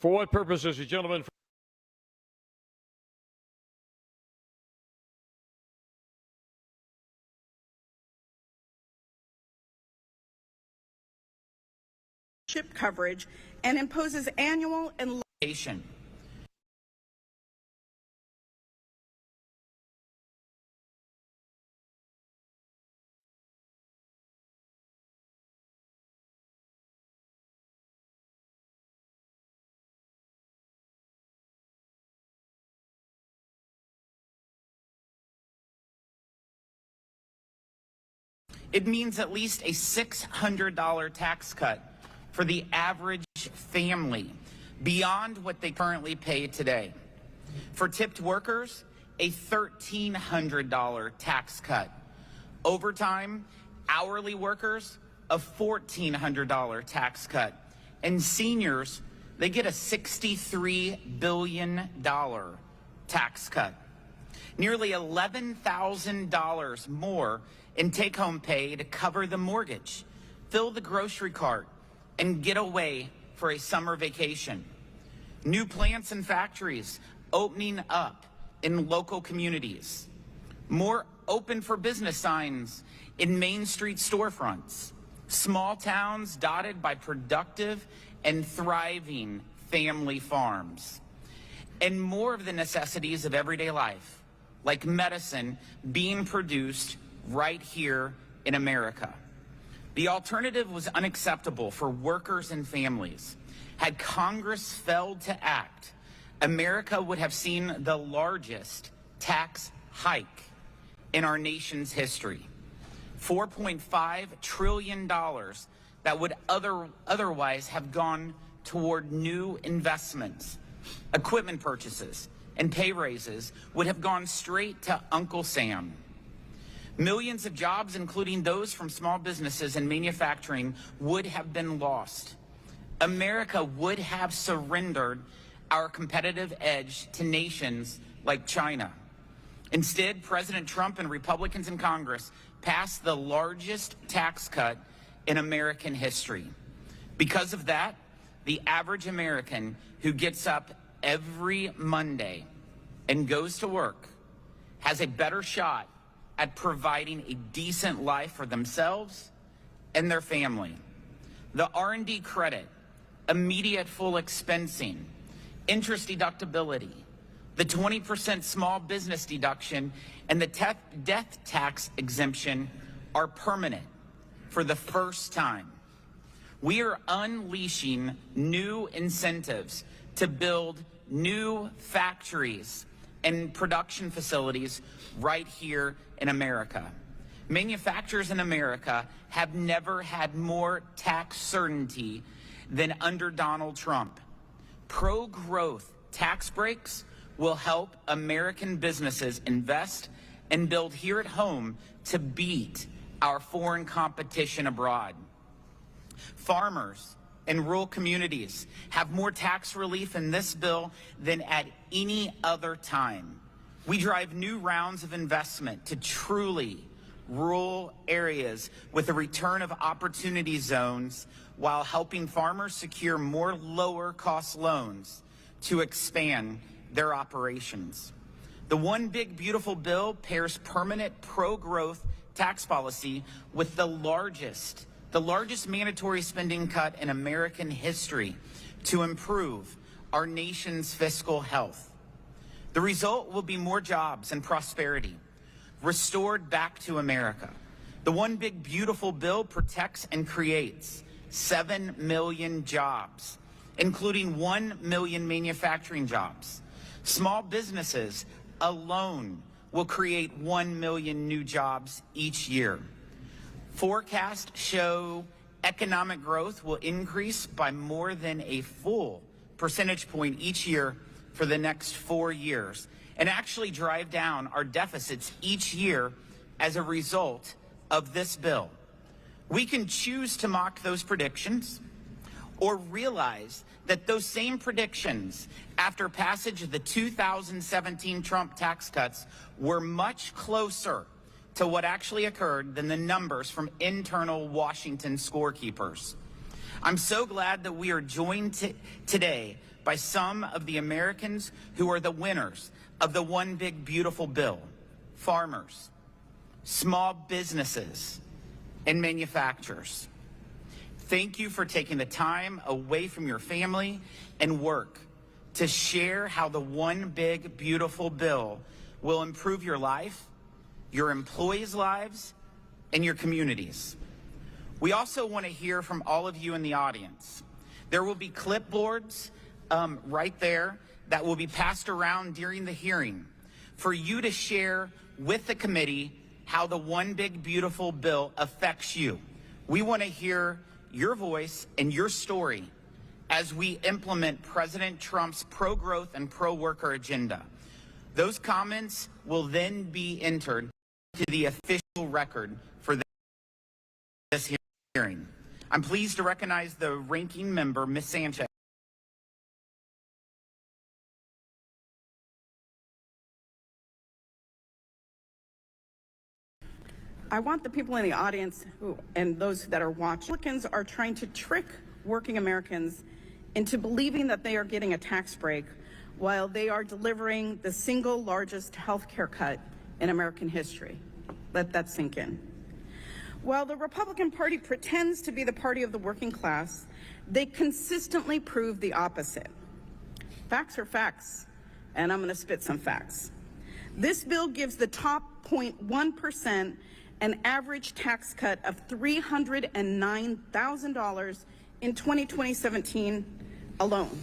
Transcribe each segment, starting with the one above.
For what purposes, the gentleman? Coverage and imposes annual and It means at least a $600 tax cut for the average family beyond what they currently pay today. For tipped workers, a $1,300 tax cut. Overtime, hourly workers, a $1,400 tax cut. And seniors, they get a $63 billion tax cut. Nearly $11,000 more in take-home pay to cover the mortgage, fill the grocery cart, and get away for a summer vacation. New plants and factories opening up in local communities. More open for business signs in Main Street storefronts. Small towns dotted by productive and thriving family farms. And more of the necessities of everyday life, like medicine, being produced right here in America. The alternative was unacceptable for workers and families. Had Congress failed to act, America would have seen the largest tax hike in our nation's history. $4.5 trillion that would otherwise have gone toward new investments, equipment purchases, and pay raises would have gone straight to Uncle Sam. Millions of jobs, including those from small businesses and manufacturing, would have been lost. America would have surrendered our competitive edge to nations like China. Instead, President Trump and Republicans in Congress passed the largest tax cut in American history. Because of that, the average American who gets up every Monday and goes to work has a better shot at providing a decent life for themselves and their family. The R&D credit, immediate full expensing, interest deductibility, the 20% small business deduction, and the death tax exemption are permanent for the first time. We are unleashing new incentives to build new factories and production facilities right here in America. Manufacturers in America have never had more tax certainty than under Donald Trump. Pro-growth tax breaks will help American businesses invest and build here at home to beat our foreign competition abroad. Farmers and rural communities have more tax relief in this bill than at any other time. We drive new rounds of investment to truly rural areas with a return of opportunity zones while helping farmers secure more lower-cost loans to expand their operations. The One Big Beautiful Bill pairs permanent pro-growth tax policy with the largest mandatory spending cut in American history to improve our nation's fiscal health. The result will be more jobs and prosperity restored back to America. The One Big Beautiful Bill protects and creates 7 million jobs, including 1 million manufacturing jobs. Small businesses alone will create 1 million new jobs each year. Forecasts show economic growth will increase by more than a full percentage point each year for the next 4 years, and actually drive down our deficits each year as a result of this bill. We can choose to mock those predictions or realize that those same predictions after passage of the 2017 Trump tax cuts were much closer to what actually occurred than the numbers from internal Washington scorekeepers. I'm so glad that we are joined today by some of the Americans who are the winners of the One Big Beautiful Bill: farmers, small businesses, and manufacturers. Thank you for taking the time away from your family and work to share how the One Big Beautiful Bill will improve your life, your employees' lives, and your communities. We also want to hear from all of you in the audience. There will be clipboards right there that will be passed around during the hearing for you to share with the committee how the One Big Beautiful Bill affects you. We want to hear your voice and your story as we implement President Trump's pro-growth and pro-worker agenda. Those comments will then be entered to the official record for this hearing. I'm pleased to recognize the ranking member, Ms. Sanchez. I want the people in the audience and those that are watching. Republicans are trying to trick working Americans into believing that they are getting a tax break while they are delivering the single largest health care cut in American history. Let that sink in. While the Republican Party pretends to be the party of the working class, they consistently prove the opposite. Facts are facts, and I'm going to spit some facts. This bill gives the top 0.1% an average tax cut of $309,000 in 2017 alone.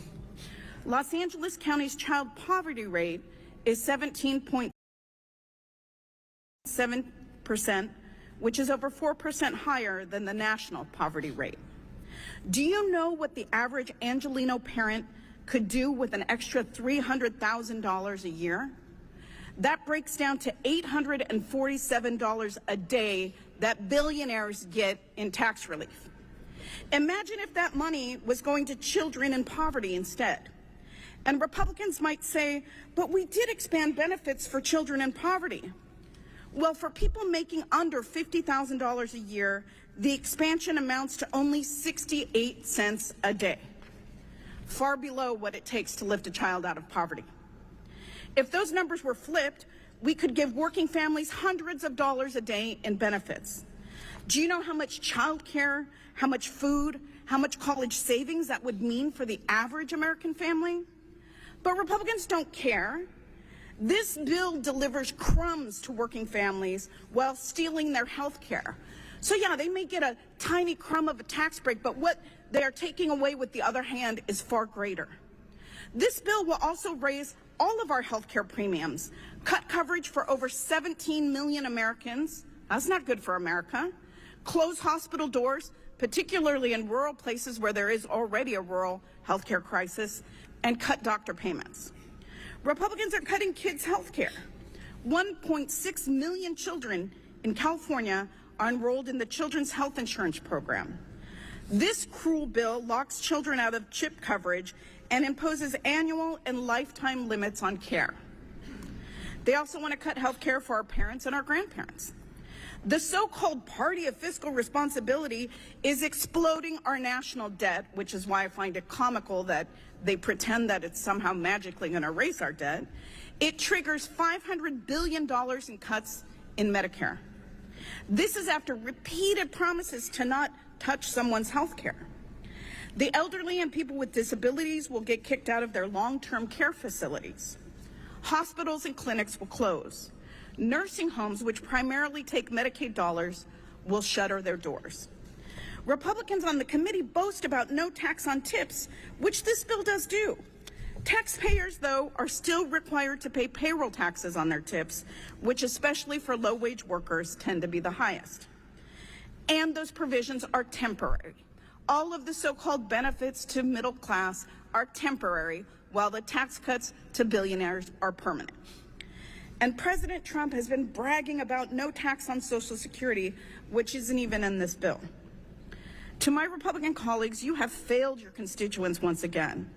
Los Angeles County's child poverty rate is 17.7%, which is over 4% higher than the national poverty rate. Do you know what the average Angelino parent could do with an extra $300,000 a year? That breaks down to $847 a day that billionaires get in tax relief. Imagine if that money was going to children in poverty instead. And Republicans might say, but we did expand benefits for children in poverty. Well, for people making under $50,000 a year, the expansion amounts to only 68 cents a day, far below what it takes to lift a child out of poverty. If those numbers were flipped, we could give working families hundreds of dollars a day in benefits. Do you know how much child care, how much food, how much college savings that would mean for the average American family? But Republicans don't care. This bill delivers crumbs to working families while stealing their health care. So yeah, they may get a tiny crumb of a tax break, but what they are taking away with the other hand is far greater. This bill will also raise all of our health care premiums, cut coverage for over 17 million Americans. That's not good for America. Close hospital doors, particularly in rural places where there is already a rural health care crisis, and cut doctor payments. Republicans are cutting kids' health care. 1.6 million children in California are enrolled in the Children's Health Insurance Program. This cruel bill locks children out of CHIP coverage and imposes annual and lifetime limits on care. They also want to cut health care for our parents and our grandparents. The so-called party of fiscal responsibility is exploding our national debt, which is why I find it comical that they pretend that it's somehow magically going to erase our debt. It triggers $500 billion in cuts in Medicare. This is after repeated promises to not touch someone's health care. The elderly and people with disabilities will get kicked out of their long-term care facilities. Hospitals and clinics will close. Nursing homes, which primarily take Medicaid dollars, will shutter their doors. Republicans on the committee boast about no tax on tips, which this bill does do. Taxpayers, though, are still required to pay payroll taxes on their tips, which, especially for low-wage workers, tend to be the highest. And those provisions are temporary. All of the so-called benefits to middle class are temporary, while the tax cuts to billionaires are permanent. And President Trump has been bragging about no tax on Social Security, which isn't even in this bill. To my Republican colleagues, you have failed your constituents once again.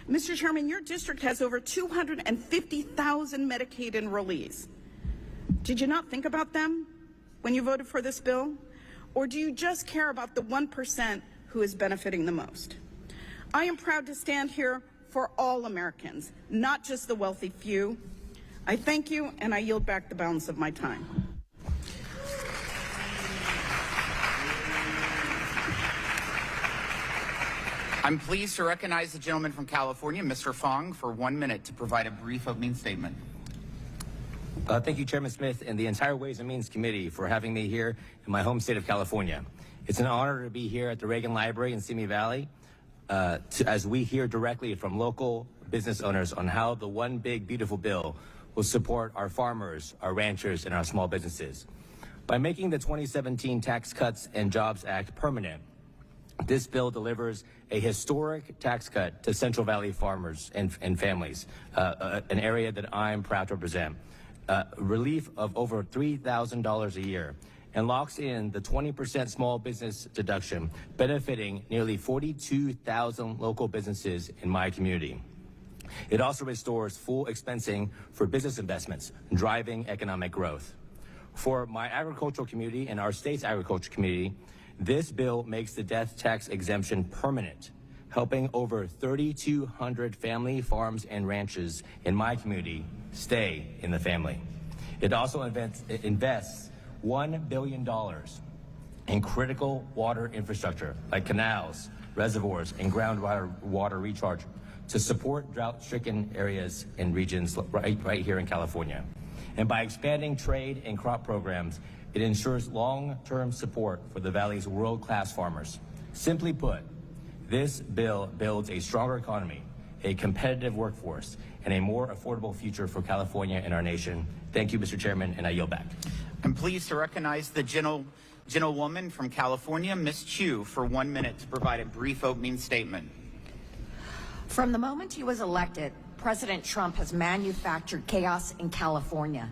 Mr. Chairman, your district has over 250,000 Medicaid enrollees. Did you not think about them when you voted for this bill? Or do you just care about the 1% who is benefiting the most? I am proud to stand here for all Americans, not just the wealthy few. I thank you, and I yield back the balance of my time. I'm pleased to recognize the gentleman from California, Mr. Fong, for 1 minute to provide a brief opening statement. Thank you, Chairman Smith and the entire Ways and Means Committee for having me here in my home state of California. It's an honor to be here at the Reagan Library in Simi Valley as we hear directly from local business owners on how the One Big Beautiful Bill will support our farmers, our ranchers, and our small businesses. By making the 2017 Tax Cuts and Jobs Act permanent, this bill delivers a historic tax cut to Central Valley farmers and families, an area that I'm proud to represent. Relief of over $3,000 a year, and locks in the 20% small business deduction, benefiting nearly 42,000 local businesses in my community. It also restores full expensing for business investments, driving economic growth. For my agricultural community and our state's agriculture community, this bill makes the death tax exemption permanent, helping over 3,200 family farms and ranches in my community stay in the family. It also invests $1 billion in critical water infrastructure like canals, reservoirs, and groundwater water recharge to support drought-stricken areas and regions right here in California. And by expanding trade and crop programs, it ensures long-term support for the Valley's world-class farmers. Simply put, this bill builds a stronger economy, a competitive workforce, and a more affordable future for California and our nation. Thank you, Mr. Chairman, and I yield back. I'm pleased to recognize the gentlewoman from California, Ms. Chu, for 1 minute to provide a brief opening statement. From the moment he was elected, President Trump has manufactured chaos in California.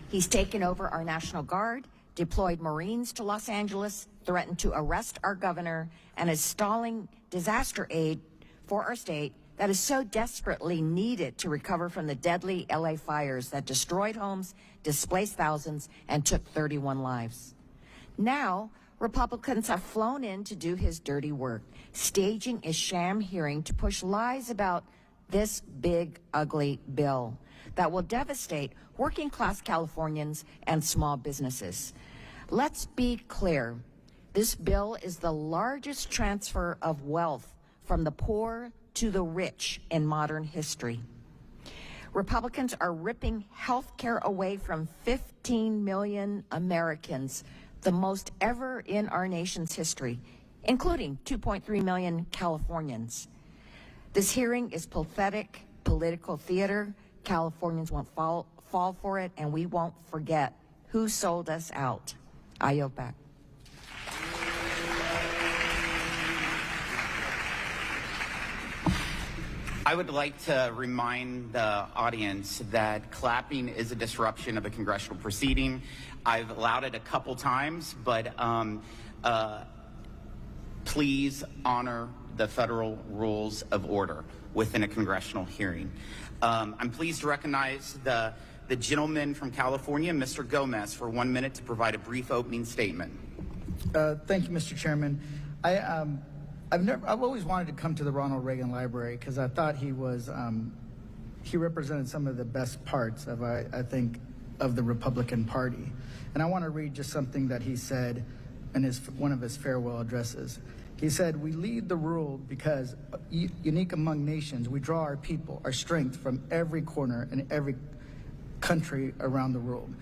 He's taken over our National Guard, deployed Marines to Los Angeles, threatened to arrest our governor, and is stalling disaster aid for our state that is so desperately needed to recover from the deadly LA fires that destroyed homes, displaced thousands, and took 31 lives. Now, Republicans have flown in to do his dirty work, staging a sham hearing to push lies about this big, ugly bill that will devastate working-class Californians and small businesses. Let's be clear. This bill is the largest transfer of wealth from the poor to the rich in modern history. Republicans are ripping health care away from 15 million Americans, the most ever in our nation's history, including 2.3 million Californians. This hearing is pathetic political theater. Californians won't fall for it, and we won't forget who sold us out. I yield back. I would like to remind the audience that clapping is a disruption of a congressional proceeding. I've allowed it a couple times, but please honor the federal rules of order within a congressional hearing. I'm pleased to recognize the gentleman from California, Mr. Gomez, for 1 minute to provide a brief opening statement. Thank you, Mr. Chairman. I've always wanted to come to the Ronald Reagan Library because I thought he represented some of the best parts of, I think, of the Republican Party. And I want to read just something that he said in one of his farewell addresses. He said, "We lead the world because, unique among nations, we draw our people, our strength from every corner and every country around the world.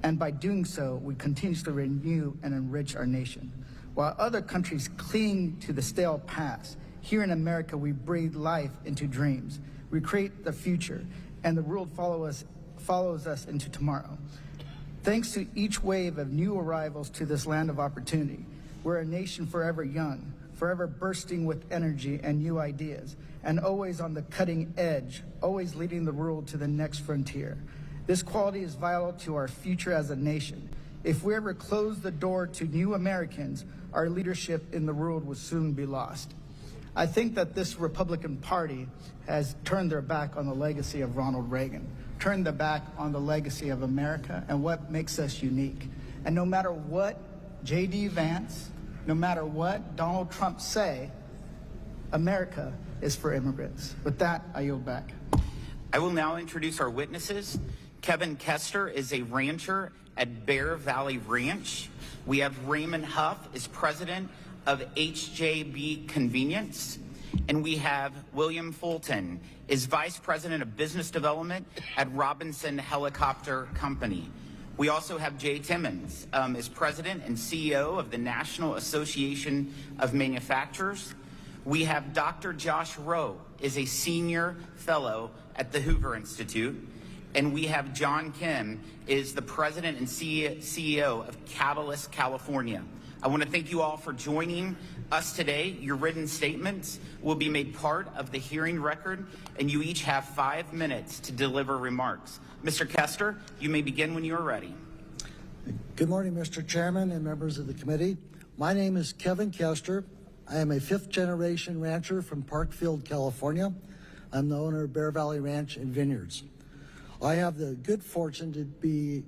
And by doing so, we continuously renew and enrich our nation. While other countries cling to the stale past, here in America, we breathe life into dreams. We create the future, and the world follows us into tomorrow. Thanks to each wave of new arrivals to this land of opportunity, we're a nation forever young, forever bursting with energy and new ideas, and always on the cutting edge, always leading the world to the next frontier. This quality is vital to our future as a nation. If we ever close the door to new Americans, our leadership in the world will soon be lost." I think that this Republican Party has turned their back on the legacy of Ronald Reagan, turned their back on the legacy of America and what makes us unique. And no matter what J.D. Vance, no matter what Donald Trump say, America is for immigrants. With that, I yield back. I will now introduce our witnesses. Kevin Kester is a rancher at Bear Valley Ranch. We have Raymond Huff is president of HJB Convenience. And we have William Fulton is vice president of business development at Robinson Helicopter Company. We also have Jay Timmons is president and CEO of the National Association of Manufacturers. We have Dr. Josh Rowe is a senior fellow at the Hoover Institute. And we have John Kim is the president and CEO of Catalyst California. I want to thank you all for joining us today. Your written statements will be made part of the hearing record, and you each have 5 minutes to deliver remarks. Mr. Kester, you may begin when you are ready. Good morning, Mr. Chairman and members of the committee. My name is Kevin Kester. I am a fifth-generation rancher from Parkfield, California. I'm the owner of Bear Valley Ranch and Vineyards. I have the good fortune to be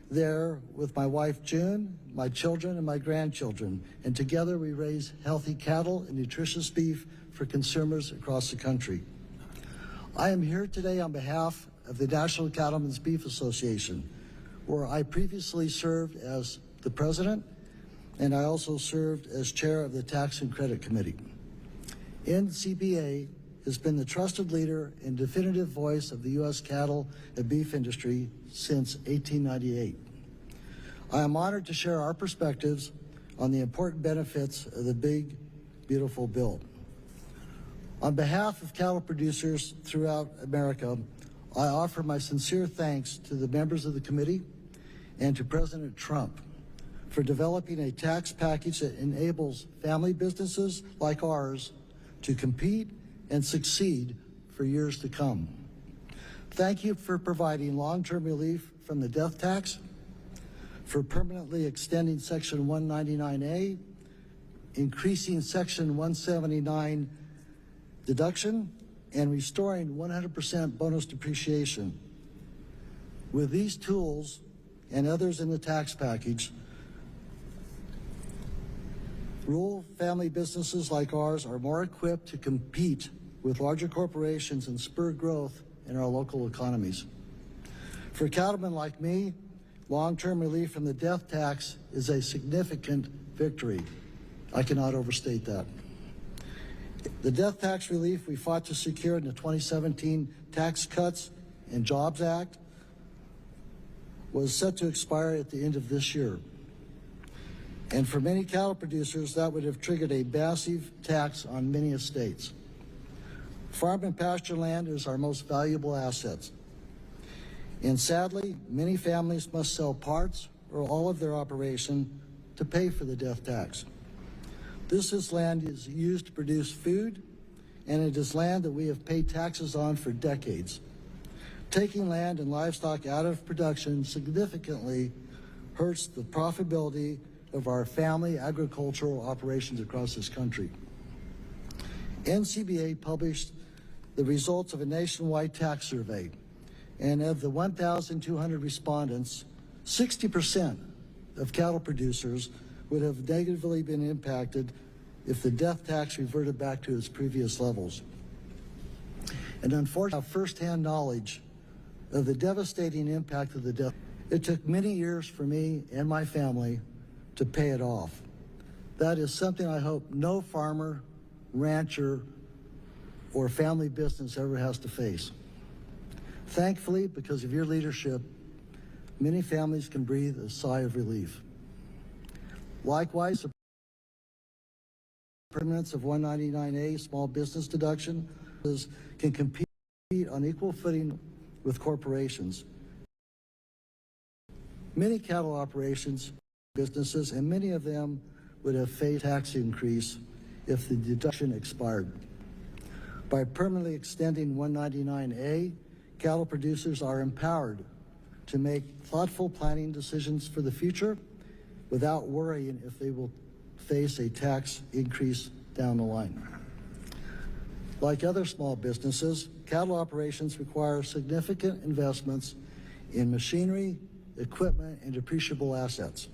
there with my wife, June, my children, and my grandchildren, and together we raise healthy cattle and nutritious beef for consumers across the country. I am here today on behalf of the National Cattlemen's Beef Association, where I previously served as the president, and I also served as chair of the Tax and Credit Committee. NCBA has been the trusted leader and definitive voice of the U.S. cattle and beef industry since 1898. I am honored to share our perspectives on the important benefits of the big, beautiful bill. On behalf of cattle producers throughout America, I offer my sincere thanks to the members of the committee and to President Trump for developing a tax package that enables family businesses like ours to compete and succeed for years to come. Thank you for providing long-term relief from the death tax, for permanently extending Section 199A, increasing Section 179 deduction, and restoring 100% bonus depreciation. With these tools and others in the tax package, rural family businesses like ours are more equipped to compete with larger corporations and spur growth in our local economies. For cattlemen like me, long-term relief from the death tax is a significant victory. I cannot overstate that. The death tax relief we fought to secure in the 2017 Tax Cuts and Jobs Act was set to expire at the end of this year. And for many cattle producers, that would have triggered a massive tax on many estates. Farm and pasture land is our most valuable assets. And sadly, many families must sell parts or all of their operation to pay for the death tax. This land is used to produce food, and it is land that we have paid taxes on for decades. Taking land and livestock out of production significantly hurts the profitability of our family agricultural operations across this country. NCBA published the results of a nationwide tax survey, and of the 1,200 respondents, 60% of cattle producers would have negatively been impacted if the death tax reverted back to its previous levels. And unfortunately, I have firsthand knowledge of the devastating impact of the death. It took many years for me and my family to pay it off. That is something I hope no farmer, rancher, or family business ever has to face. Thankfully, because of your leadership, many families can breathe a sigh of relief. Likewise, the permanence of 199A small business deduction can compete on equal footing with corporations. Many cattle operations, businesses, and many of them would have faced tax increase if the deduction expired. By permanently extending 199A, cattle producers are empowered to make thoughtful planning decisions for the future without worrying if they will face a tax increase down the line. Like other small businesses, cattle operations require significant investments in machinery, equipment, and depreciable assets.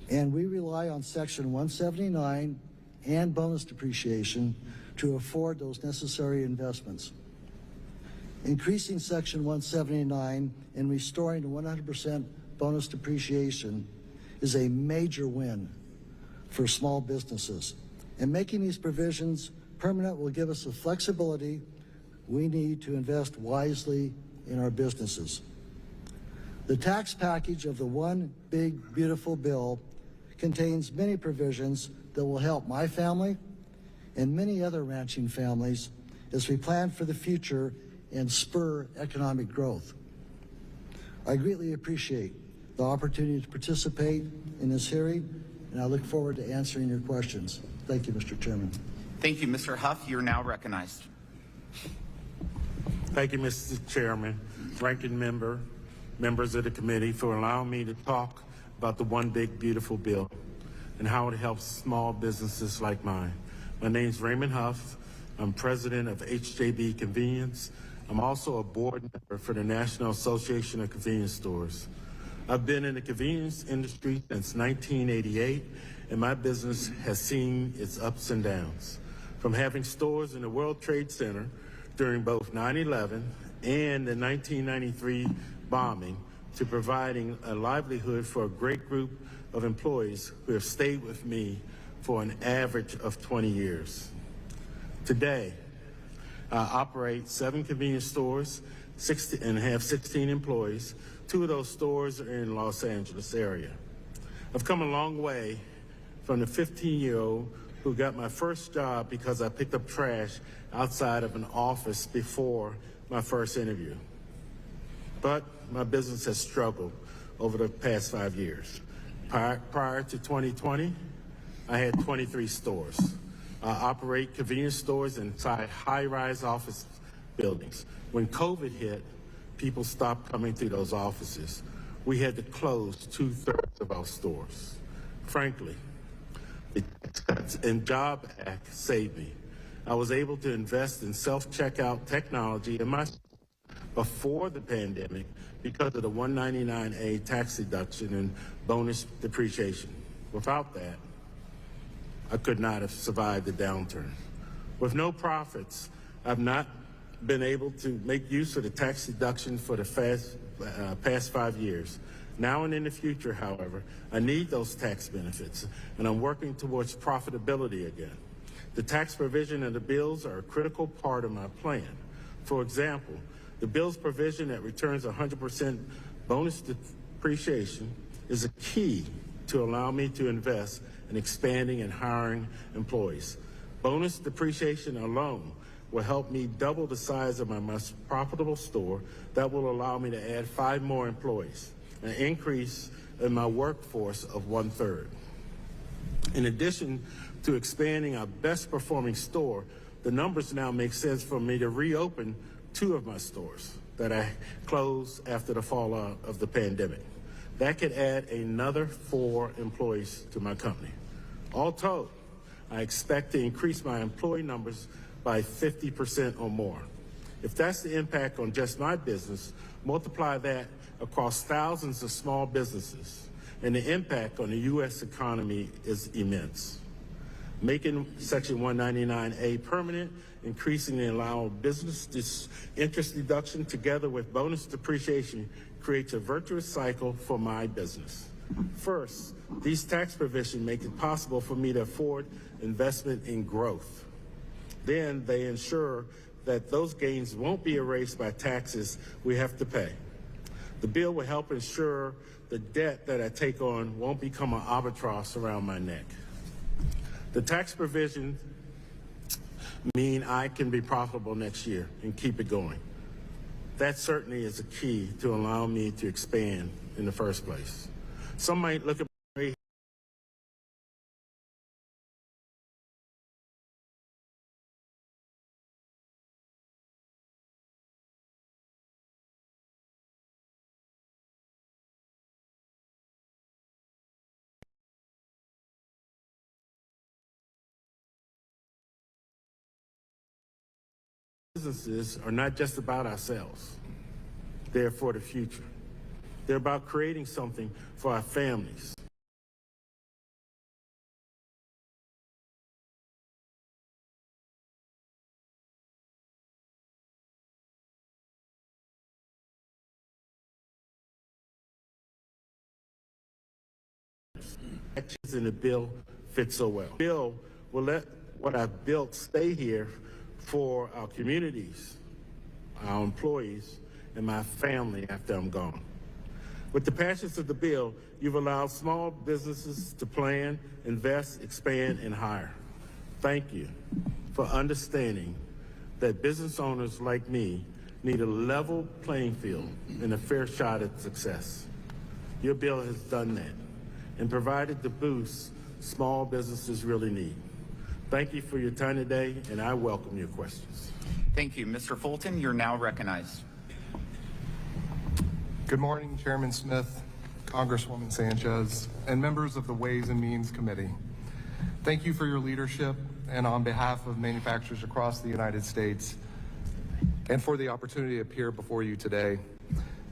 And we rely on Section 179 and bonus depreciation to afford those necessary investments. Increasing Section 179 and restoring to 100% bonus depreciation is a major win for small businesses. And making these provisions permanent will give us the flexibility we need to invest wisely in our businesses. The tax package of the One Big Beautiful Bill contains many provisions that will help my family and many other ranching families as we plan for the future and spur economic growth. I greatly appreciate the opportunity to participate in this hearing, and I look forward to answering your questions. Thank you, Mr. Chairman. Thank you, Mr. Huff. You're now recognized. Thank you, Mr. Chairman, ranking member, members of the committee, for allowing me to talk about the One Big Beautiful Bill and how it helps small businesses like mine. My name's Raymond Huff. I'm president of HJB Convenience. I'm also a board member for the National Association of Convenience Stores. I've been in the convenience industry since 1988, and my business has seen its ups and downs. From having stores in the World Trade Center during both 9/11 and the 1993 bombing, to providing a livelihood for a great group of employees who have stayed with me for an average of 20 years. Today, I operate 7 convenience stores and have 16 employees. 2 of those stores are in Los Angeles area. I've come a long way from the 15-year-old who got my first job because I picked up trash outside of an office before my first interview. But my business has struggled over the past 5 years. Prior to 2020, I had 23 stores. I operate convenience stores inside high-rise office buildings. When COVID hit, people stopped coming through those offices. We had to close 2/3 of our stores. Frankly, the Tax Cuts and Jobs Act saved me. I was able to invest in self-checkout technology in my before the pandemic because of the 199A tax deduction and bonus depreciation. Without that, I could not have survived the downturn. With no profits, I've not been able to make use of the tax deduction for the past 5 years. Now and in the future, however, I need those tax benefits, and I'm working towards profitability again. The tax provision of the bills are a critical part of my plan. For example, the bill's provision that returns 100% bonus depreciation is a key to allow me to invest in expanding and hiring employees. Bonus depreciation alone will help me double the size of my most profitable store. That will allow me to add 5 more employees, an increase in my workforce of 1/3. In addition to expanding our best performing store, the numbers now make sense for me to reopen 2 of my stores that I closed after the fallout of the pandemic. That could add another 4 employees to my company. All told, I expect to increase my employee numbers by 50% or more. If that's the impact on just my business, multiply that across thousands of small businesses, and the impact on the U.S. economy is immense. Making Section 199A permanent, increasing the allowable business interest deduction together with bonus depreciation creates a virtuous cycle for my business. First, these tax provisions make it possible for me to afford investment in growth. Then they ensure that those gains won't be erased by taxes we have to pay. The bill will help ensure the debt that I take on won't become an albatross around my neck. The tax provisions mean I can be profitable next year and keep it going. That certainly is a key to allow me to expand in the first place. Some might look at businesses are not just about ourselves. They're for the future. They're about creating something for our families. And the bill fits so well. The bill will let what I've built stay here for our communities, our employees, and my family after I'm gone. With the passage of the bill, you've allowed small businesses to plan, invest, expand, and hire. Thank you for understanding that business owners like me need a level playing field and a fair shot at success. Your bill has done that and provided the boost small businesses really need. Thank you for your time today, and I welcome your questions. Thank you. Mr. Fulton, you're now recognized. Good morning, Chairman Smith, Congresswoman Sanchez, and members of the Ways and Means Committee. Thank you for your leadership, and on behalf of manufacturers across the United States, and for the opportunity to appear before you today.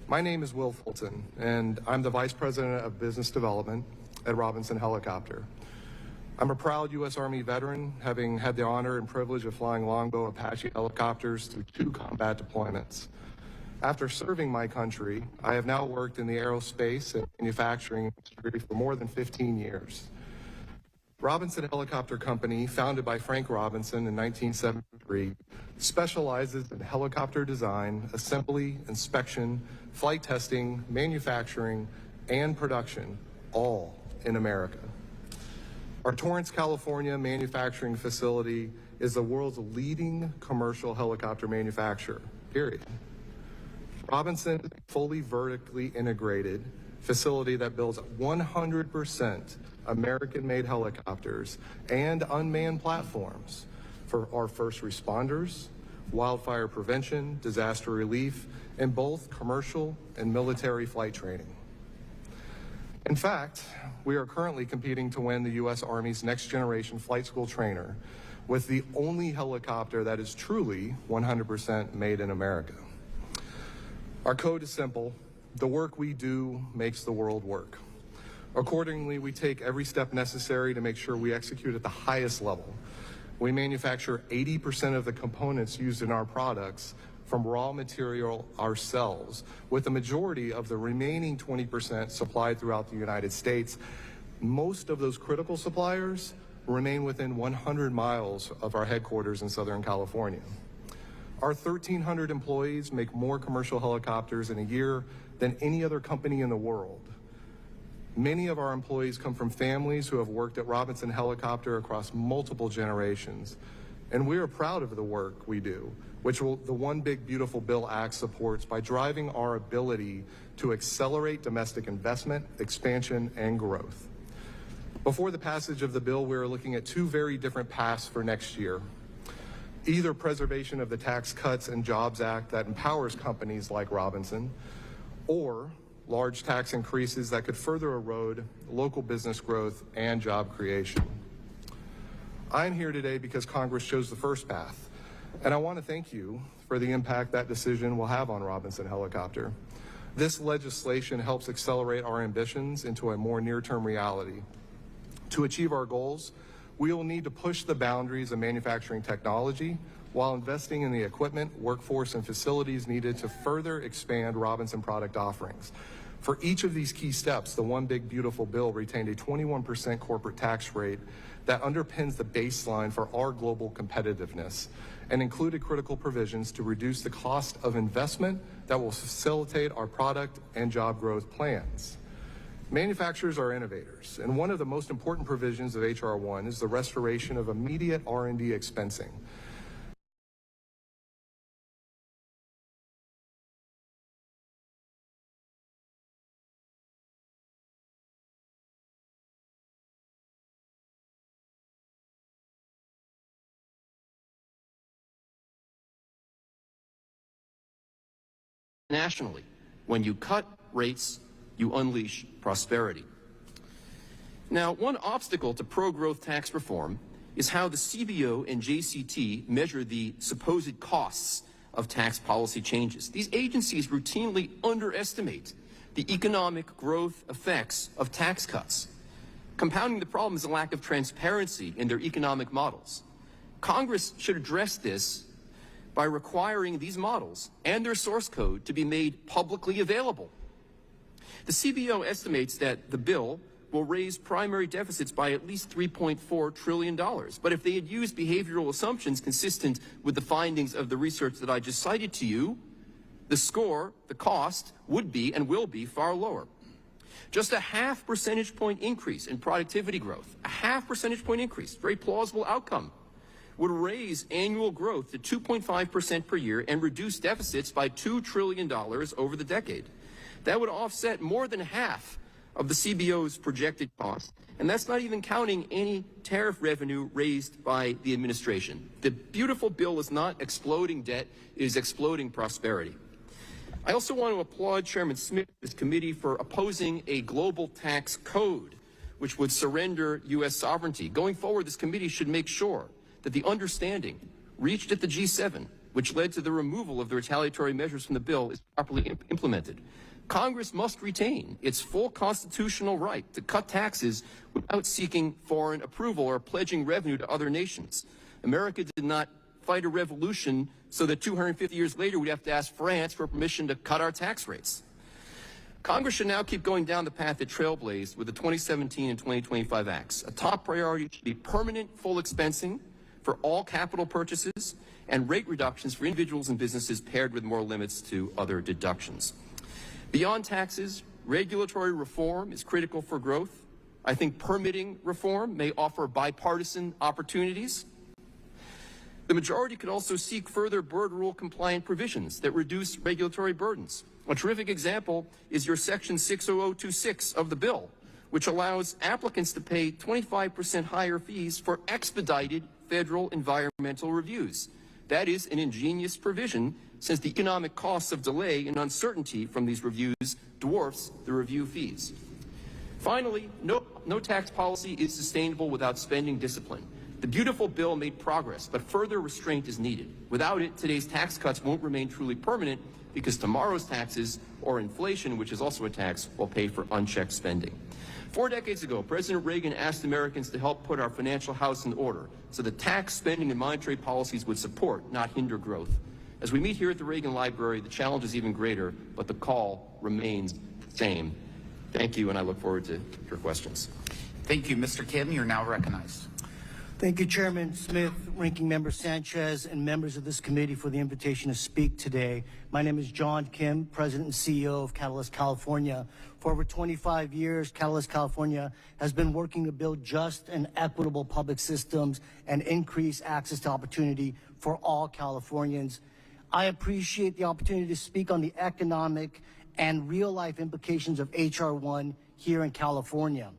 My name is Will Fulton, and I'm the Vice President of Business Development at Robinson Helicopter. I'm a proud U.S. Army veteran, having had the honor and privilege of flying Longbow Apache helicopters through 2 combat deployments. After serving my country, I have now worked in the aerospace and manufacturing industry for more than 15 years. Robinson Helicopter Company, founded by Frank Robinson in 1973, specializes in helicopter design, assembly, inspection, flight testing, manufacturing, and production, all in America. Our Torrance, California manufacturing facility is the world's leading commercial helicopter manufacturer, period. Robinson is a fully vertically integrated facility that builds 100% American-made helicopters and unmanned platforms for our first responders, wildfire prevention, disaster relief, and both commercial and military flight training. In fact, we are currently competing to win the U.S. Army's Next Generation Flight School Trainer with the only helicopter that is truly 100% made in America. Our code is simple. The work we do makes the world work. Accordingly, we take every step necessary to make sure we execute at the highest level. We manufacture 80% of the components used in our products from raw material ourselves, with the majority of the remaining 20% supplied throughout the United States. Most of those critical suppliers remain within 100 miles of our headquarters in Southern California. Our 1,300 employees make more commercial helicopters in a year than any other company in the world. Many of our employees come from families who have worked at Robinson Helicopter across multiple generations, and we are proud of the work we do, which the One Big Beautiful Bill Act supports by driving our ability to accelerate domestic investment, expansion, and growth. Before the passage of the bill, we are looking at 2 very different paths for next year. Either preservation of the Tax Cuts and Jobs Act that empowers companies like Robinson, or large tax increases that could further erode local business growth and job creation. I'm here today because Congress chose the first path, and I want to thank you for the impact that decision will have on Robinson Helicopter. This legislation helps accelerate our ambitions into a more near-term reality. To achieve our goals, we will need to push the boundaries of manufacturing technology while investing in the equipment, workforce, and facilities needed to further expand Robinson product offerings. For each of these key steps, the One Big Beautiful Bill retained a 21% corporate tax rate that underpins the baseline for our global competitiveness and included critical provisions to reduce the cost of investment that will facilitate our product and job growth plans. Manufacturers are innovators, and one of the most important provisions of H.R. 1 is the restoration of immediate R&D expensing. Nationally, when you cut rates, you unleash prosperity. Now, one obstacle to pro-growth tax reform is how the CBO and JCT measure the supposed costs of tax policy changes. These agencies routinely underestimate the economic growth effects of tax cuts. Compounding the problem is a lack of transparency in their economic models. Congress should address this by requiring these models and their source code to be made publicly available. The CBO estimates that the bill will raise primary deficits by at least $3.4 trillion. But if they had used behavioral assumptions consistent with the findings of the research that I just cited to you, the score, the cost, would be and will be far lower. Just a half percentage point increase in productivity growth, a half percentage point increase, very plausible outcome, would raise annual growth to 2.5% per year and reduce deficits by $2 trillion over the decade. That would offset more than half of the CBO's projected costs, and that's not even counting any tariff revenue raised by the administration. The beautiful bill is not exploding debt, it is exploding prosperity. I also want to applaud Chairman Smith and his committee for opposing a global tax code, which would surrender U.S. sovereignty. Going forward, this committee should make sure that the understanding reached at the G7, which led to the removal of the retaliatory measures from the bill, is properly implemented. Congress must retain its full constitutional right to cut taxes without seeking foreign approval or pledging revenue to other nations. America did not fight a revolution so that 250 years later we'd have to ask France for permission to cut our tax rates. Congress should now keep going down the path it trailblazed with the 2017 and 2025 acts. A top priority should be permanent full expensing for all capital purchases and rate reductions for individuals and businesses paired with more limits to other deductions. Beyond taxes, regulatory reform is critical for growth. I think permitting reform may offer bipartisan opportunities. The majority could also seek further bird rule compliant provisions that reduce regulatory burdens. A terrific example is your Section 60026 of the bill, which allows applicants to pay 25% higher fees for expedited federal environmental reviews. That is an ingenious provision, since the economic costs of delay and uncertainty from these reviews dwarfs the review fees. Finally, no tax policy is sustainable without spending discipline. The beautiful bill made progress, but further restraint is needed. Without it, today's tax cuts won't remain truly permanent, because tomorrow's taxes, or inflation, which is also a tax, will pay for unchecked spending. 4 decades ago, President Reagan asked Americans to help put our financial house in order so that tax, spending, and monetary policies would support, not hinder growth. As we meet here at the Reagan Library, the challenge is even greater, but the call remains the same. Thank you, and I look forward to your questions. Thank you. Mr. Kim, you're now recognized. Thank you, Chairman Smith, Ranking Member Sanchez, and members of this committee for the invitation to speak today. My name is John Kim, President and CEO of Catalyst California. For over 25 years, Catalyst California has been working to build just and equitable public systems and increase access to opportunity for all Californians. I appreciate the opportunity to speak on the economic and real-life implications of H.R. 1 here in California.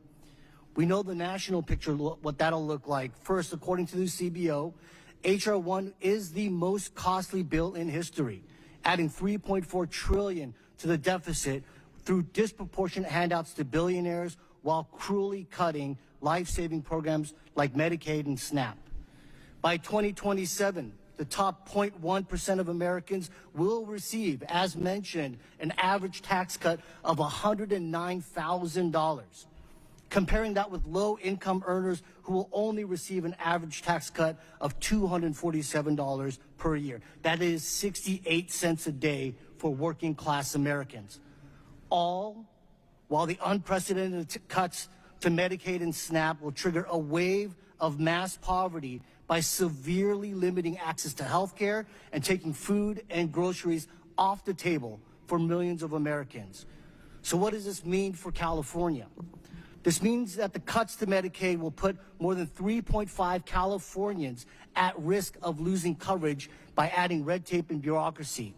We know the national picture, what that'll look like. First, according to the CBO, H.R. 1 is the most costly bill in history, adding $3.4 trillion to the deficit through disproportionate handouts to billionaires while cruelly cutting life-saving programs like Medicaid and SNAP. By 2027, the top 0.1% of Americans will receive, as mentioned, an average tax cut of $109,000. Comparing that with low-income earners who will only receive an average tax cut of $247 per year. That is 68 cents a day for working-class Americans. All while the unprecedented cuts to Medicaid and SNAP will trigger a wave of mass poverty by severely limiting access to health care and taking food and groceries off the table for millions of Americans. So what does this mean for California? This means that the cuts to Medicaid will put more than 3.5 Californians at risk of losing coverage by adding red tape and bureaucracy.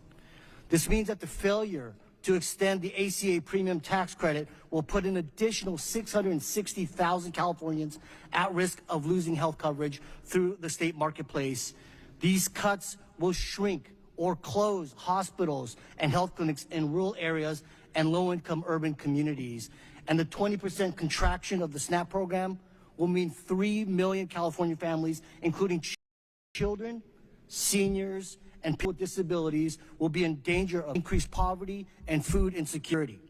This means that the failure to extend the ACA premium tax credit will put an additional 660,000 Californians at risk of losing health coverage through the state marketplace. These cuts will shrink or close hospitals and health clinics in rural areas and low-income urban communities. And the 20% contraction of the SNAP program will mean 3 million California families, including children, seniors, and people with disabilities, will be in danger of increased poverty and food insecurity.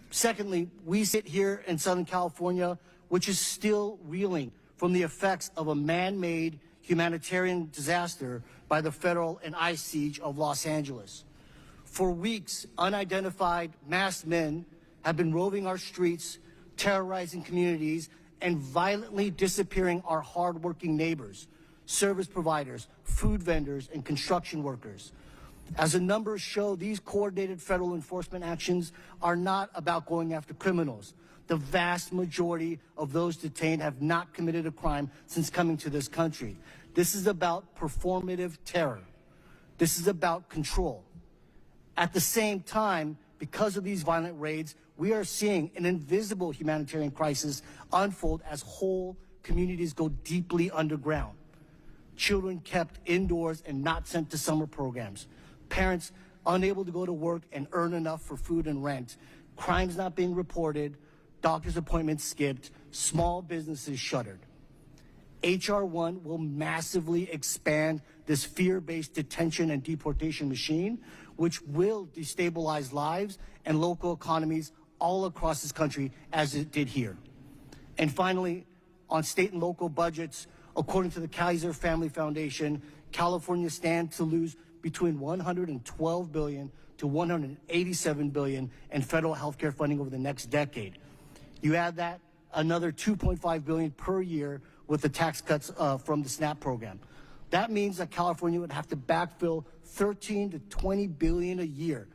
Secondly, we sit here in Southern California, which is still reeling from the effects of a man-made humanitarian disaster by the federal and ICE siege of Los Angeles. For weeks, unidentified masked men have been roving our streets terrorizing communities, and violently disappearing our hardworking neighbors, service providers, food vendors, and construction workers. As the numbers show, these coordinated federal enforcement actions are not about going after criminals. The vast majority of those detained have not committed a crime since coming to this country. This is about performative terror. This is about control. At the same time, because of these violent raids, we are seeing an invisible humanitarian crisis unfold as whole communities go deeply underground. Children kept indoors and not sent to summer programs. Parents unable to go to work and earn enough for food and rent. Crimes not being reported. Doctor's appointments skipped. Small businesses shuttered. H.R. 1 will massively expand this fear-based detention and deportation machine, which will destabilize lives and local economies all across this country as it did here. And finally, on state and local budgets, according to the Kaiser Family Foundation, California stands to lose between $112 billion to $187 billion in federal health care funding over the next decade. You add that, another $2.5 billion per year with the tax cuts from the SNAP program. That means that California would have to backfill $13 to $20 billion a year.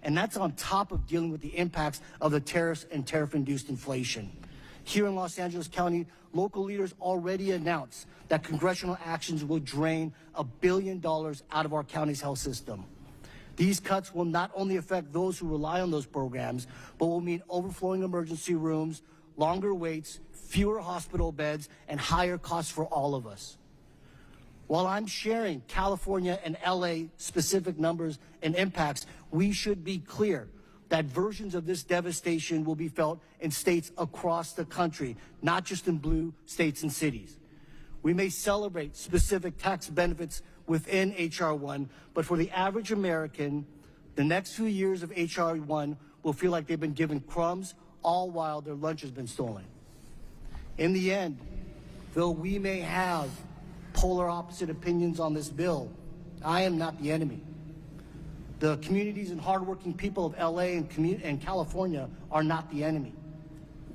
And that's on top of dealing with the impacts of the tariffs and tariff-induced inflation. Here in Los Angeles County, local leaders already announced that congressional actions will drain $1 billion out of our county's health system. These cuts will not only affect those who rely on those programs, but will mean overflowing emergency rooms, longer waits, fewer hospital beds, and higher costs for all of us. While I'm sharing California and LA specific numbers and impacts, we should be clear that versions of this devastation will be felt in states across the country, not just in blue states and cities. We may celebrate specific tax benefits within H.R. 1, but for the average American, the next few years of H.R. 1 will feel like they've been given crumbs, all while their lunch has been stolen. In the end, though we may have polar opposite opinions on this bill, I am not the enemy. The communities and hardworking people of LA and California are not the enemy.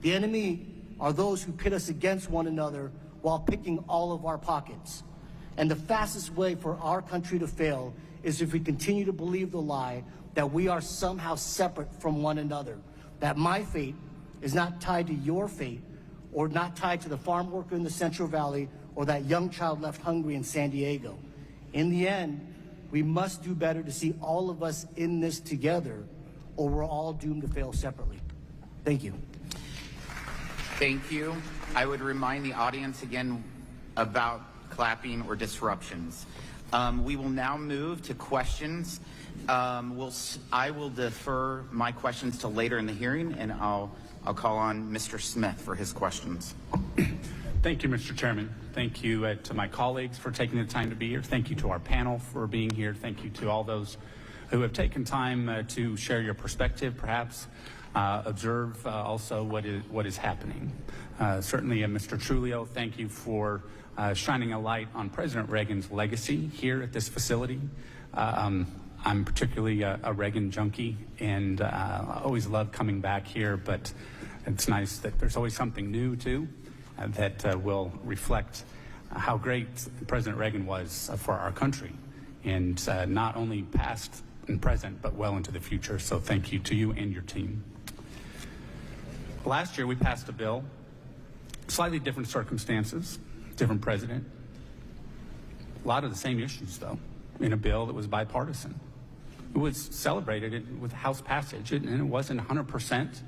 The enemy are those who pit us against one another while picking all of our pockets. And the fastest way for our country to fail is if we continue to believe the lie that we are somehow separate from one another, that my fate is not tied to your fate, or not tied to the farm worker in the Central Valley or that young child left hungry in San Diego. In the end, we must do better to see all of us in this together, or we're all doomed to fail separately. Thank you. Thank you. I would remind the audience again about clapping or disruptions. We will now move to questions. I will defer my questions to later in the hearing, and I'll call on Mr. Smith for his questions. Thank you, Mr. Chairman. Thank you to my colleagues for taking the time to be here. Thank you to our panel for being here. Thank you to all those who have taken time to share your perspective, perhaps observe also what is happening. Certainly, Mr. Trulio, thank you for shining a light on President Reagan's legacy here at this facility. I'm particularly a Reagan junkie, and I always love coming back here, but it's nice that there's always something new, too, that will reflect how great President Reagan was for our country, and not only past and present, but well into the future. So thank you to you and your team. Last year, we passed a bill, slightly different circumstances, different president. A lot of the same issues, though, in a bill that was bipartisan. It was celebrated with House passage, and it wasn't 100%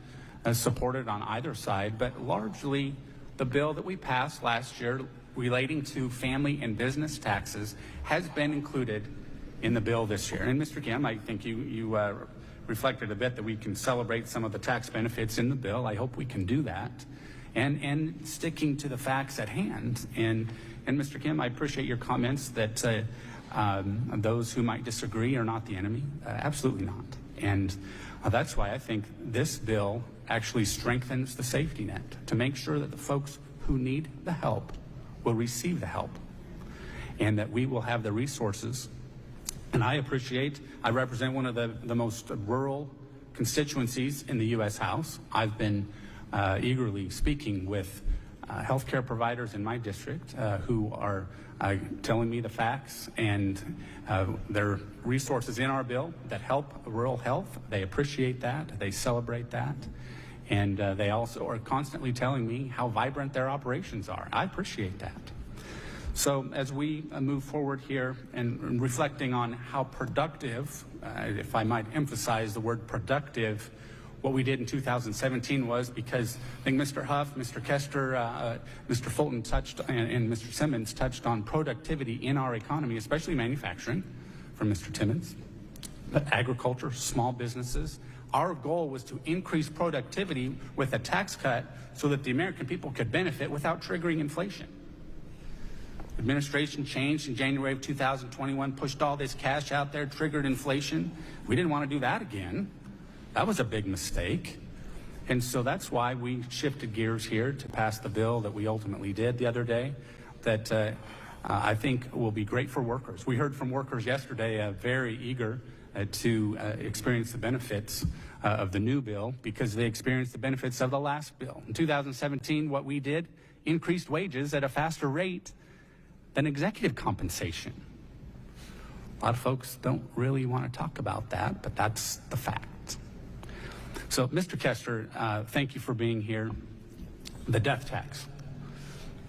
supported on either side, but largely the bill that we passed last year relating to family and business taxes has been included in the bill this year. And Mr. Kim, I think you reflected a bit that we can celebrate some of the tax benefits in the bill. I hope we can do that. And sticking to the facts at hand. And Mr. Kim, I appreciate your comments that those who might disagree are not the enemy. Absolutely not. And that's why I think this bill actually strengthens the safety net to make sure that the folks who need the help will receive the help, and that we will have the resources. And I represent one of the most rural constituencies in the U.S. House. I've been eagerly speaking with healthcare providers in my district who are telling me the facts, and there are resources in our bill that help rural health. They appreciate that. They celebrate that. And they also are constantly telling me how vibrant their operations are. I appreciate that. So as we move forward here and reflecting on how productive, if I might emphasize the word productive, what we did in 2017 was, because I think Mr. Huff, Mr. Kester, Mr. Fulton touched, and Mr. Simmons touched on productivity in our economy, especially manufacturing, from Mr. Timmons, but agriculture, small businesses. Our goal was to increase productivity with a tax cut so that the American people could benefit without triggering inflation. Administration changed in January of 2021, pushed all this cash out there, triggered inflation. We didn't want to do that again. That was a big mistake. And so that's why we shifted gears here to pass the bill that we ultimately did the other day that I think will be great for workers. We heard from workers yesterday very eager to experience the benefits of the new bill because they experienced the benefits of the last bill. In 2017, what we did, increased wages at a faster rate than executive compensation. A lot of folks don't really want to talk about that, but that's the fact. So, Mr. Kester, thank you for being here. The death tax.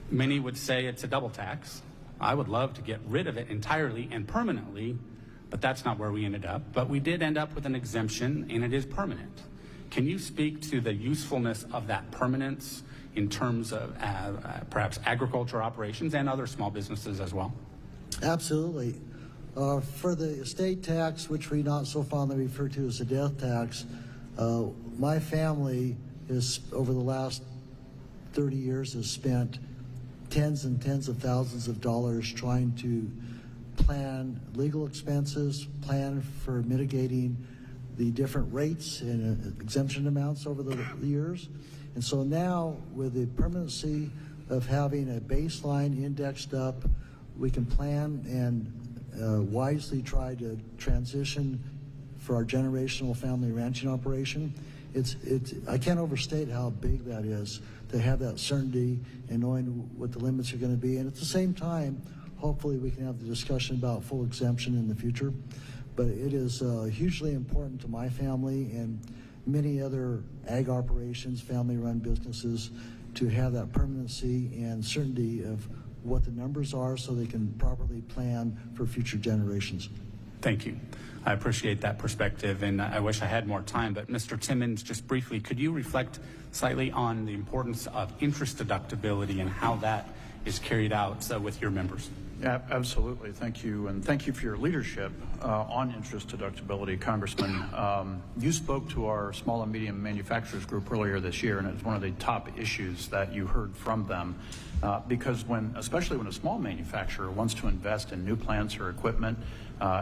Many would say it's a double tax. I would love to get rid of it entirely and permanently, but that's not where we ended up. But we did end up with an exemption, and it is permanent. Can you speak to the usefulness of that permanence in terms of perhaps agriculture operations and other small businesses as well? Absolutely. For the estate tax, which we not so fondly refer to as the death tax, my family is, over the last 30 years, has spent tens and tens of thousands of dollars trying to plan legal expenses, plan for mitigating the different rates and exemption amounts over the years. And so now, with the permanency of having a baseline indexed up, we can plan and wisely try to transition for our generational family ranching operation. I can't overstate how big that is, to have that certainty and knowing what the limits are going to be. And at the same time, hopefully we can have the discussion about full exemption in the future. But it is hugely important to my family and many other ag operations, family-run businesses, to have that permanency and certainty of what the numbers are so they can properly plan for future generations. Thank you. I appreciate that perspective, and I wish I had more time, but Mr. Timmons, just briefly, could you reflect slightly on the importance of interest deductibility and how that is carried out with your members? Yeah, absolutely. Thank you, and thank you for your leadership on interest deductibility, Congressman. You spoke to our small and medium manufacturers group earlier this year, and it was one of the top issues that you heard from them. Because especially when a small manufacturer wants to invest in new plants or equipment,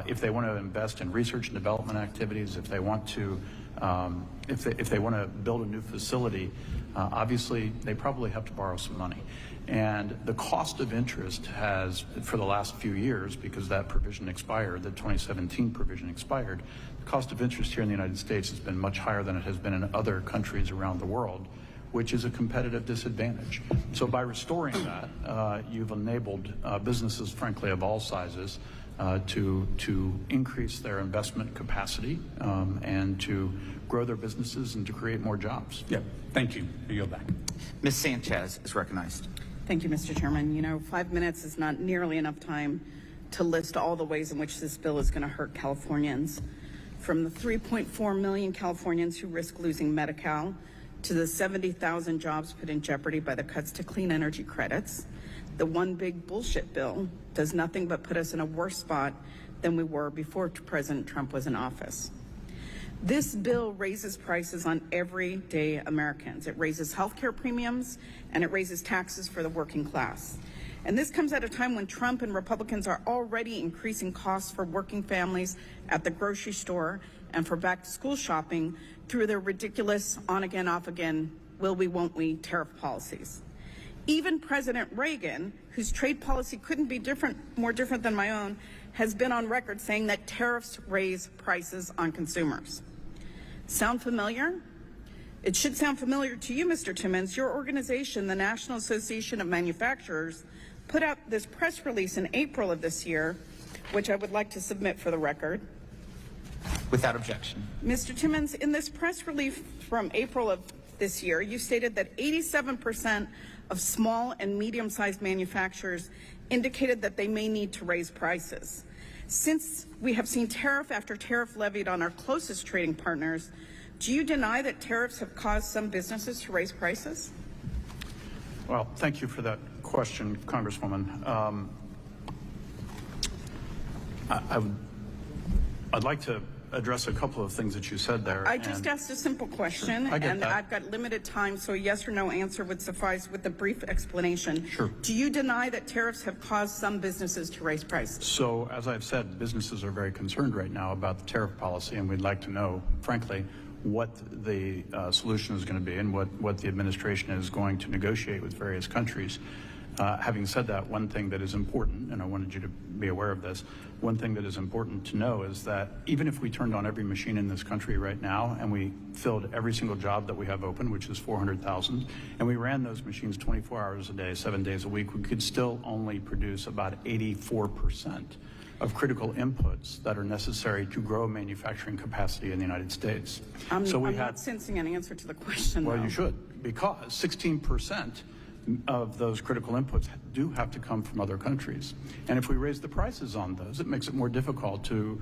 if they want to invest in research and development activities, if they want to build a new facility, obviously they probably have to borrow some money. And the cost of interest has, for the last few years, because that provision expired, the 2017 provision expired, the cost of interest here in the United States has been much higher than it has been in other countries around the world, which is a competitive disadvantage. So by restoring that, you've enabled businesses, frankly, of all sizes, to increase their investment capacity and to grow their businesses and to create more jobs. Yeah, thank you. I yield back. Ms. Sanchez is recognized. Thank you, Mr. Chairman. You know, 5 minutes is not nearly enough time to list all the ways in which this bill is going to hurt Californians. From the 3.4 million Californians who risk losing Medi-Cal, to the 70,000 jobs put in jeopardy by the cuts to clean energy credits, the one big bullshit bill does nothing but put us in a worse spot than we were before President Trump was in office. This bill raises prices on everyday Americans. It raises healthcare premiums and it raises taxes for the working class. And this comes at a time when Trump and Republicans are already increasing costs for working families at the grocery store and for back-to-school shopping through their ridiculous on-again, off-again, will we, won't we tariff policies. Even President Reagan, whose trade policy couldn't be more different than my own, has been on record saying that tariffs raise prices on consumers. Sound familiar? It should sound familiar to you, Mr. Timmons. Your organization, the National Association of Manufacturers, put out this press release in April of this year, which I would like to submit for the record. Without objection. Mr. Timmons, in this press release from April of this year, you stated that 87% of small and medium-sized manufacturers indicated that they may need to raise prices. Since we have seen tariff after tariff levied on our closest trading partners, do you deny that tariffs have caused some businesses to raise prices? Well, thank you for that question, Congresswoman. I'd like to address a couple of things that you said there. I just asked a simple question, and I've got limited time, so a yes or no answer would suffice with a brief explanation. Sure. Do you deny that tariffs have caused some businesses to raise prices? So, as I've said, businesses are very concerned right now about the tariff policy, and we'd like to know, frankly, what the solution is going to be and what the administration is going to negotiate with various countries. Having said that, one thing that is important, and I wanted you to be aware of this, one thing that is important to know is that even if we turned on every machine in this country right now and we filled every single job that we have open, which is 400,000, and we ran those machines 24 hours a day, 7 days a week, we could still only produce about 84% of critical inputs that are necessary to grow manufacturing capacity in the United States. I'm not sensing an answer to the question. Well, though. you should, because 16% of those critical inputs do have to come from other countries. And if we raise the prices on those, it makes it more difficult to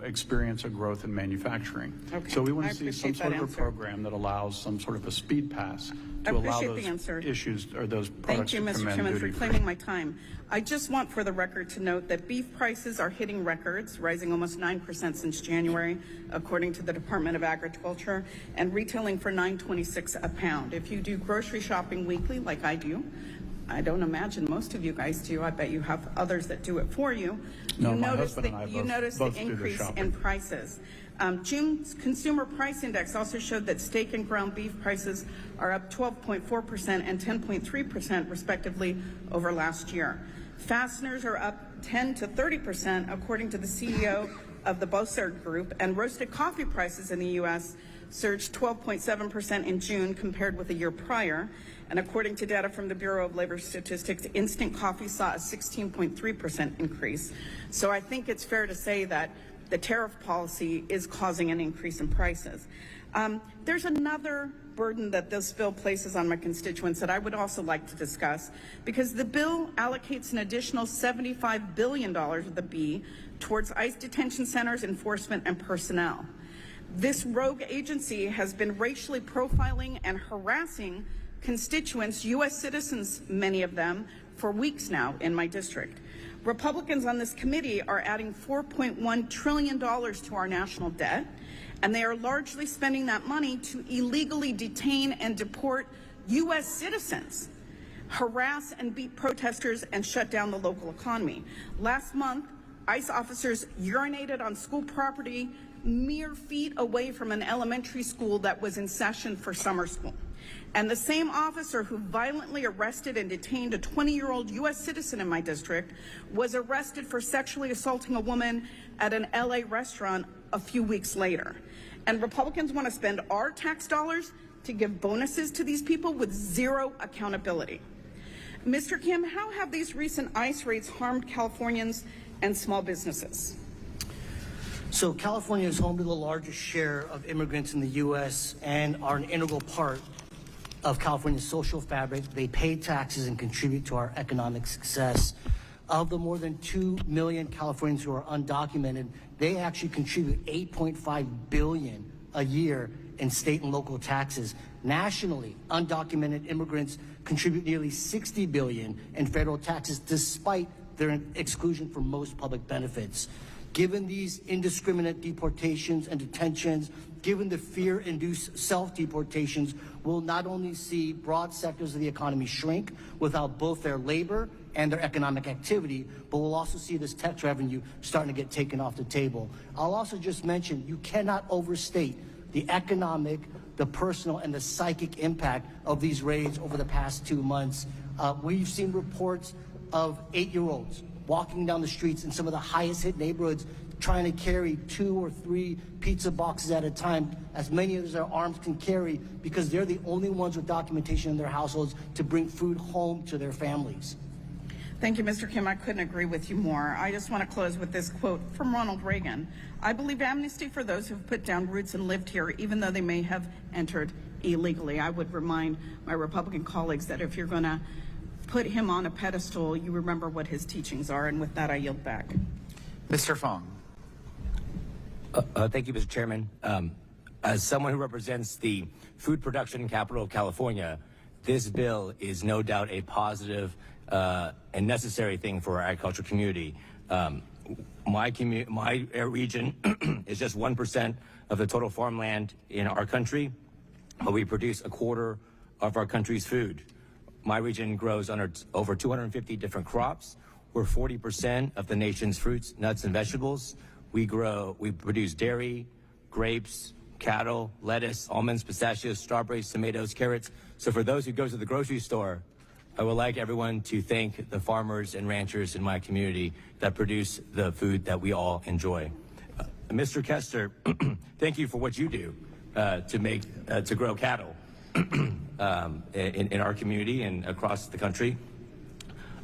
experience a growth in manufacturing. Okay. So we want I to see some appreciate sort that of a answer. program that allows some sort of a speed pass to allow appreciate those the answer. issues or those Thank products you, to come Mr. in Timmons, for duty-free. claiming my time. I just want for the record to note that beef prices are hitting records, rising almost 9% since January, according to the Department of Agriculture, and retailing for $9.26 a pound. If you do grocery shopping weekly, like I do, I don't imagine most of you guys do. I bet you have others that do it for you. No, you my notice husband and I notice both the do the increase shopping. in prices. June's consumer price index also showed that steak and ground beef prices are up 12.4% and 10.3% respectively over last year. Fasteners are up 10 to 30% according to the CEO of the Bossard Group, and roasted coffee prices in the U.S. surged 12.7% in June compared with a year prior. And according to data from the Bureau of Labor Statistics, instant coffee saw a 16.3% increase. So I think it's fair to say that the tariff policy is causing an increase in prices. There's another burden that this bill places on my constituents that I would also like to discuss, because the bill allocates an additional $75 billion of the B towards ICE detention centers, enforcement, and personnel. This rogue agency has been racially profiling and harassing constituents, U.S. citizens, many of them, for weeks now in my district. Republicans on this committee are adding $4.1 trillion to our national debt, and they are largely spending that money to illegally detain and deport U.S. citizens, harass and beat protesters, and shut down the local economy. Last month, ICE officers urinated on school property mere feet away from an elementary school that was in session for summer school. And the same officer who violently arrested and detained a 20-year-old U.S. citizen in my district was arrested for sexually assaulting a woman at an LA restaurant a few weeks later. And Republicans want to spend our tax dollars to give bonuses to these people with zero accountability. Mr. Kim, how have these recent ICE raids harmed Californians and small businesses? So California is home to the largest share of immigrants in the U.S. and are an integral part of California's social fabric. They pay taxes and contribute to our economic success. Of the more than 2 million Californians who are undocumented, they actually contribute $8.5 billion a year in state and local taxes. Nationally, undocumented immigrants contribute nearly $60 billion in federal taxes, despite their exclusion from most public benefits. Given these indiscriminate deportations and detentions, given the fear-induced self-deportations, we'll not only see broad sectors of the economy shrink without both their labor and their economic activity, but we'll also see this tax revenue starting to get taken off the table. I'll also just mention, you cannot overstate the economic, the personal, and the psychic impact of these raids over the past 2 months. We've seen reports of 8-year-olds walking down the streets in some of the highest hit neighborhoods trying to carry 2 or 3 pizza boxes at a time, as many as their arms can carry, because they're the only ones with documentation in their households to bring food home to their families. Thank you, Mr. Kim. I couldn't agree with you more. I just want to close with this quote from Ronald Reagan. I believe amnesty for those who've put down roots and lived here, even though they may have entered illegally. I would remind my Republican colleagues that if you're going to put him on a pedestal, you remember what his teachings are. And with that, I yield back. Mr. Fong. Thank you, Mr. Chairman. As someone who represents the food production capital of California, this bill is no doubt a positive and necessary thing for our agricultural community. My region is just 1% of the total farmland in our country, but we produce a quarter of our country's food. My region grows over 250 different crops. We're 40% of the nation's fruits, nuts, and vegetables. We produce dairy, grapes, cattle, lettuce, almonds, pistachios, strawberries, tomatoes, carrots. So for those who go to the grocery store, I would like everyone to thank the farmers and ranchers in my community that produce the food that we all enjoy. Mr. Kester, thank you for what you do to grow cattle in our community and across the country.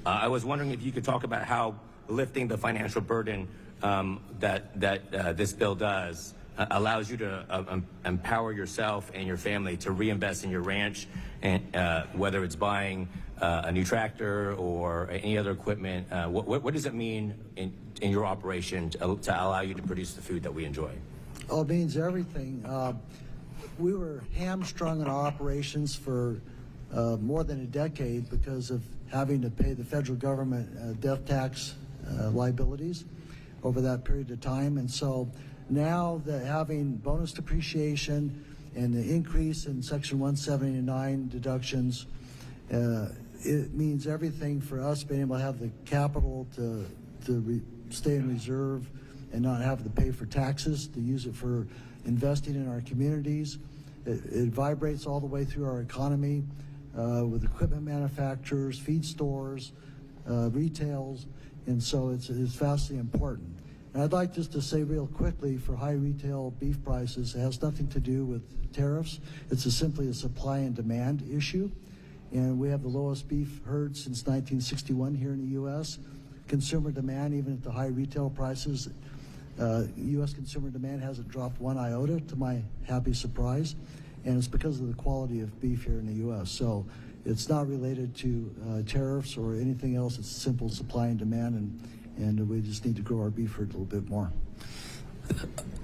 I was wondering if you could talk about how lifting the financial burden that this bill does allows you to empower yourself and your family to reinvest in your ranch, and whether it's buying a new tractor or any other equipment. What does it mean in your operation to allow you to produce the food that we enjoy? Oh, it means everything. We were hamstrung in our operations for more than a decade because of having to pay the federal government death tax liabilities over that period of time. And so now that having bonus depreciation and the increase in Section 179 deductions, it means everything for us being able to have the capital to stay in reserve and not have to pay for taxes, to use it for investing in our communities. It vibrates all the way through our economy with equipment manufacturers, feed stores, retails, and so it's vastly important. And I'd like just to say real quickly, for high retail beef prices, it has nothing to do with tariffs. It's simply a supply and demand issue. And we have the lowest beef herd since 1961 here in the U.S. Consumer demand, even at the high retail prices, U.S. consumer demand hasn't dropped one iota, to my happy surprise. And it's because of the quality of beef here in the U.S. So it's not related to tariffs or anything else. It's simple supply and demand, and we just need to grow our beef herd a little bit more.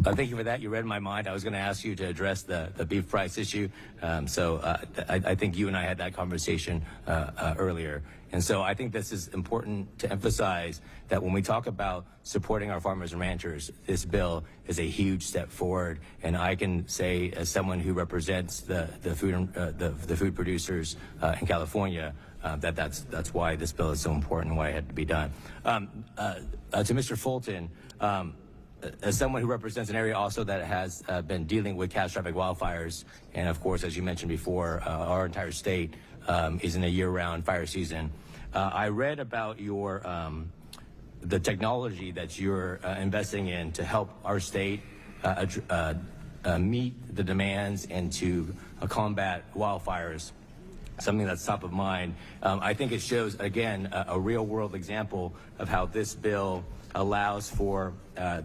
Thank you for that. You read my mind. I was going to ask you to address the beef price issue. I think you and I had that conversation earlier. And so I think this is important to emphasize that when we talk about supporting our farmers and ranchers, this bill is a huge step forward. And I can say, as someone who represents the food producers in California, that's why this bill is so important and why it had to be done. To Mr. Fulton, as someone who represents an area also that has been dealing with catastrophic wildfires, and of course, as you mentioned before, our entire state is in a year-round fire season. I read about your the technology that you're investing in to help our state meet the demands and to combat wildfires. Something that's top of mind. I think it shows, again, a real-world example of how this bill allows for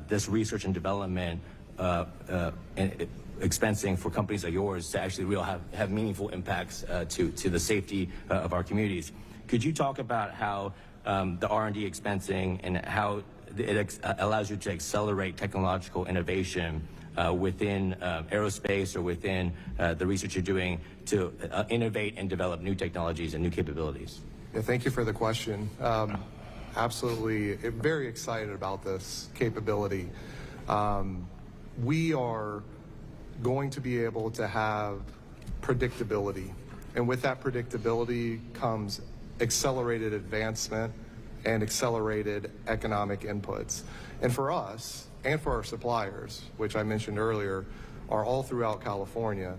this research and development and expensing for companies like yours to actually have meaningful impacts to the safety of our communities. Could you talk about how the R&D expensing and how it allows you to accelerate technological innovation within aerospace or within the research you're doing to innovate and develop new technologies and new capabilities? Yeah, thank you for the question. Absolutely, very excited about this capability. We are going to be able to have predictability, and with that predictability comes accelerated advancement and accelerated economic inputs. And for us, and for our suppliers, which I mentioned earlier, are all throughout California,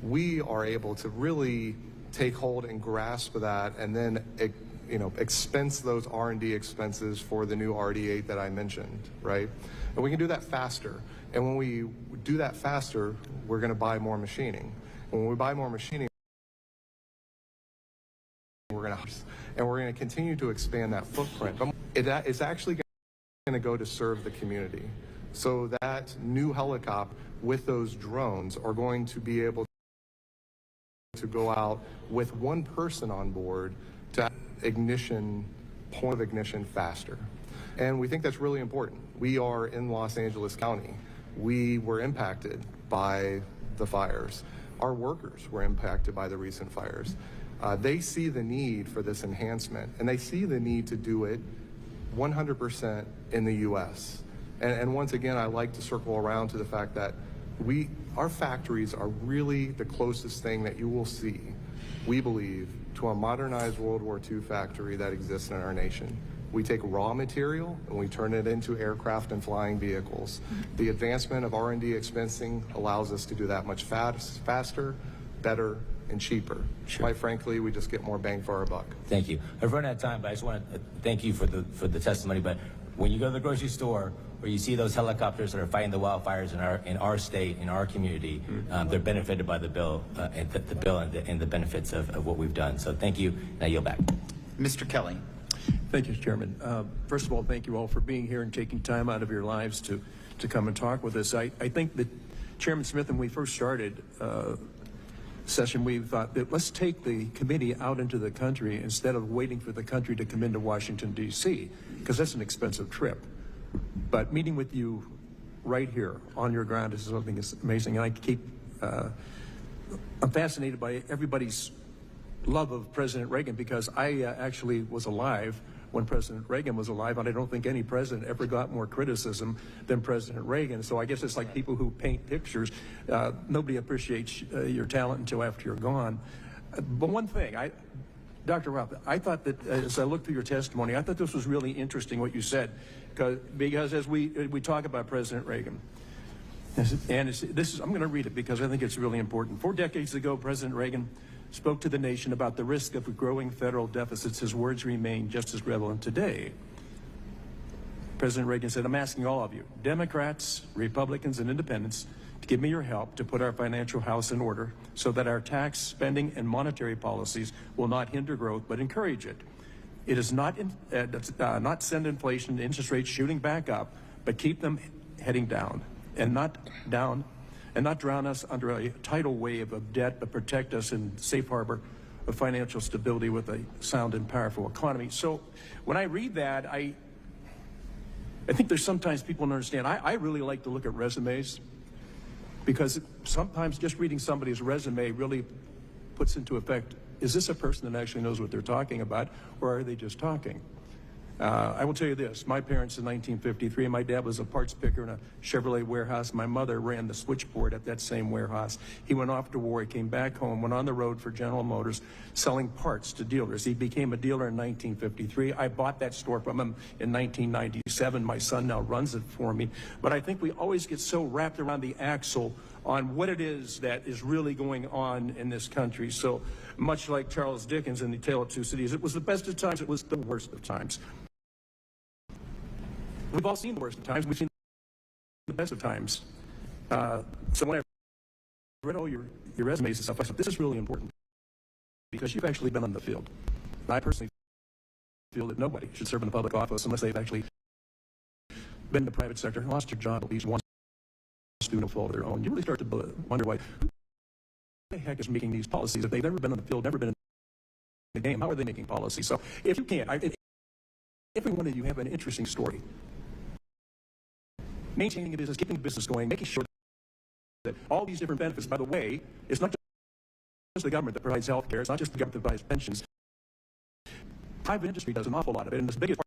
we are able to really take hold and grasp that and then expense those R&D expenses for the new RD8 that I mentioned, right? And we can do that faster. And when we do that faster, we're going to buy more machining. And when we buy more machining, we're going to continue to expand that footprint. But it's actually going to go to serve the community. So that new helicopter with those drones are going to be able to go out with one person on board to point of ignition faster. And we think that's really important. We are in Los Angeles County. We were impacted by the fires. Our workers were impacted by the recent fires. They see the need for this enhancement, and they see the need to do it 100% in the U.S. And once again, I like to circle around to the fact that our factories are really the closest thing that you will see, we believe, to a modernized World War II factory that exists in our nation. We take raw material and we turn it into aircraft and flying vehicles. The advancement of R&D expensing allows us to do that much faster, better, and cheaper. Sure. Quite frankly, we just get more bang for our buck. Thank you. I've run out of time, but I just want to thank you for the testimony. But when you go to the grocery store or you see those helicopters that are fighting the wildfires in our state, in our community, they're benefited by the bill and the benefits of what we've done. So thank you. Now yield back. Mr. Kelly. Thank you, Chairman. First of all, thank you all for being here and taking time out of your lives to come and talk with us. I think that Chairman Smith, when we first started session, we thought that let's take the committee out into the country instead of waiting for the country to come into Washington, D.C., because that's an expensive trip. But meeting with you right here on your ground is something that's amazing. And I'm fascinated by everybody's love of President Reagan, because I actually was alive when President Reagan was alive, and I don't think any president ever got more criticism than President Reagan. So I guess it's like people who paint pictures. Nobody appreciates your talent until after you're gone. But one thing, Dr. Ralph, I thought that as I looked through your testimony, I thought this was really interesting what you said, because as we talk about President Reagan, and I'm going to read it because I think it's really important. 4 decades ago, President Reagan spoke to the nation about the risk of growing federal deficits. His words remain just as relevant today. President Reagan said, "I'm asking all of you, Democrats, Republicans, and Independents, to give me your help to put our financial house in order so that our tax, spending, and monetary policies will not hinder growth but encourage it. It is not send inflation and interest rates shooting back up, but keep them heading down, and not drown us under a tidal wave of debt, but protect us in safe harbor of financial stability with a sound and powerful economy." So when I read that, I think there's sometimes people don't understand. I really like to look at resumes, because sometimes just reading somebody's resume really puts into effect, is this a person that actually knows what they're talking about, or are they just talking? I will tell you this, my parents in 1953, my dad was a parts picker in a Chevrolet warehouse. My mother ran the switchboard at that same warehouse. He went off to war, he came back home, went on the road for General Motors, selling parts to dealers. He became a dealer in 1953. I bought that store from him in 1997. My son now runs it for me. But I think we always get so wrapped around the axle on what it is that is really going on in this country. So much like Charles Dickens in The Tale of Two Cities, it was the best of times, it was the worst of times. We've all seen the worst of times. We've seen the best of times. So when I read all your resumes and stuff, I thought, this is really important, because you've actually been on the field. And I personally feel that nobody should serve in a public office unless they've actually been in the private sector and lost their job at least once through no fault of their own. You really start to wonder why, who the heck is making these policies if they've never been on the field, never been in the game? How are they making policy? So if you can't, every one of you have an interesting story. Maintaining a business, keeping the business going, making sure that all these different benefits, by the way, it's not just the government that provides health care, it's not just the government that provides pensions. Private industry does an awful lot of it, and the biggest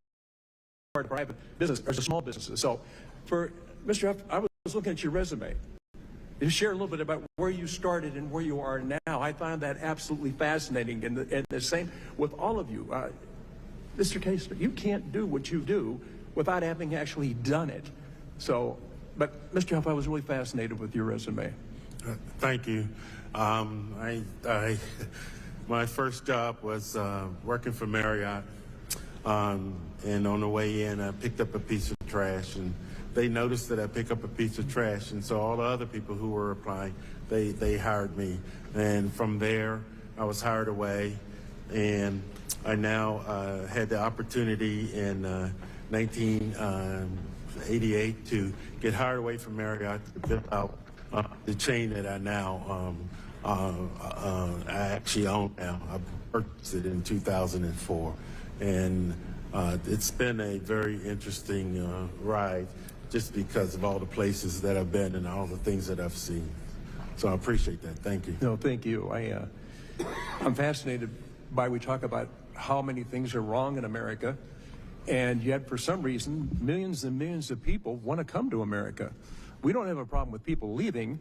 part of private business are the small businesses. So for Mr. F, I was looking at your resume. You share a little bit about where you started and where you are now. I found that absolutely fascinating, and the same with all of you. Mr. Kastner, you can't do what you do without having actually done it. So, but Mr. Huff, I was really fascinated with your resume. Thank you. My first job was working for Marriott, and on the way in, I picked up a piece of trash, and they noticed that I picked up a piece of trash, and so all the other people who were applying, they hired me. And from there, I was hired away, and I now had the opportunity in 1988 to get hired away from Marriott to build out the chain that I now I actually own now. I purchased it in 2004, and it's been a very interesting ride, just because of all the places that I've been and all the things that I've seen. So I appreciate that. Thank you. No, thank you. I'm fascinated by, we talk about how many things are wrong in America, and yet for some reason, millions and millions of people want to come to America. We don't have a problem with people leaving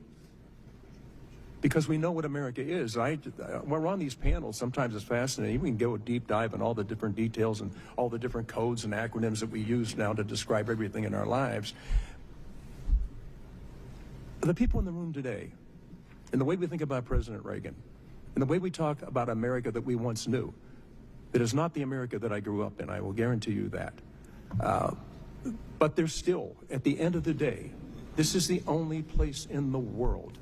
because we know what America is. When we're on these panels, sometimes it's fascinating. We can go a deep dive on all the different details and all the different codes and acronyms that we use now to describe everything in our lives. The people in the room today, and the way we think about President Reagan, and the way we talk about America that we once knew, that is not the America that I grew up in, I will guarantee you that. But there's still, at the end of the day, this is the only place in the world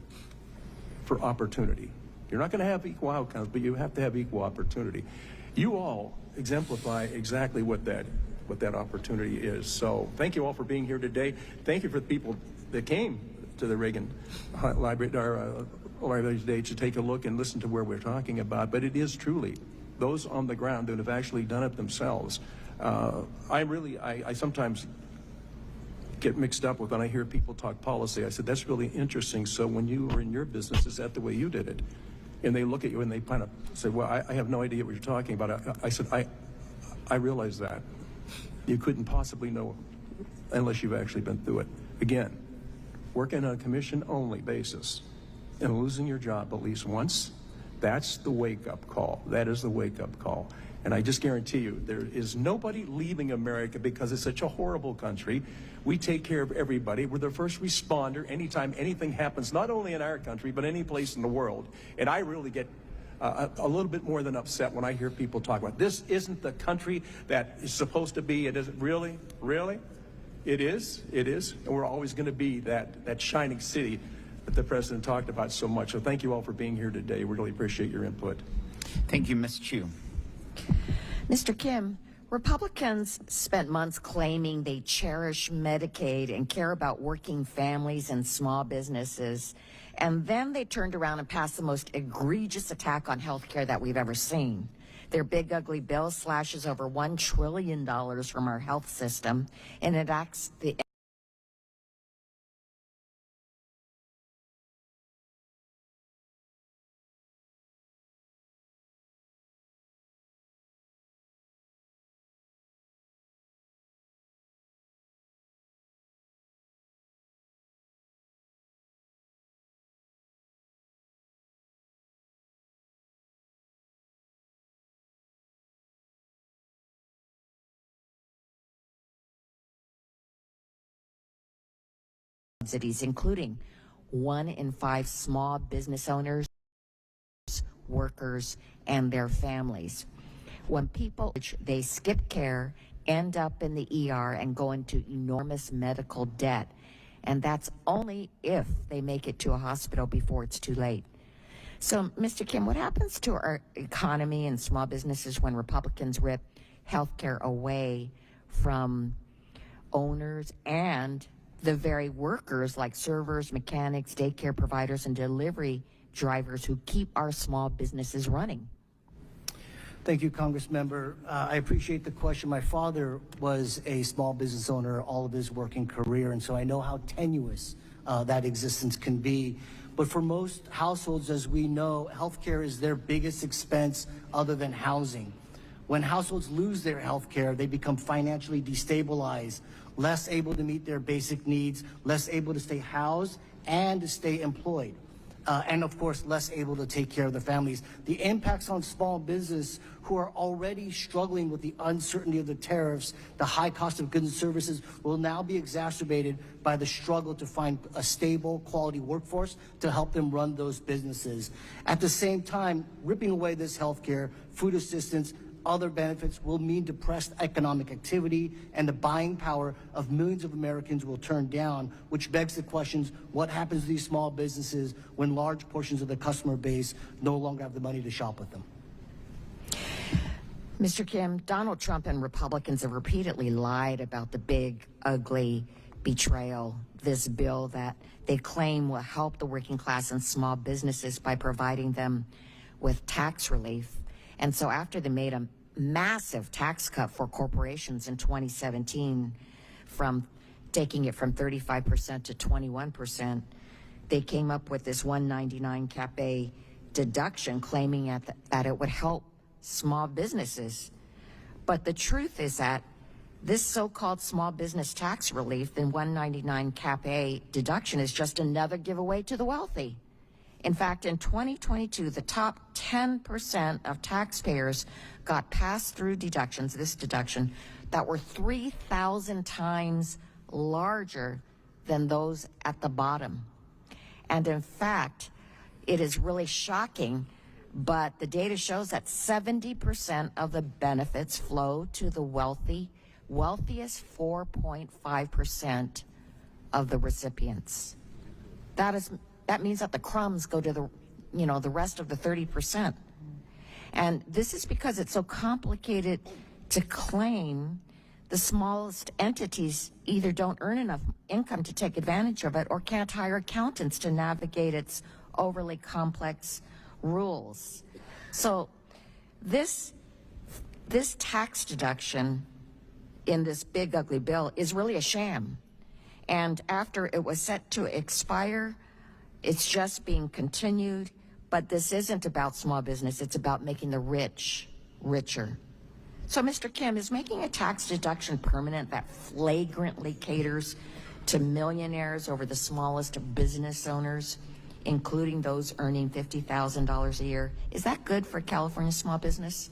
for opportunity. You're not going to have equal outcomes, but you have to have equal opportunity. You all exemplify exactly what that opportunity is. So thank you all for being here today. Thank you for the people that came to the Reagan Library today to take a look and listen to where we're talking about. But it is truly those on the ground that have actually done it themselves. I sometimes get mixed up with when I hear people talk policy. I said, that's really interesting. So when you were in your business, is that the way you did it? And they look at you and they kind of say, well, I have no idea what you're talking about. I said, I realize that. You couldn't possibly know unless you've actually been through it. Again, working on a commission-only basis and losing your job at least once, that's the wake-up call. That is the wake-up call. And I just guarantee you, there is nobody leaving America because it's such a horrible country. We take care of everybody. We're the first responder anytime anything happens, not only in our country, but any place in the world. And I really get a little bit more than upset when I hear people talk about, this isn't the country that is supposed to be. It isn't. Really? Really? It is. It is. And we're always going to be that shining city that the president talked about so much. So thank you all for being here today. We really appreciate your input. Thank you, Ms. Chu. Mr. Kim, Republicans spent months claiming they cherish Medicaid and care about working families and small businesses, and then they turned around and passed the most egregious attack on health care that we've ever seen. Their big ugly bill slashes over $1 trillion from our health system and enacts the subsidies, including 1 in 5 small business owners, workers, and their families. When people, they skip care, end up in the ER, and go into enormous medical debt. And that's only if they make it to a hospital before it's too late. So, Mr. Kim, what happens to our economy and small businesses when Republicans rip health care away from owners and the very workers like servers, mechanics, daycare providers, and delivery drivers who keep our small businesses running? Thank you, Congressmember. I appreciate the question. My father was a small business owner all of his working career, and so I know how tenuous that existence can be. But for most households, as we know, healthcare is their biggest expense other than housing. When households lose their healthcare, they become financially destabilized, less able to meet their basic needs, less able to stay housed and to stay employed. and of course, less able to take care of their families. The impacts on small business who are already struggling with the uncertainty of the tariffs, the high cost of goods and services will now be exacerbated by the struggle to find a stable, quality workforce to help them run those businesses. At the same time, ripping away this health care, food assistance, other benefits will mean depressed economic activity, and the buying power of millions of Americans will turn down, which begs the questions, what happens to these small businesses when large portions of the customer base no longer have the money to shop with them? Mr. Kim, Donald Trump and Republicans have repeatedly lied about the big, ugly betrayal, this bill that they claim will help the working class and small businesses by providing them with tax relief. And so after they made a massive tax cut for corporations in 2017, from taking it from 35% to 21%, they came up with this 199 Cap A deduction, claiming that it would help small businesses. But the truth is that this so-called small business tax relief, the 199 Cap A deduction, is just another giveaway to the wealthy. In fact, in 2022, the top 10% of taxpayers got pass-through deductions, this deduction, that were 3,000 times larger than those at the bottom. And in fact, it is really shocking, but the data shows that 70% of the benefits flow to the wealthiest 4.5% of the recipients. That means that the crumbs go to the rest of the 30%. And this is because it's so complicated to claim. The smallest entities either don't earn enough income to take advantage of it or can't hire accountants to navigate its overly complex rules. So this tax deduction in this big ugly bill is really a sham. And after it was set to expire, it's just being continued. But this isn't about small business, it's about making the rich richer. So, Mr. Kim, is making a tax deduction permanent that flagrantly caters to millionaires over the smallest of business owners, including those earning $50,000 a year, is that good for California small business?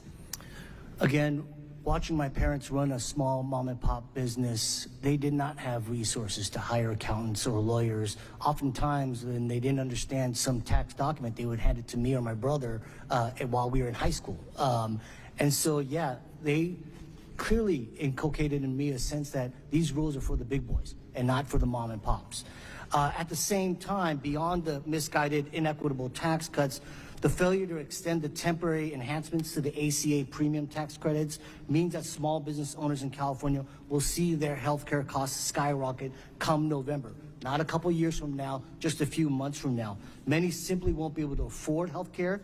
Again, watching my parents run a small mom and pop business, they did not have resources to hire accountants or lawyers. Oftentimes, when they didn't understand some tax document, they would hand it to me or my brother while we were in high school. And so, yeah, they clearly inculcated in me a sense that these rules are for the big boys and not for the mom and pops. At the same time, beyond the misguided, inequitable tax cuts, the failure to extend the temporary enhancements to the ACA premium tax credits means that small business owners in California will see their healthcare costs skyrocket come November. Not a couple years from now, just a few months from now. Many simply won't be able to afford healthcare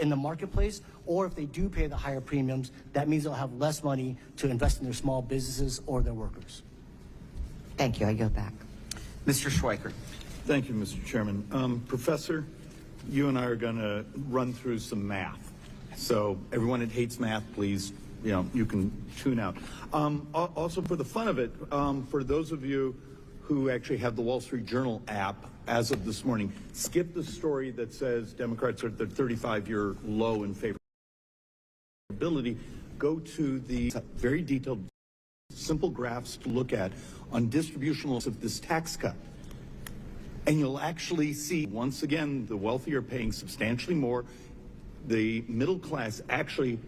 in the marketplace, or if they do pay the higher premiums, that means they'll have less money to invest in their small businesses or their workers. Thank you. I yield back. Mr. Schweikert. Thank you, Mr. Chairman. Professor, you and I are going to run through some math. So everyone that hates math, please, you can tune out. Also, for the fun of it, for those of you who actually have the Wall Street Journal app as of this morning, skip the story that says Democrats are at their 35-year low in favorability. Go to the very detailed, simple graphs to look at on distributional of this tax cut. And you'll actually see, once again, the wealthy are paying substantially more. The middle class actually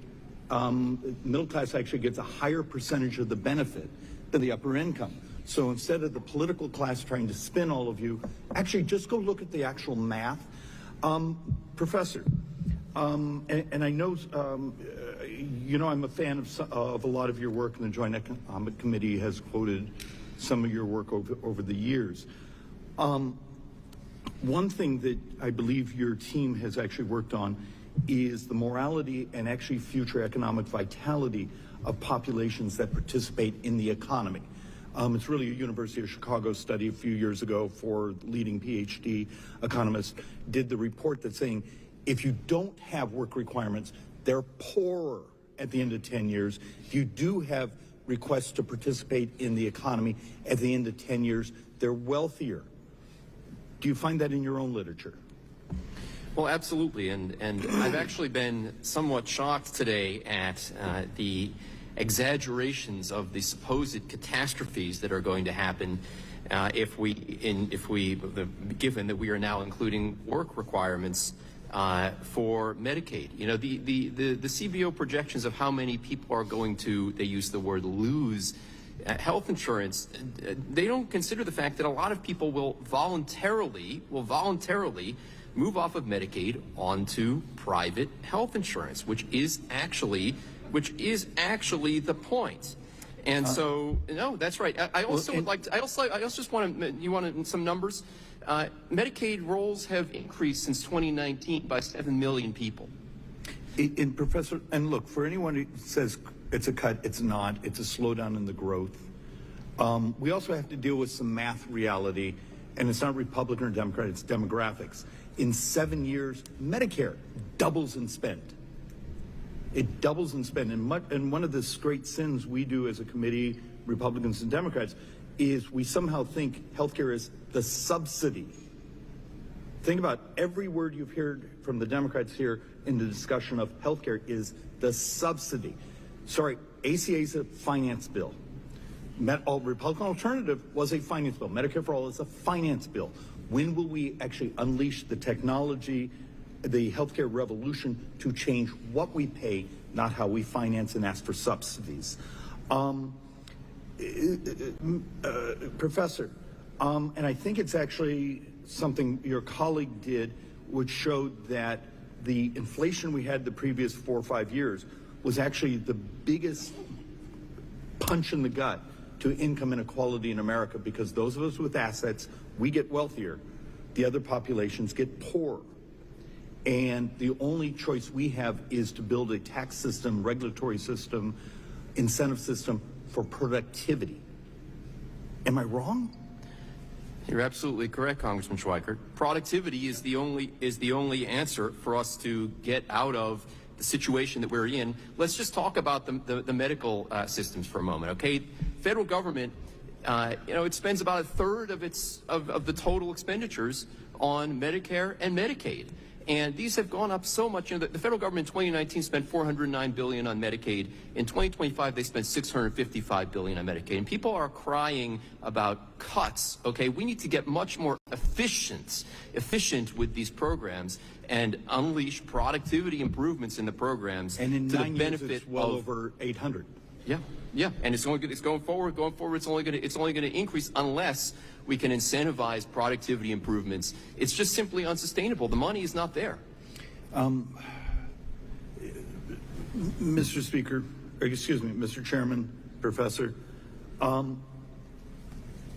gets a higher percentage of the benefit than the upper income. So instead of the political class trying to spin all of you, actually just go look at the actual math. Professor, and I know, I'm a fan of a lot of your work, and the Joint Economic Committee has quoted some of your work over the years. One thing that I believe your team has actually worked on is the morality and actually future economic vitality of populations that participate in the economy. It's really a University of Chicago study a few years ago for leading PhD economists did the report that's saying if you don't have work requirements, they're poorer at the end of 10 years. If you do have requests to participate in the economy at the end of 10 years, they're wealthier. Do you find that in your own literature? Well, absolutely, and I've actually been somewhat shocked today at the exaggerations of the supposed catastrophes that are going to happen given that we are now including work requirements for Medicaid. You know, the CBO projections of how many people are going to, they use the word lose health insurance, they don't consider the fact that a lot of people will voluntarily move off of Medicaid onto private health insurance, which is actually the point. And so, no, that's right. I also would like to, I also just want to, you want some numbers? Medicaid rolls have increased since 2019 by 7 million people. And Professor, and look, for anyone who says it's a cut, it's not. It's a slowdown in the growth. We also have to deal with some math reality, and it's not Republican or Democrat, it's demographics. In 7 years, Medicare doubles in spend. It doubles in spend. And one of the great sins we do as a committee, Republicans and Democrats, is we somehow think healthcare is the subsidy. Think about every word you've heard from the Democrats here in the discussion of healthcare is the subsidy. Sorry, ACA is a finance bill. Republican alternative was a finance bill. Medicare for All is a finance bill. When will we actually unleash the technology, the healthcare revolution to change what we pay, not how we finance and ask for subsidies? Professor, and I think it's actually something your colleague did, which showed that the inflation we had the previous 4 or 5 years was actually the biggest punch in the gut to income inequality in America, because those of us with assets, we get wealthier, the other populations get poorer. And the only choice we have is to build a tax system, regulatory system, incentive system for productivity. Am I wrong? You're absolutely correct, Congressman Schweikert. Productivity is the only answer for us to get out of the situation that we're in. Let's just talk about the medical systems for a moment, okay? Federal government, it spends about a third of the total expenditures on Medicare and Medicaid. And these have gone up so much. You know, the federal government in 2019 spent $409 billion on Medicaid. In 2025, they spent $655 billion on Medicaid. And people are crying about cuts. Okay, we need to get much more efficient with these programs and unleash productivity improvements in the programs and in to 9 the benefit years, it's well of over 800. Yeah, and it's going forward. It's only going to increase unless we can incentivize productivity improvements. It's just simply unsustainable. The money is not there. Mr. Speaker, or excuse me, Mr. Chairman, Professor, and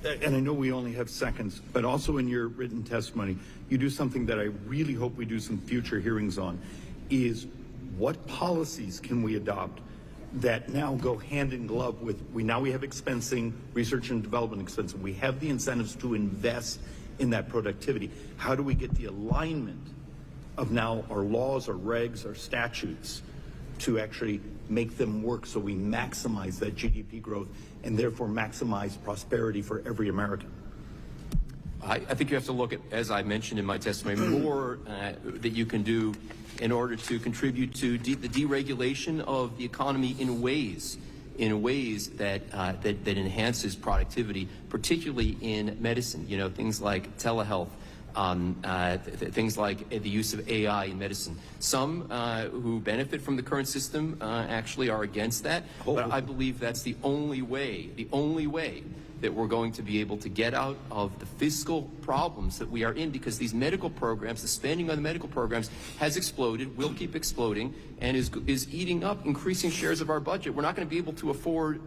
I know we only have seconds, but also in your written testimony, you do something that I really hope we do some future hearings on, is what policies can we adopt that now go hand in glove with, we have expensing, research and development expensing. We have the incentives to invest in that productivity. How do we get the alignment of now our laws, our regs, our statutes to actually make them work so we maximize that GDP growth and therefore maximize prosperity for every American? I think you have to look at, as I mentioned in my testimony, more that you can do in order to contribute to the deregulation of the economy in ways that enhances productivity, particularly in medicine. You know, things like telehealth, things like the use of AI in medicine. Some who benefit from the current system actually are against that, but I believe that's the only way that we're going to be able to get out of the fiscal problems that we are in, because these medical programs, the spending on the medical programs has exploded, will keep exploding, and is eating up increasing shares of our budget. We're not going to be able to afford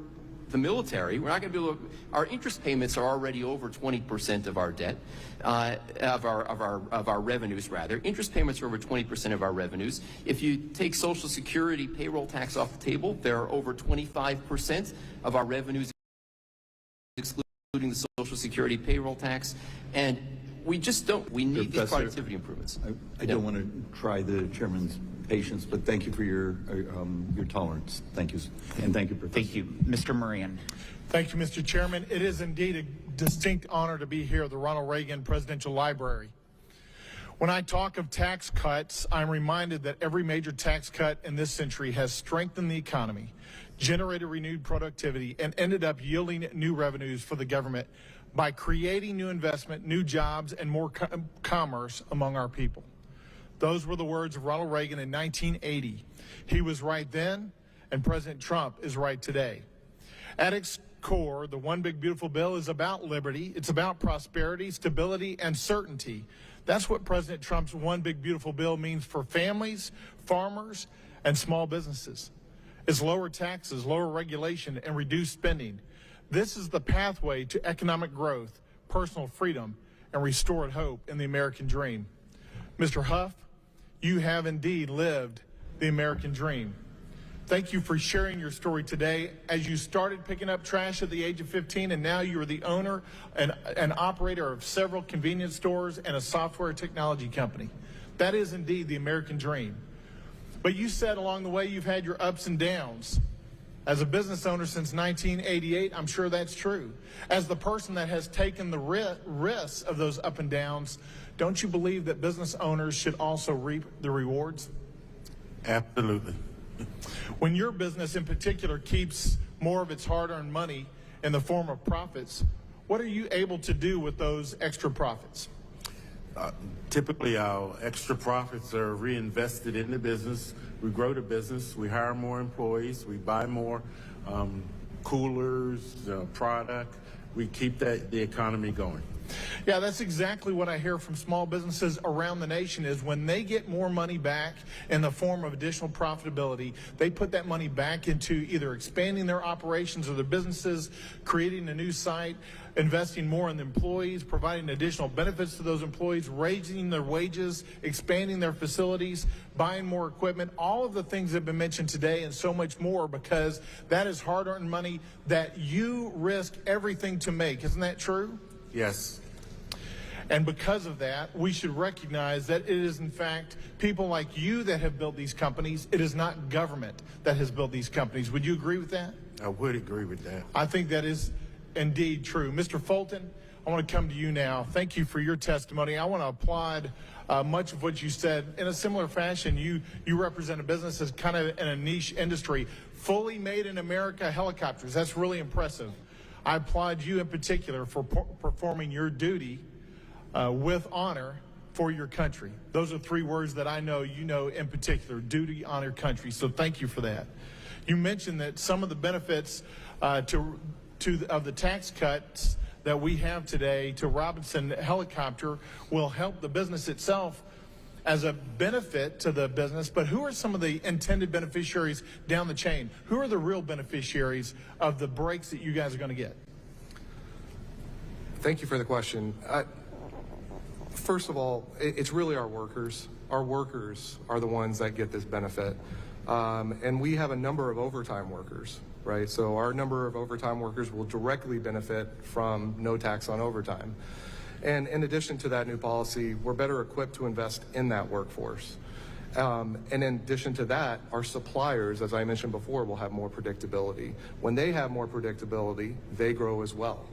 the military. We're not going to be able to, our interest payments are already over 20% of our debt, of our revenues rather. Interest payments are over 20% of our revenues. If you take Social Security payroll tax off the table, they're over 25% of our revenues, excluding the Social Security payroll tax, and we just don't. We need these productivity improvements. I don't want to try the chairman's patience, but thank you for your tolerance. Thank you, and thank you, Professor. Thank you, Mr. Moran. Thank you, Mr. Chairman. It is indeed a distinct honor to be here at the Ronald Reagan Presidential Library. When I talk of tax cuts, I'm reminded that every major tax cut in this century has strengthened the economy, generated renewed productivity, and ended up yielding new revenues for the government by creating new investment, new jobs, and more commerce among our people. Those were the words of Ronald Reagan in 1980. He was right then, and President Trump is right today. At its core, the One Big Beautiful Bill is about liberty. It's about prosperity, stability, and certainty. That's what President Trump's One Big Beautiful Bill means for families, farmers, and small businesses. It's lower taxes, lower regulation, and reduced spending. This is the pathway to economic growth, personal freedom, and restored hope in the American dream. Mr. Huff, you have indeed lived the American dream. Thank you for sharing your story today. As you started picking up trash at the age of 15, and now you are the owner and operator of several convenience stores and a software technology company. That is indeed the American dream. But you said along the way you've had your ups and downs. As a business owner since 1988, I'm sure that's true. As the person that has taken the risks of those up and downs, don't you believe that business owners should also reap the rewards? Absolutely. When your business in particular keeps more of its hard-earned money in the form of profits, what are you able to do with those extra profits? Typically, our extra profits are reinvested in the business. We grow the business. We hire more employees. We buy more coolers, product. We keep the economy going. Yeah, that's exactly what I hear from small businesses around the nation is when they get more money back in the form of additional profitability, they put that money back into either expanding their operations or their businesses, creating a new site, investing more in the employees, providing additional benefits to those employees, raising their wages, expanding their facilities, buying more equipment, all of the things that have been mentioned today and so much more, because that is hard-earned money that you risk everything to make. Isn't that true? Yes. And because of that, we should recognize that it is, in fact, people like you that have built these companies. It is not government that has built these companies. Would you agree with that? I would agree with that. I think that is indeed true. Mr. Fulton, I want to come to you now. Thank you for your testimony. I want to applaud much of what you said. In a similar fashion, you represent a business that's kind of in a niche industry. Fully made in America helicopters. That's really impressive. I applaud you in particular for performing your duty with honor for your country. Those are three words that I know you know in particular: duty, honor, country. So thank you for that. You mentioned that some of the benefits of the tax cuts that we have today to Robinson Helicopter will help the business itself as a benefit to the business, but who are some of the intended beneficiaries down the chain? Who are the real beneficiaries of the breaks that you guys are going to get? Thank you for the question. First of all, it's really our workers. Our workers are the ones that get this benefit. And we have a number of overtime workers, right? So our number of overtime workers will directly benefit from no tax on overtime. And in addition to that new policy, we're better equipped to invest in that workforce. And in addition to that, our suppliers, as I mentioned before, will have more predictability. When they have more predictability, they grow as well.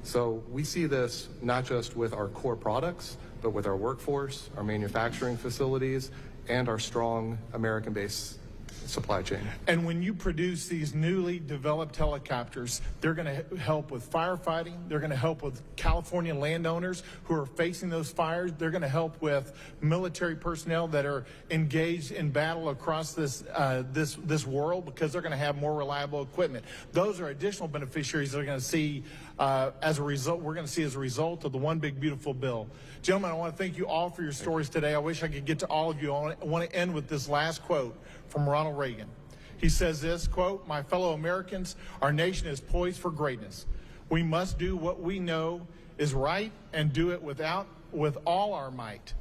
So we see this not just with our core products, but with our workforce, our manufacturing facilities, and our strong American-based supply chain. And when you produce these newly developed helicopters, they're going to help with firefighting. They're going to help with California landowners who are facing those fires. They're going to help with military personnel that are engaged in battle across this world, because they're going to have more reliable equipment. Those are additional beneficiaries that are going to see as a result. We're going to see as a result of the One Big Beautiful Bill. Gentlemen, I want to thank you all for your stories today. I wish I could get to all of you. I want to end with this last quote from Ronald Reagan. He says this, quote, "My fellow Americans, our nation is poised for greatness. We must do what we know is right and do it with all our might.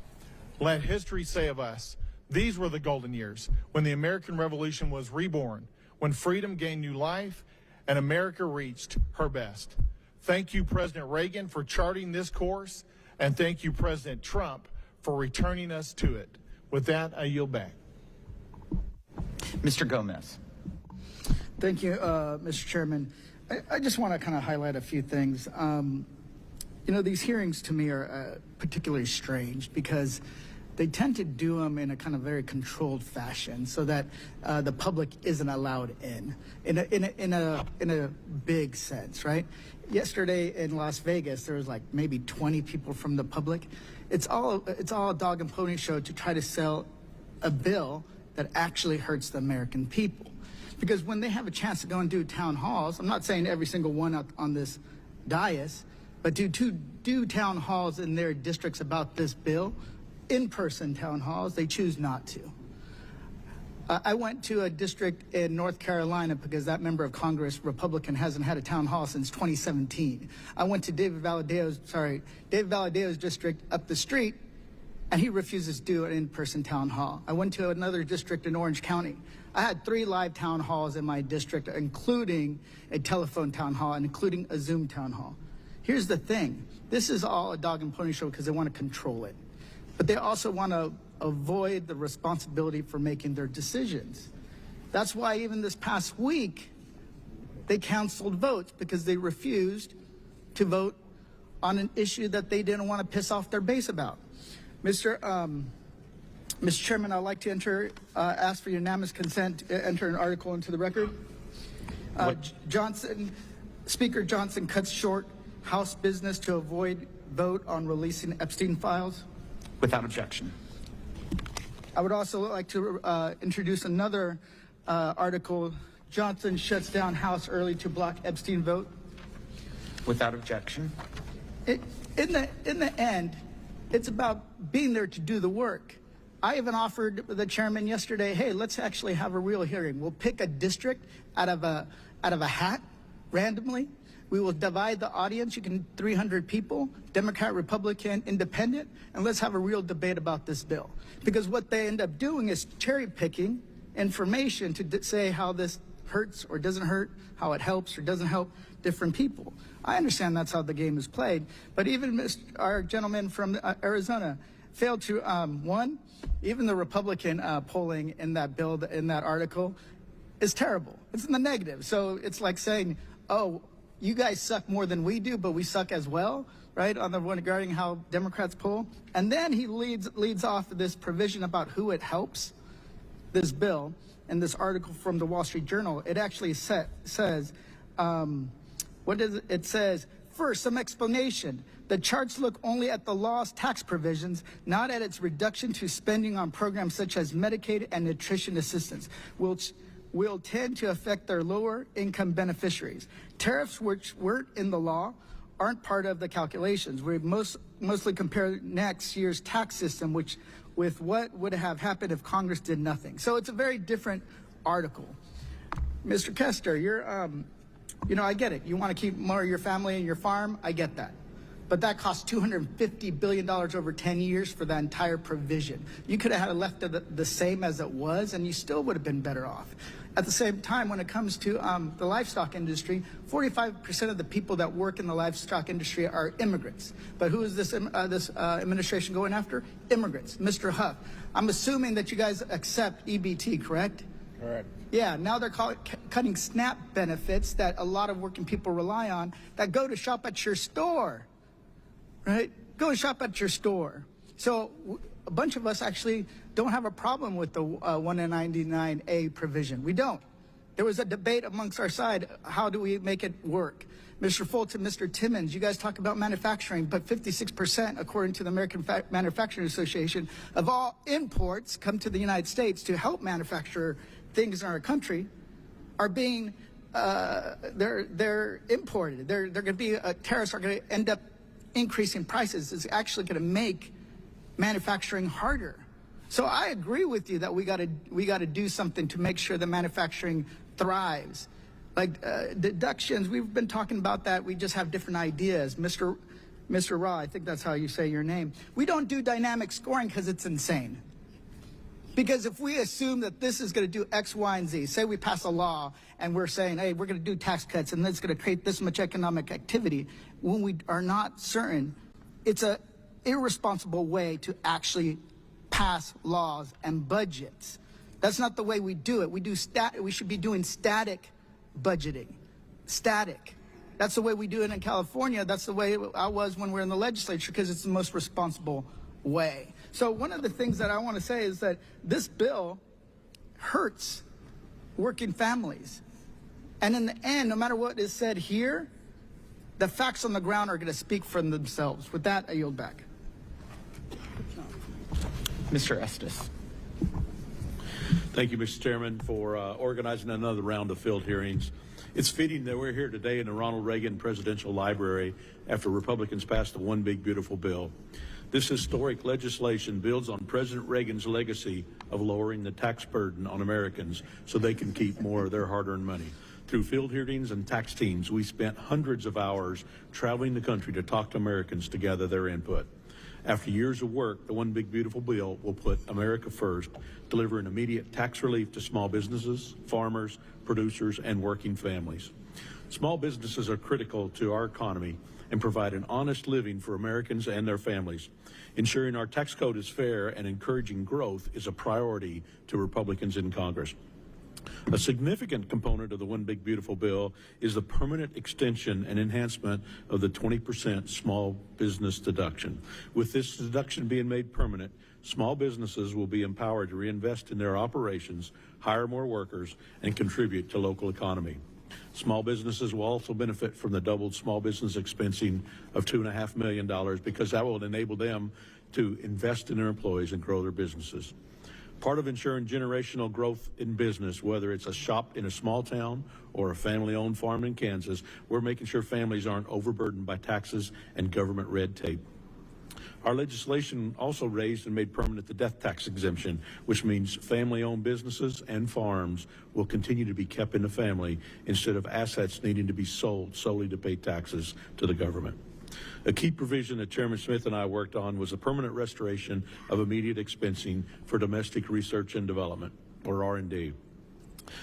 Let history say of us, these were the golden years when the American Revolution was reborn, when freedom gained new life and America reached her best." Thank you, President Reagan, for charting this course, and thank you, President Trump, for returning us to it. With that, I yield back. Mr. Gomez. Thank you, Mr. Chairman. I just want to kind of highlight a few things. You know, these hearings to me are particularly strange because they tend to do them in a kind of very controlled fashion so that the public isn't allowed in a big sense, right? Yesterday in Las Vegas, there was like maybe 20 people from the public. It's all a dog and pony show to try to sell a bill that actually hurts the American people. Because when they have a chance to go and do town halls, I'm not saying every single one on this dais, but do town halls in their districts about this bill, in-person town halls, they choose not to. I went to a district in North Carolina because that member of Congress, Republican, hasn't had a town hall since 2017. I went to David Valadeo's district up the street, and he refuses to do an in-person town hall. I went to another district in Orange County. I had 3 live town halls in my district, including a telephone town hall and including a Zoom town hall. Here's the thing. This is all a dog and pony show because they want to control it. But they also want to avoid the responsibility for making their decisions. That's why even this past week, they canceled votes because they refused to vote on an issue that they didn't want to piss off their base about. Mr. Chairman, I'd like to ask for unanimous consent to enter an article into the record. Speaker Johnson cuts short House business to avoid vote on releasing Epstein files. Without objection. I would also like to introduce another article. Johnson shuts down House early to block Epstein vote. Without objection. In the end, it's about being there to do the work. I even offered the chairman yesterday, hey, let's actually have a real hearing. We'll pick a district out of a hat randomly. We will divide the audience. You can 300 people, Democrat, Republican, Independent, and let's have a real debate about this bill. Because what they end up doing is cherry picking information to say how this hurts or doesn't hurt, how it helps or doesn't help different people. I understand that's how the game is played, but even our gentleman from Arizona failed to, one, even the Republican polling in that bill, in that article, is terrible. It's in the negative. So it's like saying, oh, you guys suck more than we do, but we suck as well, right, on the one regarding how Democrats poll. And then he leads off this provision about who it helps, this bill, and this article from the Wall Street Journal. It actually says, what does it? It says, first, some explanation. The charts look only at the law's tax provisions, not at its reduction to spending on programs such as Medicaid and nutrition assistance, which will tend to affect their lower income beneficiaries. Tariffs which weren't in the law aren't part of the calculations. We mostly compare next year's tax system with what would have happened if Congress did nothing. So it's a very different article. Mr. Kester, I get it. You want to keep more of your family and your farm. I get that. But that costs $250 billion over 10 years for that entire provision. You could have had it left the same as it was, and you still would have been better off. At the same time, when it comes to the livestock industry, 45% of the people that work in the livestock industry are immigrants. But who is this administration going after? Immigrants. Mr. Huff, I'm assuming that you guys accept EBT, correct? Correct. Yeah, now they're cutting SNAP benefits that a lot of working people rely on that go to shop at your store, right? Go and shop at your store. So a bunch of us actually don't have a problem with the 199A provision. We don't. There was a debate amongst our side. How do we make it work? Mr. Fulton, Mr. Timmons, you guys talk about manufacturing, but 56%, according to the American Manufacturing Association, of all imports come to the United States to help manufacture things in our country are being, they're imported. They're going to be, tariffs are going to end up increasing prices. It's actually going to make manufacturing harder. So I agree with you that we got to do something to make sure the manufacturing thrives. Like deductions, we've been talking about that. We just have different ideas. Mr. Raw, I think that's how you say your name. We don't do dynamic scoring because it's insane. Because if we assume that this is going to do X, Y, and Z, say we pass a law and we're saying, hey, we're going to do tax cuts and that's going to create this much economic activity, when we are not certain, it's an irresponsible way to actually pass laws and budgets. That's not the way we do it. We should be doing static budgeting. Static. That's the way we do it in California. That's the way I was when we were in the legislature, because it's the most responsible way. So one of the things that I want to say is that this bill hurts working families. And in the end, no matter what is said here, the facts on the ground are going to speak for themselves. With that, I yield back. Mr. Estes. Thank you, Mr. Chairman, for organizing another round of field hearings. It's fitting that we're here today in the Ronald Reagan Presidential Library after Republicans passed the One Big Beautiful Bill. This historic legislation builds on President Reagan's legacy of lowering the tax burden on Americans so they can keep more of their hard-earned money. Through field hearings and tax teams, we spent hundreds of hours traveling the country to talk to Americans to gather their input. After years of work, the One Big Beautiful Bill will put America first, delivering immediate tax relief to small businesses, farmers, producers, and working families. Small businesses are critical to our economy and provide an honest living for Americans and their families. Ensuring our tax code is fair and encouraging growth is a priority to Republicans in Congress. A significant component of the One Big Beautiful Bill is the permanent extension and enhancement of the 20% small business deduction. With this deduction being made permanent, small businesses will be empowered to reinvest in their operations, hire more workers, and contribute to local economy. Small businesses will also benefit from the doubled small business expensing of $2.5 million because that will enable them to invest in their employees and grow their businesses. Part of ensuring generational growth in business, whether it's a shop in a small town or a family-owned farm in Kansas, we're making sure families aren't overburdened by taxes and government red tape. Our legislation also raised and made permanent the death tax exemption, which means family-owned businesses and farms will continue to be kept in the family instead of assets needing to be sold solely to pay taxes to the government. A key provision that Chairman Smith and I worked on was a permanent restoration of immediate expensing for domestic research and development, or R&D.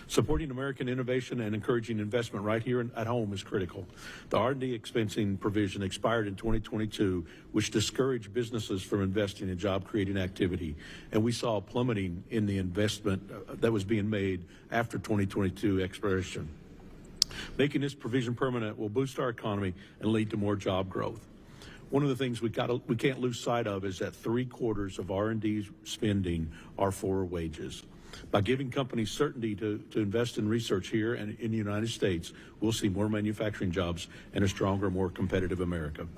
Supporting American innovation and encouraging investment right here at home is critical. The R&D expensing provision expired in 2022, which discouraged businesses from investing in job-creating activity, and we saw a plummeting in the investment that was being made after 2022 expiration. Making this provision permanent will boost our economy and lead to more job growth. One of the things we can't lose sight of is that 3/4 of R&D spending are for wages. By giving companies certainty to invest in research here and in the United States, we'll see more manufacturing jobs and a stronger, more competitive America.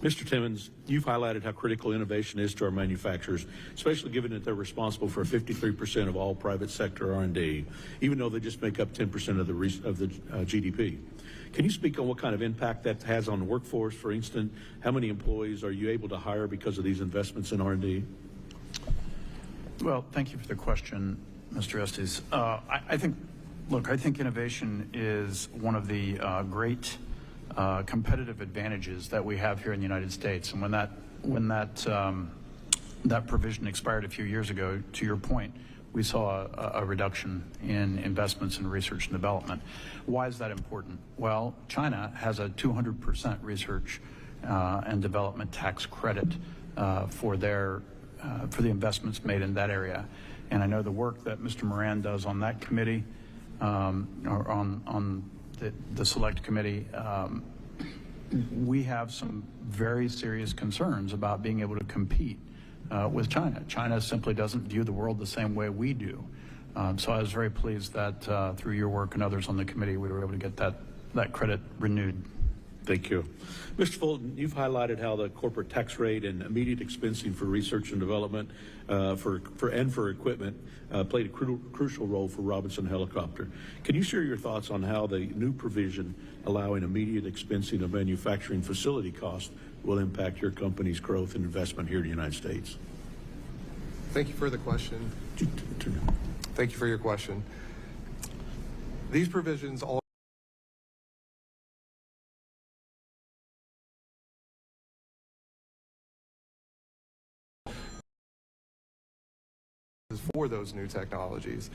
Mr. Timmons, you've highlighted how critical innovation is to our manufacturers, especially given that they're responsible for 53% of all private sector R&D, even though they just make up 10% of the GDP. Can you speak on what kind of impact that has on the workforce? For instance, how many employees are you able to hire because of these investments in R&D? Well, thank you for the question, Mr. Estes. I think innovation is one of the great competitive advantages that we have here in the United States. And when that provision expired a few years ago, to your point, we saw a reduction in investments in research and development. Why is that important? Well, China has a 200% research and development tax credit for the investments made in that area. And I know the work that Mr. Moran does on that committee, or on the select committee, we have some very serious concerns about being able to compete with China. China simply doesn't view the world the same way we do. So I was very pleased that through your work and others on the committee, we were able to get that credit renewed. Thank you. Mr. Fulton, you've highlighted how the corporate tax rate and immediate expensing for research and development for equipment played a crucial role for Robinson Helicopter. Can you share your thoughts on how the new provision allowing immediate expensing of manufacturing facility costs will impact your company's growth and investment here in the United States? Thank you for the question. Thank you for your question. These provisions all for those new technologies.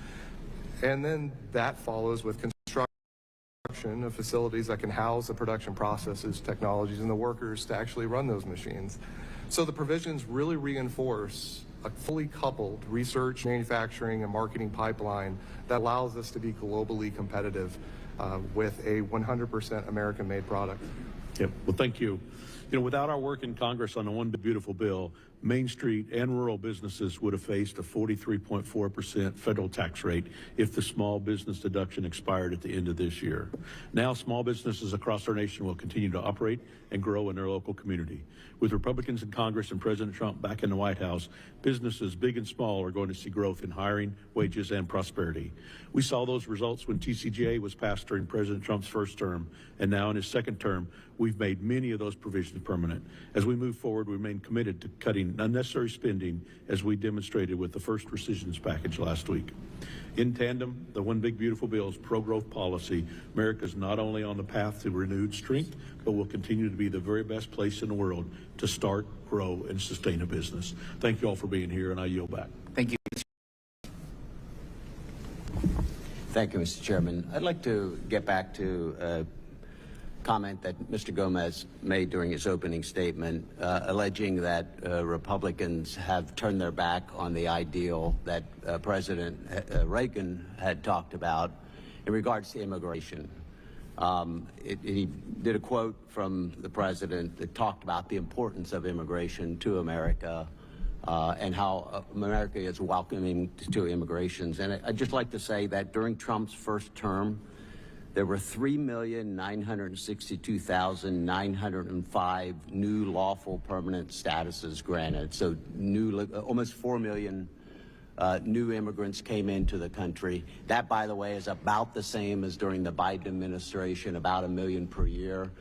And then that follows with construction of facilities that can house the production processes, technologies, and the workers to actually run those machines. So the provisions really reinforce a fully coupled research, manufacturing, and marketing pipeline that allows us to be globally competitive with a 100% American-made product. Yep. Well, thank you. You know, without our work in Congress on the one big beautiful bill, Main Street and rural businesses would have faced a 43.4% federal tax rate if the small business deduction expired at the end of this year. Now, small businesses across our nation will continue to operate and grow in their local community. With Republicans in Congress and President Trump back in the White House, businesses big and small are going to see growth in hiring, wages, and prosperity. We saw those results when TCJA was passed during President Trump's first term, and now in his second term, we've made many of those provisions permanent. As we move forward, we remain committed to cutting unnecessary spending, as we demonstrated with the first rescissions package last week. In tandem, the One Big Beautiful Bill's pro-growth policy, America is not only on the path to renewed strength, but will continue to be the very best place in the world to start, grow, and sustain a business. Thank you all for being here, and I yield back. Thank you. Thank you, Mr. Chairman. I'd like to get back to a comment that Mr. Gomez made during his opening statement, alleging that Republicans have turned their back on the ideal that President Reagan had talked about in regards to immigration. He did a quote from the president that talked about the importance of immigration to America and how America is welcoming to immigrations. And I'd just like to say that during Trump's first term, there were 3,962,905 new lawful permanent statuses granted. So almost 4 million new immigrants came into the country. That, by the way, is about the same as during the Biden administration, about 1 million per year,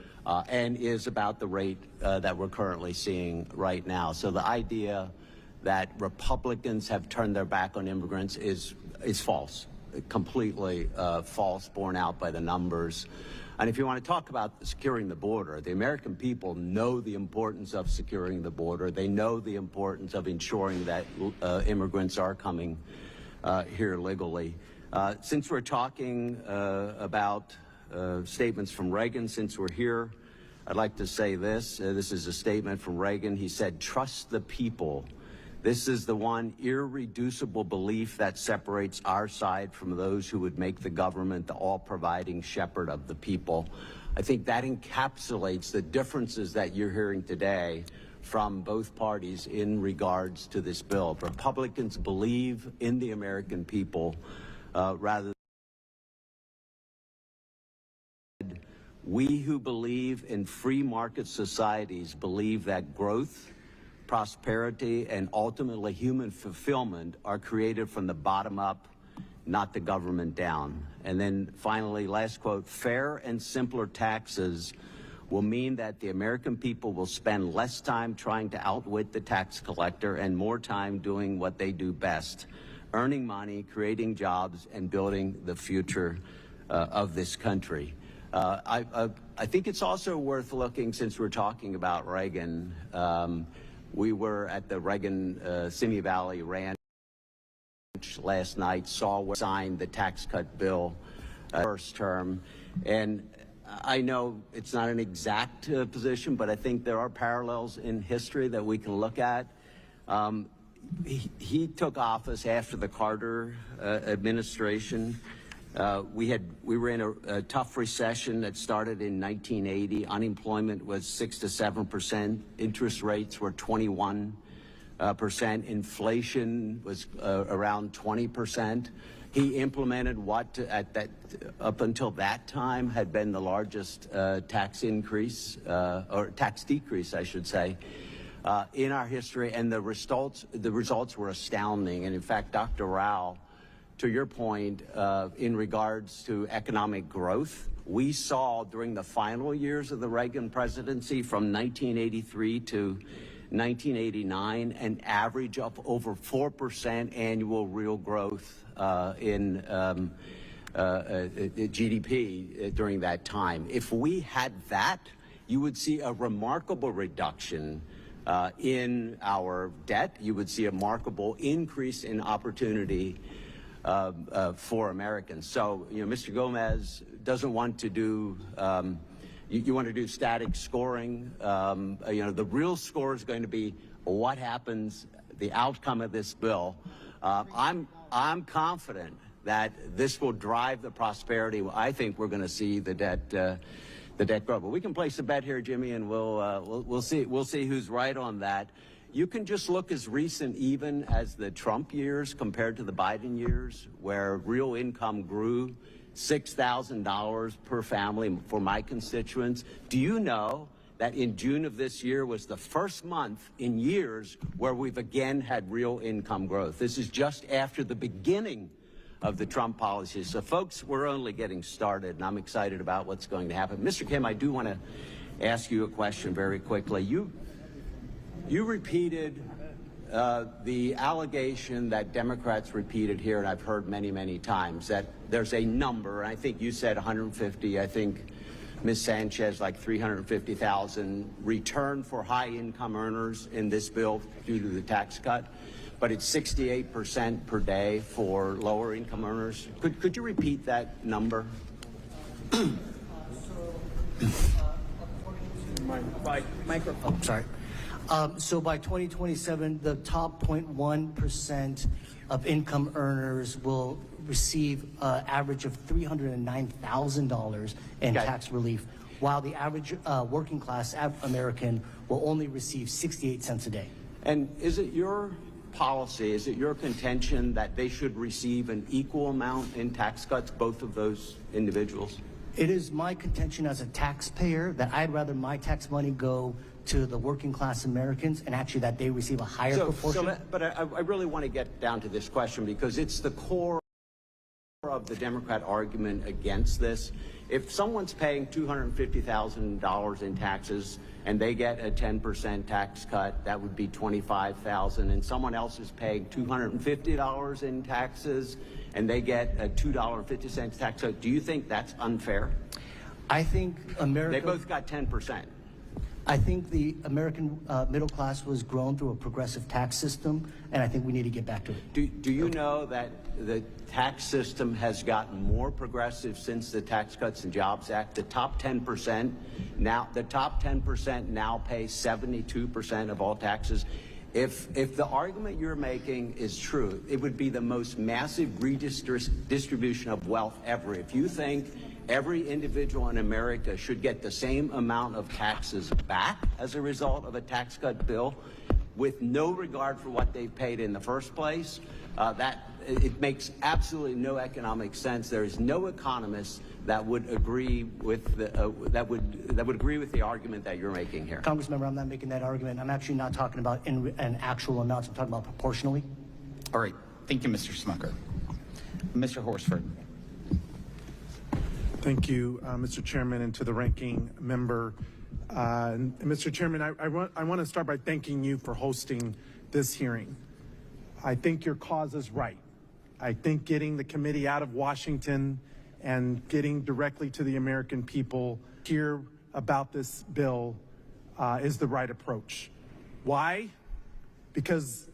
and is about the rate that we're currently seeing right now. So the idea that Republicans have turned their back on immigrants is false. Completely false, borne out by the numbers. And if you want to talk about securing the border, the American people know the importance of securing the border. They know the importance of ensuring that immigrants are coming here legally. Since we're talking about statements from Reagan, since we're here, I'd like to say this. This is a statement from Reagan. He said, "Trust the people. This is the one irreducible belief that separates our side from those who would make the government the all-providing shepherd of the people." I think that encapsulates the differences that you're hearing today from both parties in regards to this bill. Republicans believe in the American people rather than we who believe in free market societies believe that growth, prosperity, and ultimately human fulfillment are created from the bottom up, not the government down. And then finally, last quote, "Fair and simpler taxes will mean that the American people will spend less time trying to outwit the tax collector and more time doing what they do best, earning money, creating jobs, and building the future of this country." I think it's also worth looking, since we're talking about Reagan, we were at the Reagan Simi Valley Ranch last night, saw where he signed the tax cut bill first term. And I know it's not an exact position, but I think there are parallels in history that we can look at. He took office after the Carter administration. We were in a tough recession that started in 1980. Unemployment was 6 to 7%. Interest rates were 21%. Inflation was around 20%. He implemented what, up until that time, had been the largest tax increase, or tax decrease, I should say, in our history. And the results were astounding. And in fact, Dr. Rao, to your point, in regards to economic growth, we saw during the final years of the Reagan presidency from 1983 to 1989 an average of over 4% annual real growth in GDP during that time. If we had that, you would see a remarkable reduction in our debt. You would see a remarkable increase in opportunity for Americans. So, you know, Mr. Gomez doesn't want to do, you want to do static scoring. You know, the real score is going to be what happens, the outcome of this bill. I'm confident that this will drive the prosperity. I think we're going to see the debt grow. But we can place a bet here, Jimmy, and we'll see who's right on that. You can just look as recent even as the Trump years compared to the Biden years, where real income grew $6,000 per family for my constituents. Do you know that in June of this year was the first month in years where we've again had real income growth? This is just after the beginning of the Trump policies. So folks, we're only getting started, and I'm excited about what's going to happen. Mr. Kim, I do want to ask you a question very quickly. You repeated the allegation that Democrats repeated here, and I've heard many, many times, that there's a number, and I think you said 150, I think Ms. Sanchez like 350,000 return for high-income earners in this bill due to the tax cut, but it's 68% per day for lower-income earners. Could you repeat that number? Microphone. Sorry. So by 2027, the top 0.1% of income earners will receive an average of $309,000 in tax relief, while the average working class American will only receive 68 cents a day. And is it your policy, is it your contention that they should receive an equal amount in tax cuts, both of those individuals? It is my contention as a taxpayer that I'd rather my tax money go to the working class Americans and actually that they receive a higher proportion. But I really want to get down to this question because it's the core of the Democrat argument against this. If someone's paying $250,000 in taxes and they get a 10% tax cut, that would be $25,000, and someone else is paying $250 in taxes and they get a $2.50 tax cut, do you think that's unfair? I think America... They both got 10%. I think the American middle class was grown through a progressive tax system, and I think we need to get back to it. Do you know that the tax system has gotten more progressive since the Tax Cuts and Jobs Act? The top 10% now pay 72% of all taxes. If the argument you're making is true, it would be the most massive redistribution of wealth ever. If you think every individual in America should get the same amount of taxes back as a result of a tax cut bill with no regard for what they've paid in the first place, it makes absolutely no economic sense. There is no economist that would agree with that would agree with the argument that you're making here. Congressmember, I'm not making that argument. I'm actually not talking about in actual amounts. I'm talking about proportionally. All right. Thank you, Mr. Smucker. Mr. Horsford. Thank you, Mr. Chairman, and to the ranking member. Mr. Chairman, I want to start by thanking you for hosting this hearing. I think your cause is right. I think getting the committee out of Washington and getting directly to the American people hear about this bill is the right approach. Why? Because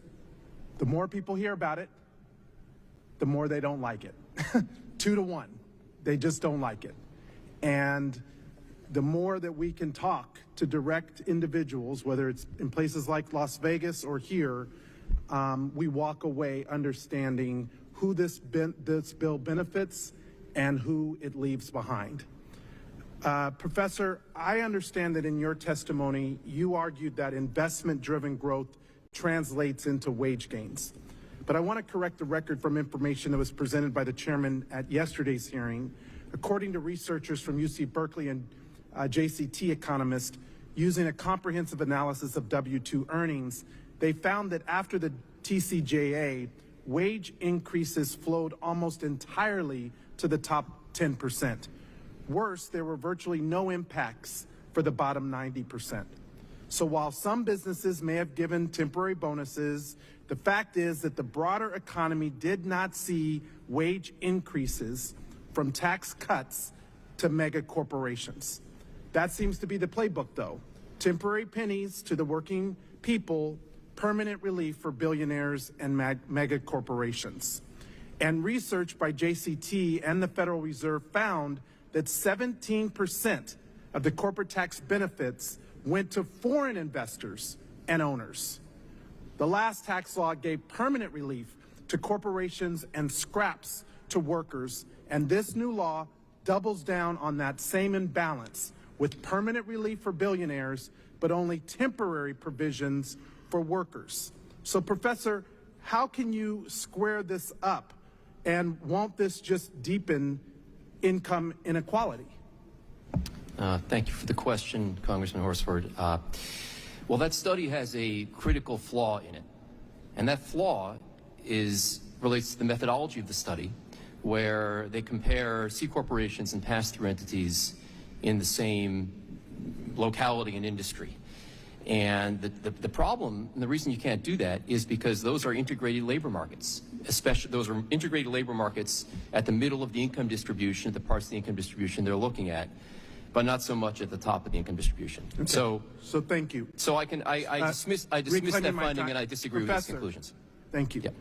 the more people hear about it, the more they don't like it. 2 to 1. They just don't like it. And the more that we can talk to direct individuals, whether it's in places like Las Vegas or here, we walk away understanding who this bill benefits and who it leaves behind. Professor, I understand that in your testimony, you argued that investment-driven growth translates into wage gains. But I want to correct the record from information that was presented by the chairman at yesterday's hearing. According to researchers from UC Berkeley and JCT economists, using a comprehensive analysis of W-2 earnings, they found that after the TCJA, wage increases flowed almost entirely to the top 10%. Worse, there were virtually no impacts for the bottom 90%. So while some businesses may have given temporary bonuses, the fact is that the broader economy did not see wage increases from tax cuts to mega corporations. That seems to be the playbook, though. Temporary pennies to the working people, permanent relief for billionaires and mega corporations. And research by JCT and the Federal Reserve found that 17% of the corporate tax benefits went to foreign investors and owners. The last tax law gave permanent relief to corporations and scraps to workers, and this new law doubles down on that same imbalance with permanent relief for billionaires, but only temporary provisions for workers. So, Professor, how can you square this up, and won't this just deepen income inequality? Thank you for the question, Congressman Horsford. Well, that study has a critical flaw in it, and that flaw relates to the methodology of the study, where they compare C corporations and pass-through entities in the same locality and industry. And the problem, and the reason you can't do that, is because those are integrated labor markets. Especially, those are integrated labor markets at the middle of the income distribution, the parts of the income distribution they're looking at, but not so much at the top of the income distribution. Okay. So thank you. So I dismiss that finding, and I disagree with these conclusions. Thank you. Yep.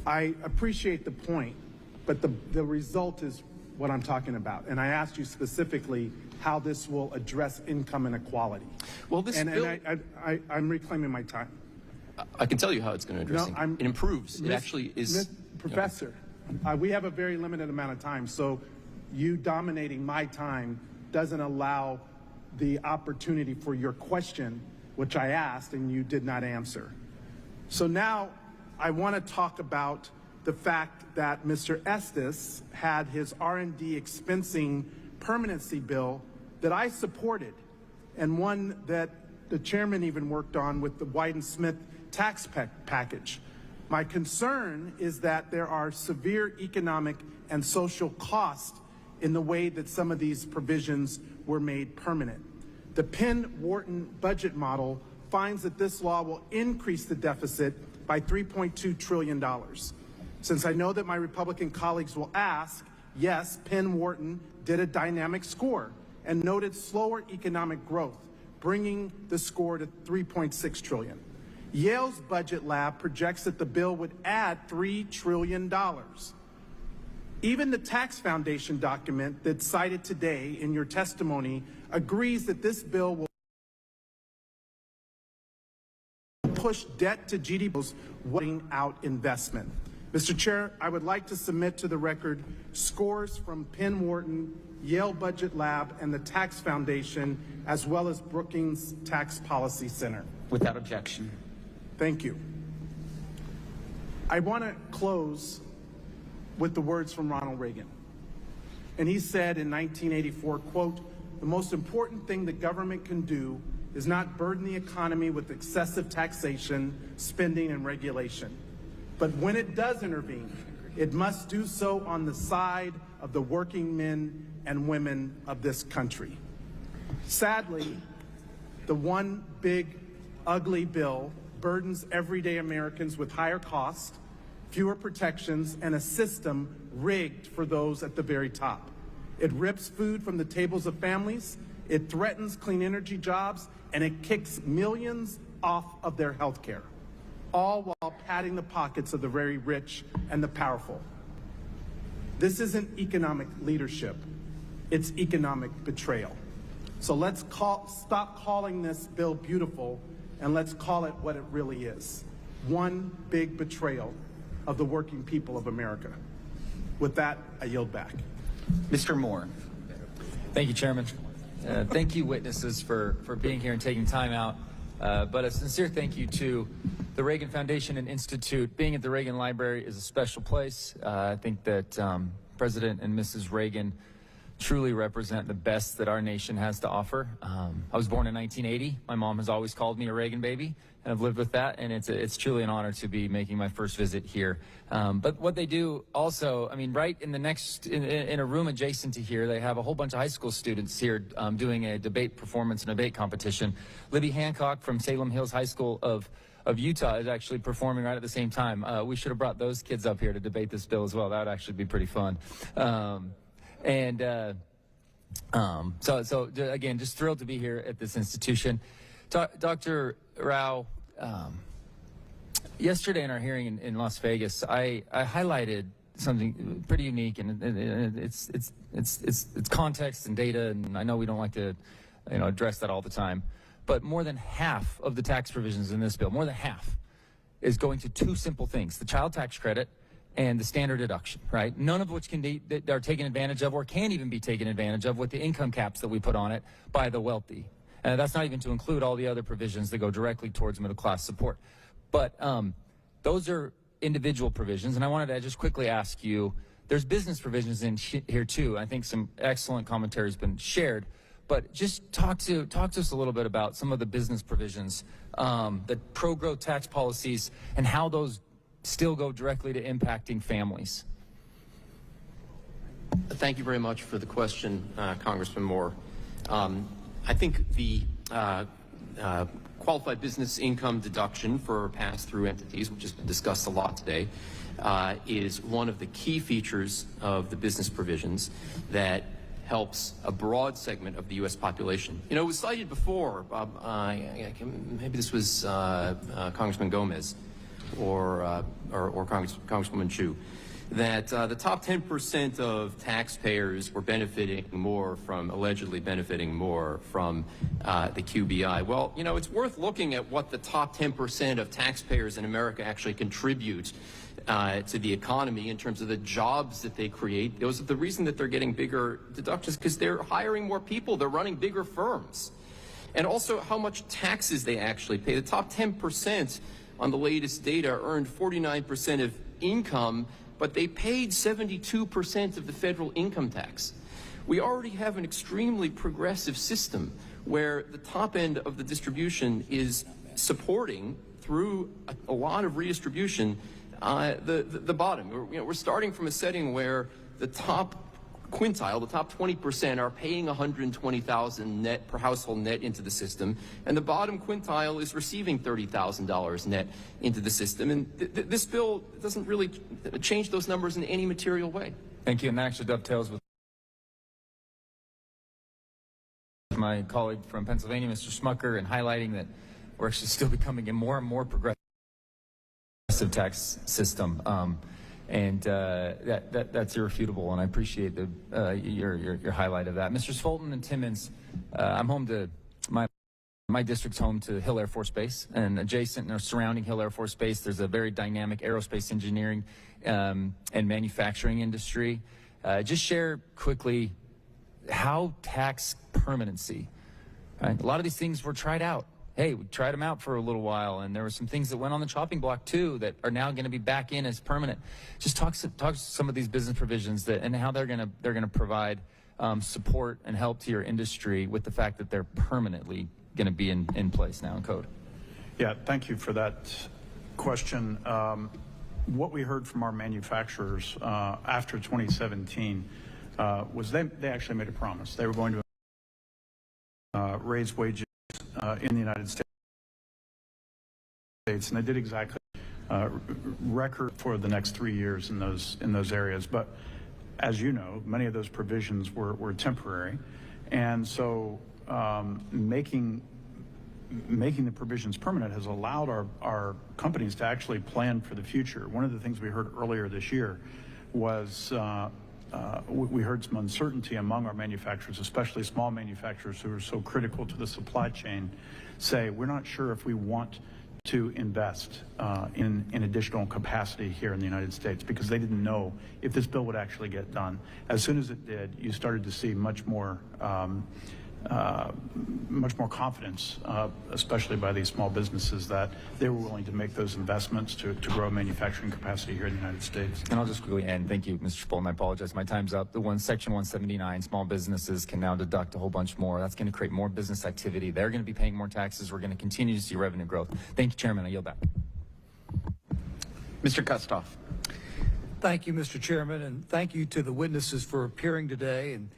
I appreciate the point, but the result is what I'm talking about. And I asked you specifically how this will address income inequality. Well, this bill... I'm reclaiming my time. I can tell you how it's going to address it. It improves. It actually is... Professor, we have a very limited amount of time, so you dominating my time doesn't allow the opportunity for your question, which I asked and you did not answer. So now I want to talk about the fact that Mr. Estes had his R&D expensing permanency bill that I supported, and one that the chairman even worked on with the Wyden-Smith tax package. My concern is that there are severe economic and social costs in the way that some of these provisions were made permanent. The Penn-Wharton budget model finds that this law will increase the deficit by $3.2 trillion. Since I know that my Republican colleagues will ask, yes, Penn-Wharton did a dynamic score and noted slower economic growth, bringing the score to $3.6 trillion. Yale's budget lab projects that the bill would add $3 trillion. Even the Tax Foundation document that's cited today in your testimony agrees that this bill will push debt to GDP's weighing out investment. Mr. Chair, I would like to submit to the record scores from Penn-Wharton, Yale Budget Lab, and the Tax Foundation, as well as Brookings Tax Policy Center. Without objection. Thank you. I want to close with the words from Ronald Reagan. And he said in 1984, quote, "The most important thing the government can do is not burden the economy with excessive taxation, spending, and regulation. But when it does intervene, it must do so on the side of the working men and women of this country." Sadly, the one big, ugly bill burdens everyday Americans with higher costs, fewer protections, and a system rigged for those at the very top. It rips food from the tables of families, it threatens clean energy jobs, and it kicks millions off of their health care, all while padding the pockets of the very rich and the powerful. This isn't economic leadership, it's economic betrayal. So let's stop calling this bill beautiful, and let's call it what it really is. One big betrayal of the working people of America. With that, I yield back. Mr. Moore. Thank you, Chairman. Thank you, witnesses, for being here and taking time out. But a sincere thank you to the Reagan Foundation and Institute. Being at the Reagan Library is a special place. I think that President and Mrs. Reagan truly represent the best that our nation has to offer. I was born in 1980. My mom has always called me a Reagan baby, and I've lived with that, and it's truly an honor to be making my first visit here. But what they do also, I mean, right in the next, in a room adjacent to here, they have a whole bunch of high school students here doing a debate performance and debate competition. Libby Hancock from Salem Hills High School of Utah is actually performing right at the same time. We should have brought those kids up here to debate this bill as well. That would actually be pretty fun. So again, just thrilled to be here at this institution. Dr. Rao, yesterday in our hearing in Las Vegas, I highlighted something pretty unique, and it's context and data, and I know we don't like to, address that all the time. But more than half of the tax provisions in this bill, more than half, is going to two simple things: the child tax credit and the standard deduction, right? None of which that are taken advantage of or can even be taken advantage of with the income caps that we put on it by the wealthy. That's not even to include all the other provisions that go directly towards middle class support. But those are individual provisions, and I wanted to just quickly ask you, there's business provisions in here too. I think some excellent commentary has been shared, but just talk to us a little bit about some of the business provisions, the pro-growth tax policies, and how those still go directly to impacting families. Thank you very much for the question, Congressman Moore. I think the qualified business income deduction for pass-through entities, which has been discussed a lot today, is one of the key features of the business provisions that helps a broad segment of the U.S. population. You know, it was cited before, maybe this was Congressman Gomez or Congresswoman Chu, that the top 10% of taxpayers were allegedly benefiting more from the QBI. Well, you know, it's worth looking at what the top 10% of taxpayers in America actually contribute to the economy in terms of the jobs that they create. The reason that they're getting bigger deductions because they're hiring more people, they're running bigger firms. And also how much taxes they actually pay. The top 10% on the latest data earned 49% of income, but they paid 72% of the federal income tax. We already have an extremely progressive system where the top end of the distribution is supporting, through a lot of redistribution, the bottom. We're starting from a setting where the top quintile, the top 20%, are paying $120,000 net per household net into the system, and the bottom quintile is receiving $30,000 net into the system. And this bill doesn't really change those numbers in any material way. Thank you, and that actually dovetails with my colleague from Pennsylvania, Mr. Smucker, and highlighting that we're actually still becoming a more and more progressive tax system. That's irrefutable, and I appreciate your highlight of that. Mr. Fulton and Timmons, I'm home to my district's home to Hill Air Force Base, and adjacent or surrounding Hill Air Force Base, there's a very dynamic aerospace engineering and manufacturing industry. Just share quickly how tax permanency, right? A lot of these things were tried out. Hey, we tried them out for a little while, and there were some things that went on the chopping block too that are now going to be back in as permanent. Just talk to some of these business provisions and how they're going to provide support and help to your industry with the fact that they're permanently going to be in place now in code. Yeah, thank you for that question. What we heard from our manufacturers after 2017 was they actually made a promise. They were going to raise wages in the United States, and they did exactly record for the next 3 years in those areas. But as you know, many of those provisions were temporary, and so making the provisions permanent has allowed our companies to actually plan for the future. One of the things we heard earlier this year was we heard some uncertainty among our manufacturers, especially small manufacturers who are so critical to the supply chain, say, we're not sure if we want to invest in additional capacity here in the United States, because they didn't know if this bill would actually get done. As soon as it did, you started to see much more confidence, especially by these small businesses, that they were willing to make those investments to grow manufacturing capacity here in the United States. And I'll just quickly end. Thank you, Mr. Fulton. I apologize. My time's up. Section 179, small businesses can now deduct a whole bunch more. That's going to create more business activity. They're going to be paying more taxes. We're going to continue to see revenue growth. Thank you, Chairman. I yield back. Mr. Kustoff. Thank you, Mr. Chairman, and thank you to the witnesses for appearing today. And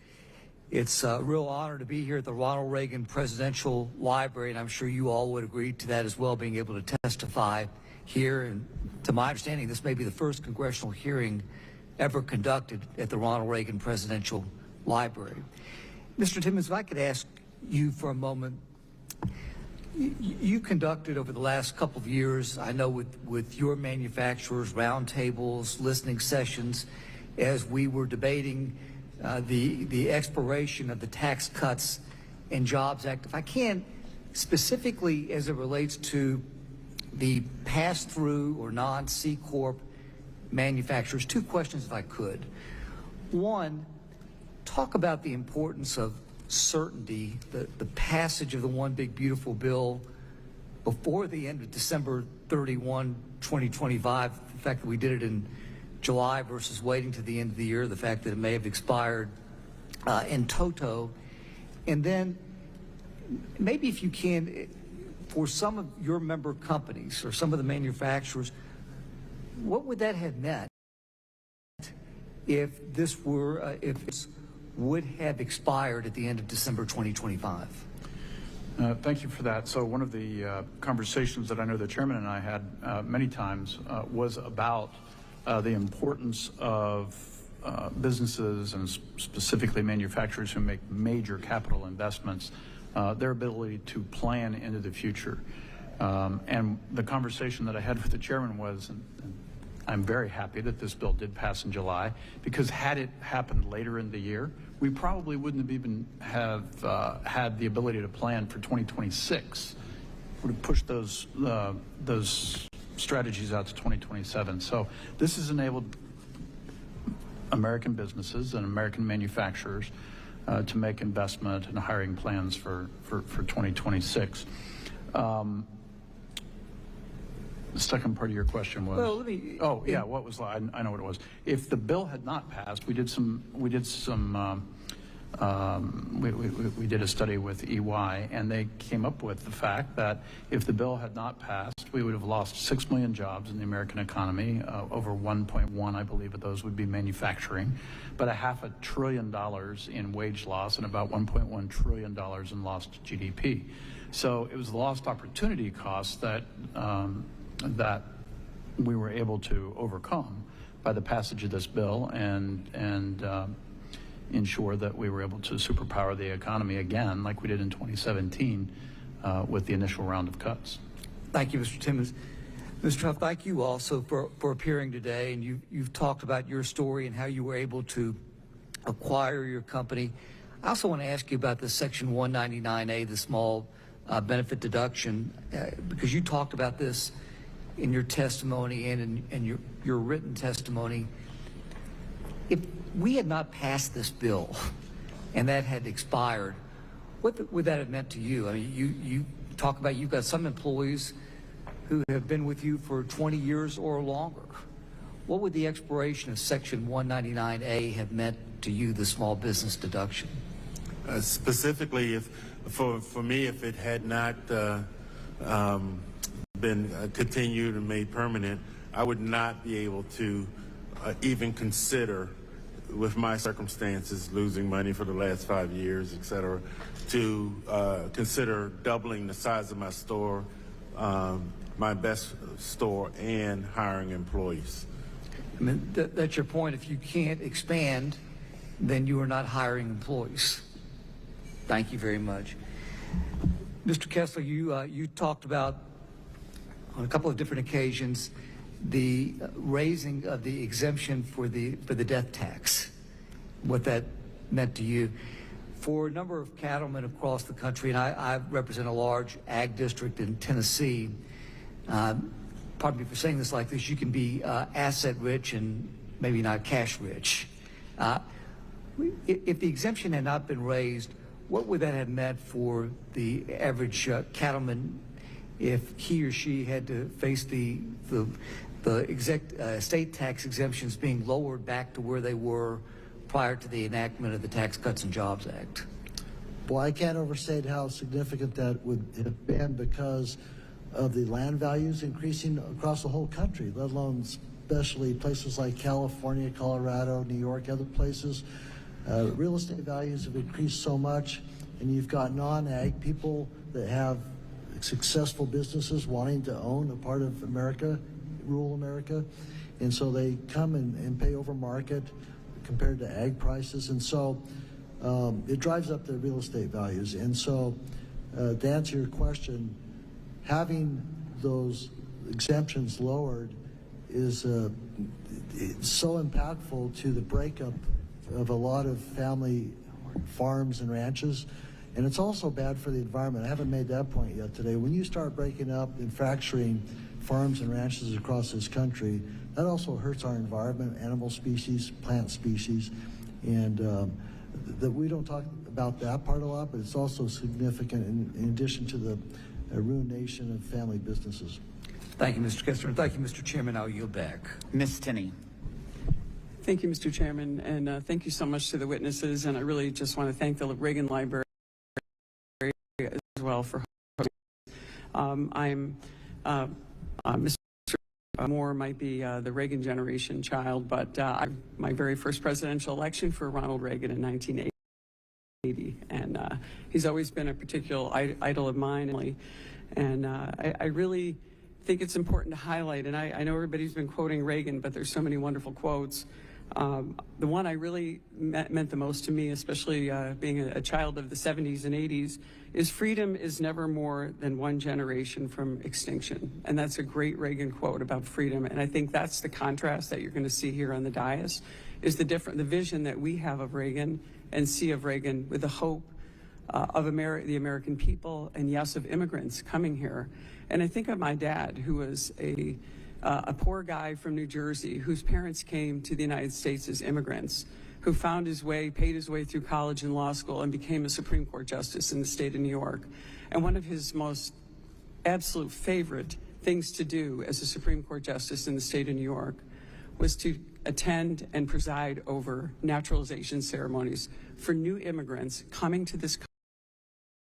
it's a real honor to be here at the Ronald Reagan Presidential Library, and I'm sure you all would agree to that as well, being able to testify here. And to my understanding, this may be the first congressional hearing ever conducted at the Ronald Reagan Presidential Library. Mr. Timmons, if I could ask you for a moment, you conducted over the last couple of years, I know with your manufacturers, roundtables, listening sessions, as we were debating the expiration of the Tax Cuts and Jobs Act. If I can, specifically as it relates to the pass-through or non-C Corp manufacturers. Two questions, if I could. One, talk about the importance of certainty, the passage of the One Big Beautiful Bill before the end of December 31, 2025, the fact that we did it in July versus waiting to the end of the year, the fact that it may have expired in toto. And then maybe if you can, for some of your member companies or some of the manufacturers, what would that have meant if this would have expired at the end of December 2025? Thank you for that. So one of the conversations that I know the chairman and I had many times was about the importance of businesses and specifically manufacturers who make major capital investments, their ability to plan into the future. And the conversation that I had with the chairman was, and I'm very happy that this bill did pass in July, because had it happened later in the year, we probably wouldn't have even had the ability to plan for 2026. Would have pushed those strategies out to 2027. So this has enabled American businesses and American manufacturers to make investment and hiring plans for 2026. The second part of your question was, well, let me, what was, I know what it was. If the bill had not passed, we did a study with EY, and they came up with the fact that if the bill had not passed, we would have lost 6 million jobs in the American economy. Over 1.1, I believe, of those would be manufacturing, but $500 billion in wage loss and about $1.1 trillion in lost GDP. So it was the lost opportunity cost that we were able to overcome by the passage of this bill and ensure that we were able to superpower the economy again, like we did in 2017 with the initial round of cuts. Thank you, Mr. Timmons. Mr. Trump, thank you also for appearing today, and you've talked about your story and how you were able to acquire your company. I also want to ask you about the Section 199A, the small benefit deduction, because you talked about this in your testimony and in your written testimony. If we had not passed this bill and that had expired, what would that have meant to you? I mean, you talk about you've got some employees who have been with you for 20 years or longer. What would the expiration of Section 199A have meant to you, the small business deduction? Specifically, for me, if it had not been continued and made permanent, I would not be able to even consider, with my circumstances, losing money for the last 5 years, et cetera, to consider doubling the size of my store, my best store, and hiring employees. I mean, that's your point. If you can't expand, then you are not hiring employees. Thank you very much. Mr. Kessler, you talked about on a couple of different occasions the raising of the exemption for the death tax, what that meant to you. For a number of cattlemen across the country, and I represent a large ag district in Tennessee, pardon me for saying this like this, you can be asset rich and maybe not cash rich. If the exemption had not been raised, what would that have meant for the average cattleman if he or she had to face the state tax exemptions being lowered back to where they were prior to the enactment of the Tax Cuts and Jobs Act? Well, I can't overstate how significant that would have been because of the land values increasing across the whole country, let alone especially places like California, Colorado, New York, other places. Real estate values have increased so much, and you've got non-ag people that have successful businesses wanting to own a part of America, rural America, and so they come and pay over market compared to ag prices, and so it drives up the real estate values. And so to answer your question, having those exemptions lowered is it's so impactful to the breakup of a lot of family farms and ranches. And it's also bad for the environment. I haven't made that point yet today. When you start breaking up and fracturing farms and ranches across this country, that also hurts our environment, animal species, plant species, and that we don't talk about that part a lot, but it's also significant in addition to the ruination of family businesses. Thank you, Mr. Kessler. Thank you, Mr. Chairman. I'll yield back. Ms. Tinney. Thank you, Mr. Chairman, and thank you so much to the witnesses. And I really just want to thank the Reagan Library as well for hosting. Mr. Moore might be the Reagan generation child, but my very first presidential election for Ronald Reagan in 1980, and he's always been a particular idol of mine. And I really think it's important to highlight, and I know everybody's been quoting Reagan, but there's so many wonderful quotes. The one I really meant the most to me, especially being a child of the 70s and 80s, is freedom is never more than one generation from extinction. And that's a great Reagan quote about freedom. And I think that's the contrast that you're going to see here on the dais, is the vision that we have of Reagan and see of Reagan with the hope of the American people, and yes, of immigrants coming here. And I think of my dad, who was a poor guy from New Jersey whose parents came to the United States as immigrants, who found his way, paid his way through college and law school, and became a Supreme Court justice in the state of New York. And one of his most absolute favorite things to do as a Supreme Court justice in the state of New York was to attend and preside over naturalization ceremonies for new immigrants coming to this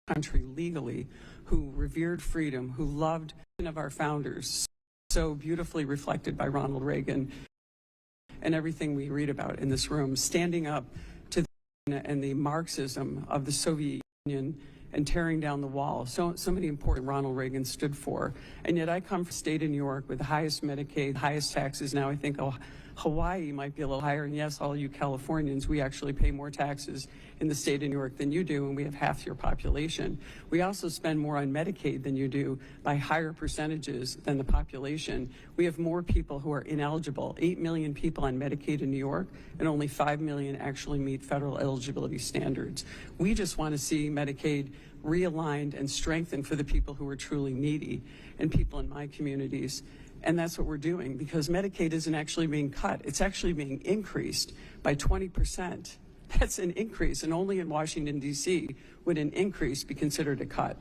country legally, who revered freedom, who loved of our founders, so beautifully reflected by Ronald Reagan and everything we read about in this room, standing up to the Marxism of the Soviet Union and tearing down the wall. So many important Ronald Reagan stood for. And yet I come from the state of New York with the highest Medicaid, highest taxes. Now I think Hawaii might be a little higher. And yes, all you Californians, we actually pay more taxes in the state of New York than you do, and we have half your population. We also spend more on Medicaid than you do by higher percentages than the population. We have more people who are ineligible, 8 million people on Medicaid in New York, and only 5 million actually meet federal eligibility standards. We just want to see Medicaid realigned and strengthened for the people who are truly needy and people in my communities. And that's what we're doing, because Medicaid isn't actually being cut. It's actually being increased by 20%. That's an increase, and only in Washington, D.C. would an increase be considered a cut.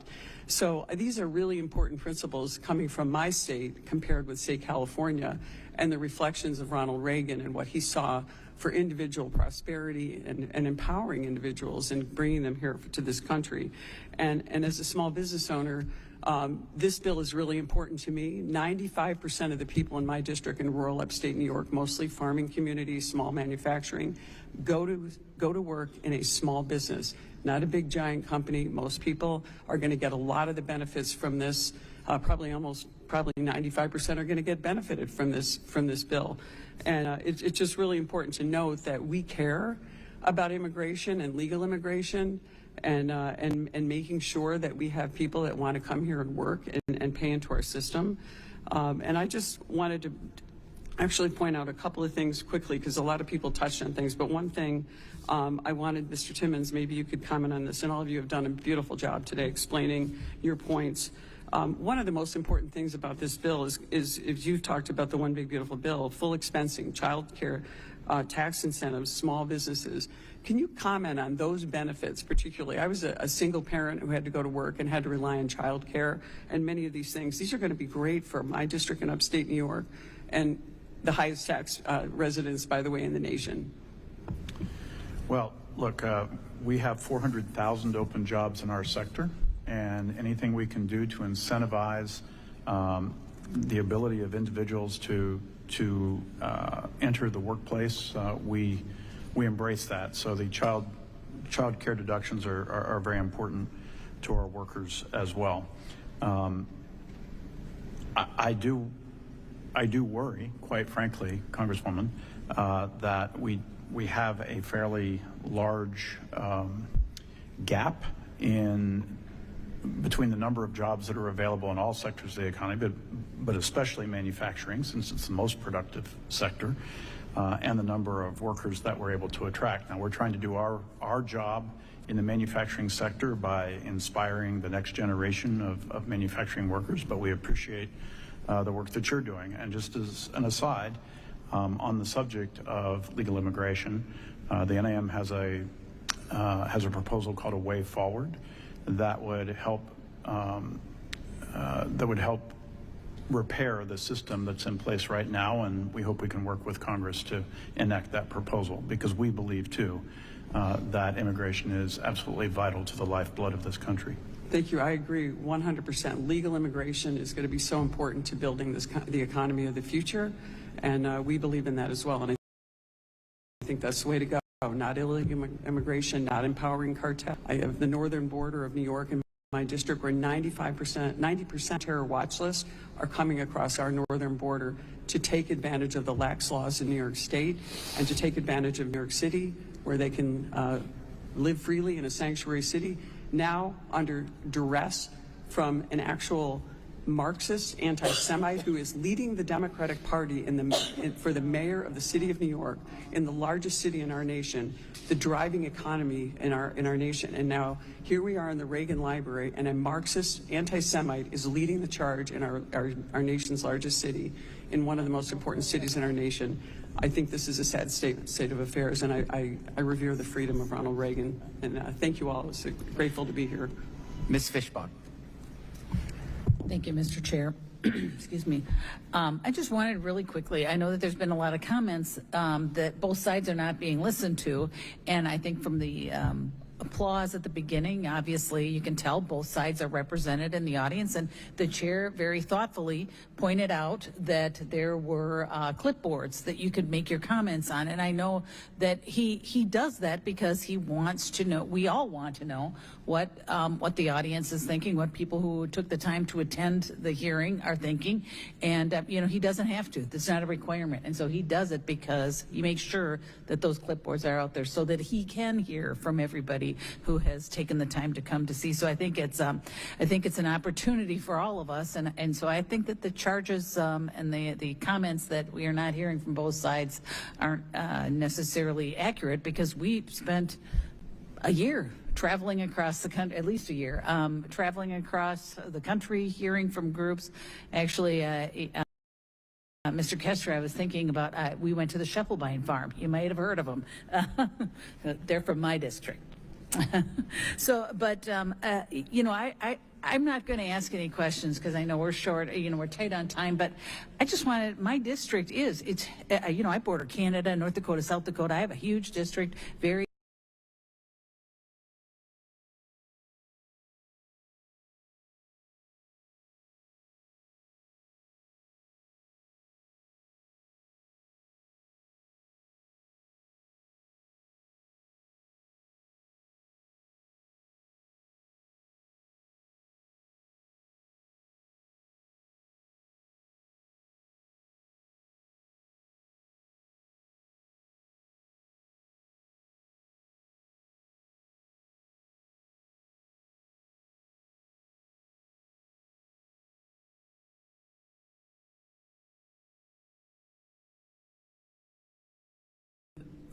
So these are really important principles coming from my state compared with, say, California, and the reflections of Ronald Reagan and what he saw for individual prosperity and empowering individuals and bringing them here to this country. And as a small business owner, this bill is really important to me. 95% of the people in my district in rural upstate New York, mostly farming communities, small manufacturing, go to work in a small business, not a big giant company. Most people are going to get a lot of the benefits from this. Probably 95% are going to get benefited from this bill. And it's just really important to note that we care about immigration and legal immigration, and making sure that we have people that want to come here and work and pay into our system. And I just wanted to actually point out a couple of things quickly, because a lot of people touched on things. But one thing I wanted, Mr. Timmons, maybe you could comment on this, and all of you have done a beautiful job today explaining your points. One of the most important things about this bill is if you've talked about the One Big Beautiful Bill, full expensing, child care, tax incentives, small businesses. Can you comment on those benefits particularly? I was a single parent who had to go to work and had to rely on child care, and many of these things. These are going to be great for my district in upstate New York, and the highest tax residents, by the way, in the nation. Well, look, we have 400,000 open jobs in our sector, and anything we can do to incentivize the ability of individuals to enter the workplace, we embrace that. So the child care deductions are very important to our workers as well. I do worry, quite frankly, Congresswoman, that we have a fairly large gap between the number of jobs that are available in all sectors of the economy, but especially manufacturing, since it's the most productive sector, and the number of workers that we're able to attract. Now, we're trying to do our job in the manufacturing sector by inspiring the next generation of manufacturing workers, but we appreciate the work that you're doing. And just as an aside, on the subject of legal immigration, the NAM has a proposal called a Way Forward that would help repair the system that's in place right now, and we hope we can work with Congress to enact that proposal, because we believe too that immigration is absolutely vital to the lifeblood of this country. Thank you. I agree 100%. Legal immigration is going to be so important to building the economy of the future, and we believe in that as well. And I think that's the way to go. Not illegal immigration, not empowering cartel. I have the northern border of New York in my district where 90% terror watch lists are coming across our northern border to take advantage of the lax laws in New York State and to take advantage of New York City, where they can live freely in a sanctuary city, now under duress from an actual Marxist anti-Semite who is leading the Democratic Party for the mayor of the city of New York, in the largest city in our nation, the driving economy in our nation. And now here we are in the Reagan Library, and a Marxist anti-Semite is leading the charge in our nation's largest city, in one of the most important cities in our nation. I think this is a sad state of affairs, and I revere the freedom of Ronald Reagan. And thank you all. It's grateful to be here. Ms. Fishbach. Thank you, Mr. Chair. Excuse me. I just wanted really quickly, I know that there's been a lot of comments that both sides are not being listened to, and I think from the applause at the beginning, obviously you can tell both sides are represented in the audience, and the chair very thoughtfully pointed out that there were clipboards that you could make your comments on, and I know that he does that because he wants to know, we all want to know what the audience is thinking, what people who took the time to attend the hearing are thinking, and you know, he doesn't have to. It's not a requirement, and so he does it because he makes sure that those clipboards are out there so that he can hear from everybody who has taken the time to come to see. So I think it's an opportunity for all of us, and so I think that the charges and the comments that we are not hearing from both sides aren't necessarily accurate, because we spent a year traveling across the country, at least a year, traveling across the country, hearing from groups. Actually, Mr. Kester, I was thinking about, we went to the Scheffelbein farm. You might have heard of them. They're from my district. So, but, you know, I'm not going to ask any questions because I know we're short, you know, we're tight on time, but I just wanted, my district it's, you know, I border Canada, North Dakota, South Dakota. I have a huge district, very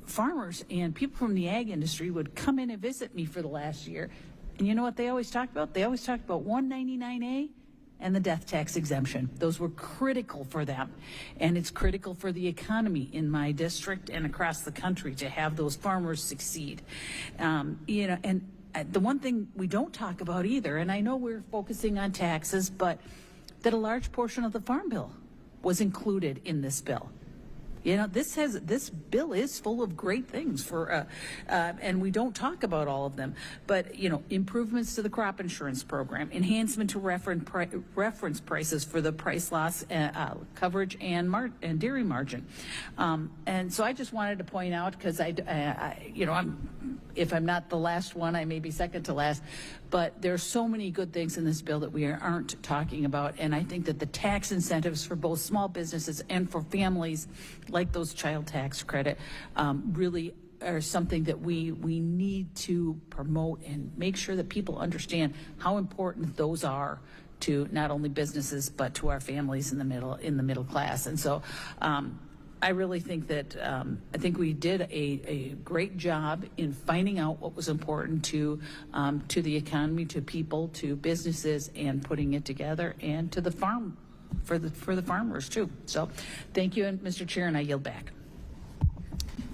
farmers and people from the ag industry would come in and visit me for the last year. And you know what they always talked about? They always talked about 199A and the death tax exemption. Those were critical for them. And it's critical for the economy in my district and across the country to have those farmers succeed. You know, and the one thing we don't talk about either, and I know we're focusing on taxes, but that a large portion of the Farm Bill was included in this bill. You know, this bill is full of great things for, and we don't talk about all of them, but, you know, improvements to the crop insurance program, enhancement to reference prices for the price loss coverage and dairy margin. And so I just wanted to point out, because you know, if I'm not the last one, I may be second to last, but there's so many good things in this bill that we aren't talking about. And I think that the tax incentives for both small businesses and for families, like those child tax credit, really are something that we need to promote and make sure that people understand how important those are to not only businesses but to our families in the middle class. And so I really think that I think we did a great job in finding out what was important to the economy, to people, to businesses, and putting it together, and to the for the farmers too. So thank you, and Mr. Chair, and I yield back.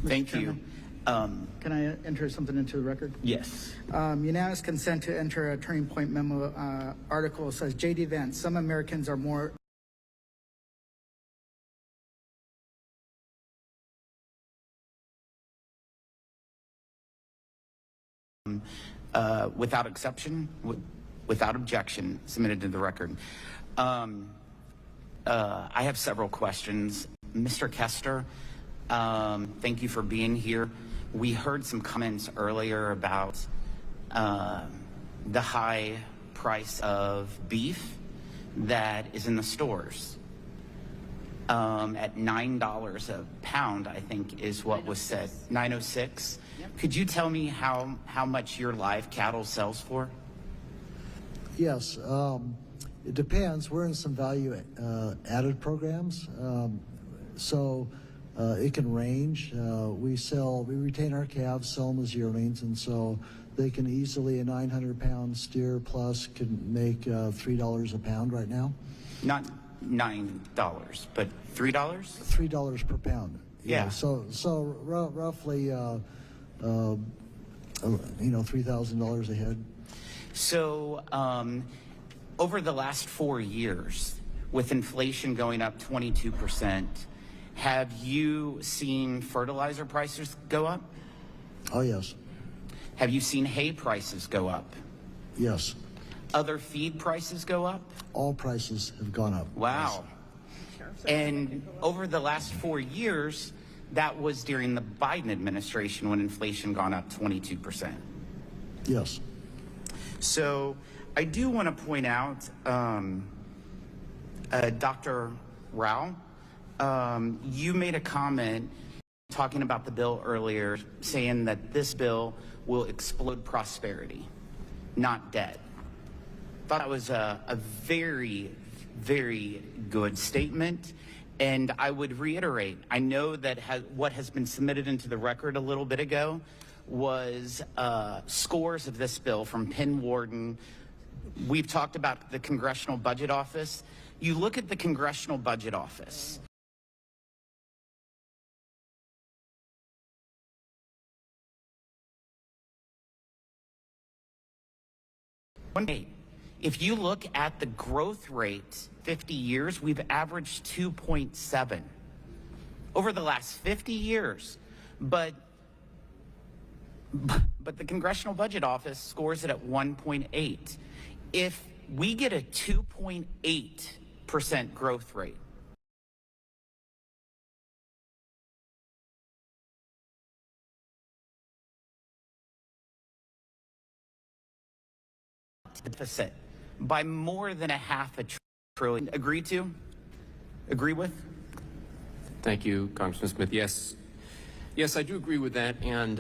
Thank you. Can I enter something into the record? Yes. Unanimous consent to enter a turning point memo article says J.D. Vance, some Americans are more without exception, without objection, submitted to the record. I have several questions. Mr. Kester, thank you for being here. We heard some comments earlier about the high price of beef that is in the stores. At $9 a pound, I think is what was said. $9.06. Yep. Could you tell me how much your live cattle sells for? Yes, it depends. We're in some value added programs, so it can range. We retain our calves, sell them as yearlings, and so they can easily, a 900-pound steer plus can make $3 a pound right now. Not $9, but $3? $3 per pound. Yeah. So roughly, $3,000 a head. So over the last 4 years, with inflation going up 22%, have you seen fertilizer prices go up? Oh, yes. Have you seen hay prices go up? Yes. Other feed prices go up? All prices have gone up. Wow. Yes. And over the last 4 years, that was during the Biden administration when inflation gone up 22%. Yes. So I do want to point out, Dr. Rao, you made a comment talking about the bill earlier, saying that this bill will explode prosperity, not debt. Thought that was a very, very good statement. And I would reiterate, I know that what has been submitted into the record a little bit ago was scores of this bill from Penn Warden. We've talked about the Congressional Budget Office. You look at the Congressional Budget Office. If you look at the growth rate, 50 years, we've averaged 2.7 over the last 50 years. But the Congressional Budget Office scores it at 1.8. If we get a 2.8% growth rate, deficit by more than $500 billion. Agree with? Thank you, Congressman Smith. Yes, I do agree with that. And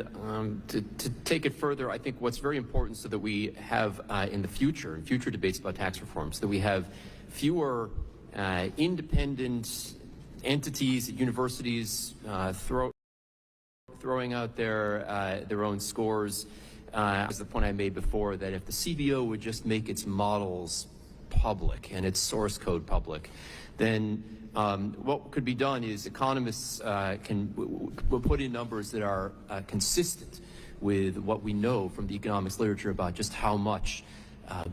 to take it further, I think what's very important so that we have in future debates about tax reform, so that we have fewer independent entities at universities throwing out their own scores. Is the point I made before, that if the CBO would just make its models public and its source code public, then what could be done is economists will put in numbers that are consistent with what we know from the economics literature about just how much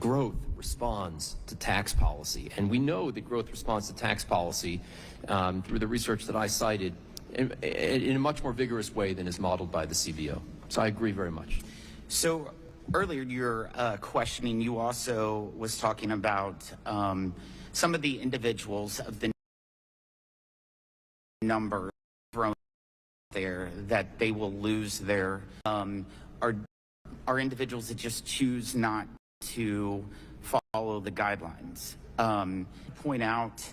growth responds to tax policy. And we know that growth responds to tax policy through the research that I cited in a much more vigorous way than is modeled by the CBO. So I agree very much. So earlier your questioning, you also was talking about some of the individuals of the number thrown there that they will lose their are individuals that just choose not to follow the guidelines. Point out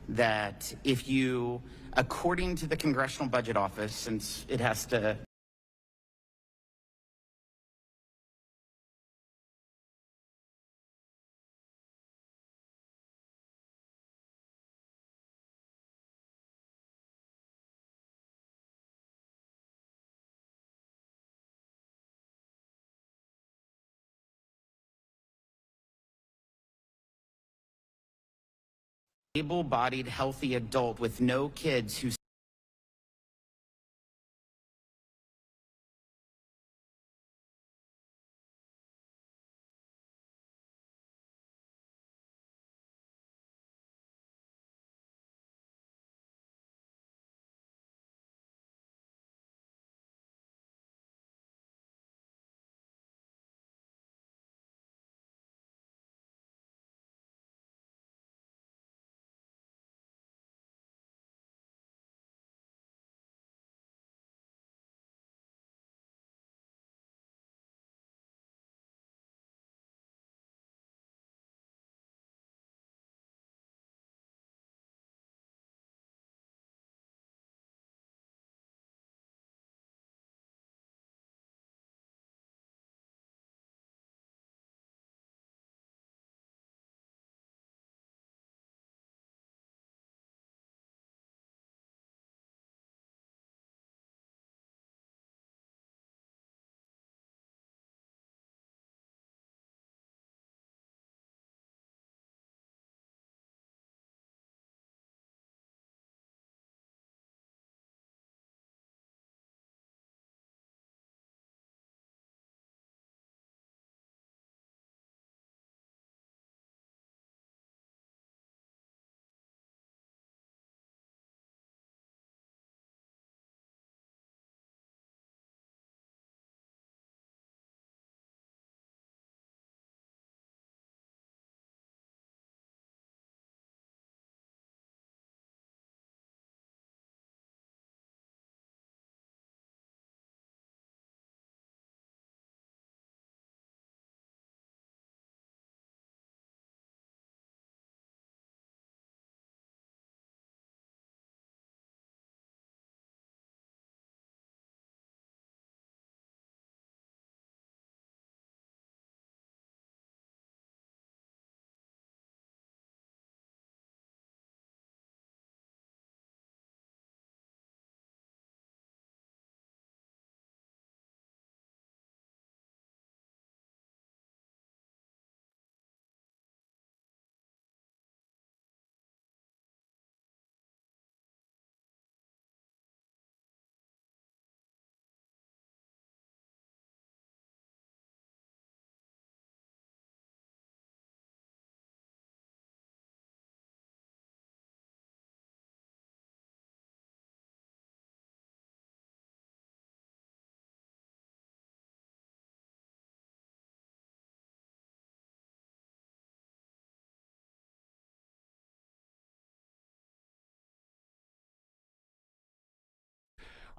that if you, according to the Congressional Budget Office, since it has to able-bodied, healthy adult with no kids who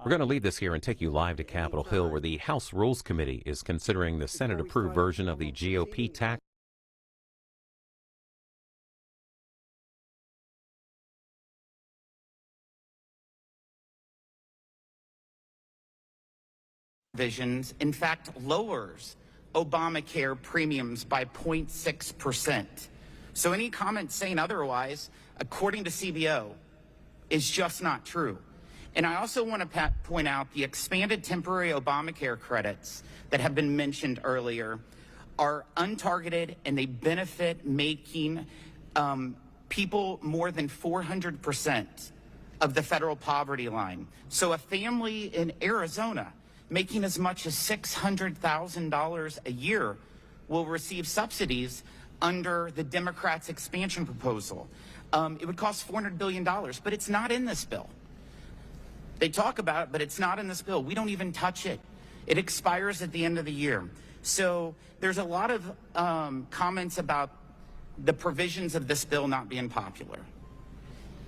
We're going to leave this here and take you live to Capitol Hill, where the House Rules Committee is considering the Senate-approved version of the GOP tax provisions, in fact, lowers Obamacare premiums by 0.6%. So any comment saying otherwise, according to CBO, is just not true. And I also want to point out the expanded temporary Obamacare credits that have been mentioned earlier are untargeted, and they benefit making people more than 400% of the federal poverty line. So a family in Arizona making as much as $600,000 a year will receive subsidies under the Democrats' expansion proposal. It would cost $400 billion, but it's not in this bill. They talk about it, but it's not in this bill. We don't even touch it. It expires at the end of the year. So there's a lot of comments about the provisions of this bill not being popular.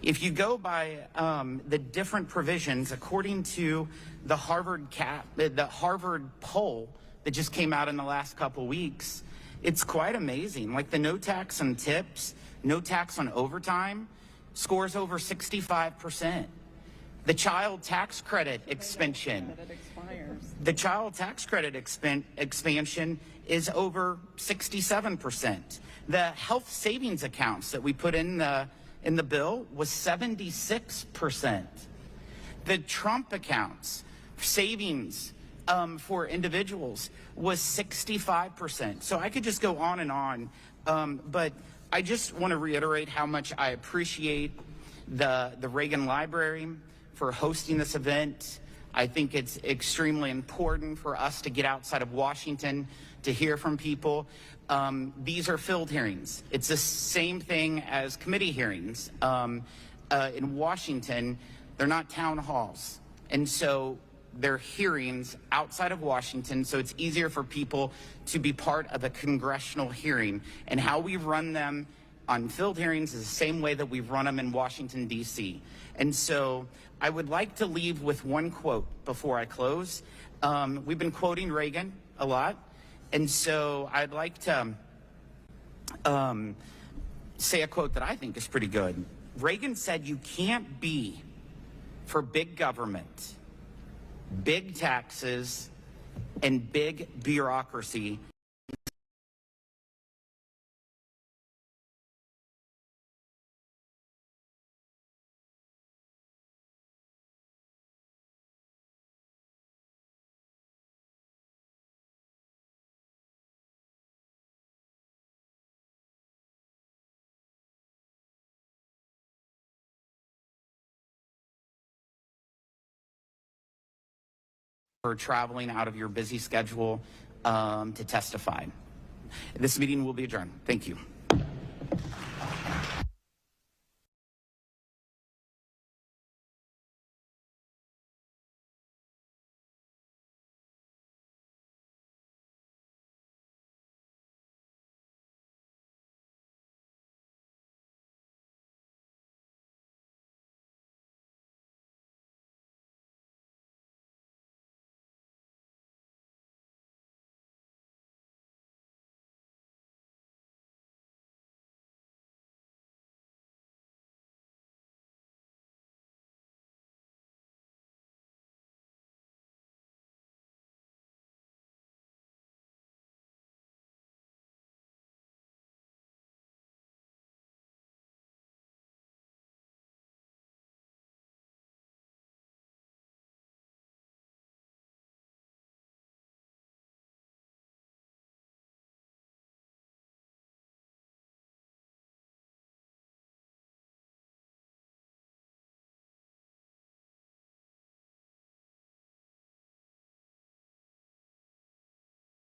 If you go by the different provisions, according to the Harvard poll that just came out in the last couple weeks, it's quite amazing. Like the no tax on tips, no tax on overtime scores over 65%. The child tax credit expansion. The child tax credit expansion is over 67%. The health savings accounts that we put in the bill was 76%. The Trump accounts, savings for individuals was 65%. So I could just go on and on, but I just want to reiterate how much I appreciate the Reagan Library for hosting this event. I think it's extremely important for us to get outside of Washington to hear from people. These are field hearings. It's the same thing as committee hearings. In Washington, they're not town halls. And so they're hearings outside of Washington, so it's easier for people to be part of a congressional hearing. And how we run them on field hearings is the same way that we've run them in Washington, D.C. And so I would like to leave with one quote before I close. We've been quoting Reagan a lot, and so I'd like to say a quote that I think is pretty good. Reagan said, "You can't be for big government, big taxes, and big bureaucracy." For traveling out of your busy schedule to testify. This meeting will be adjourned. Thank you.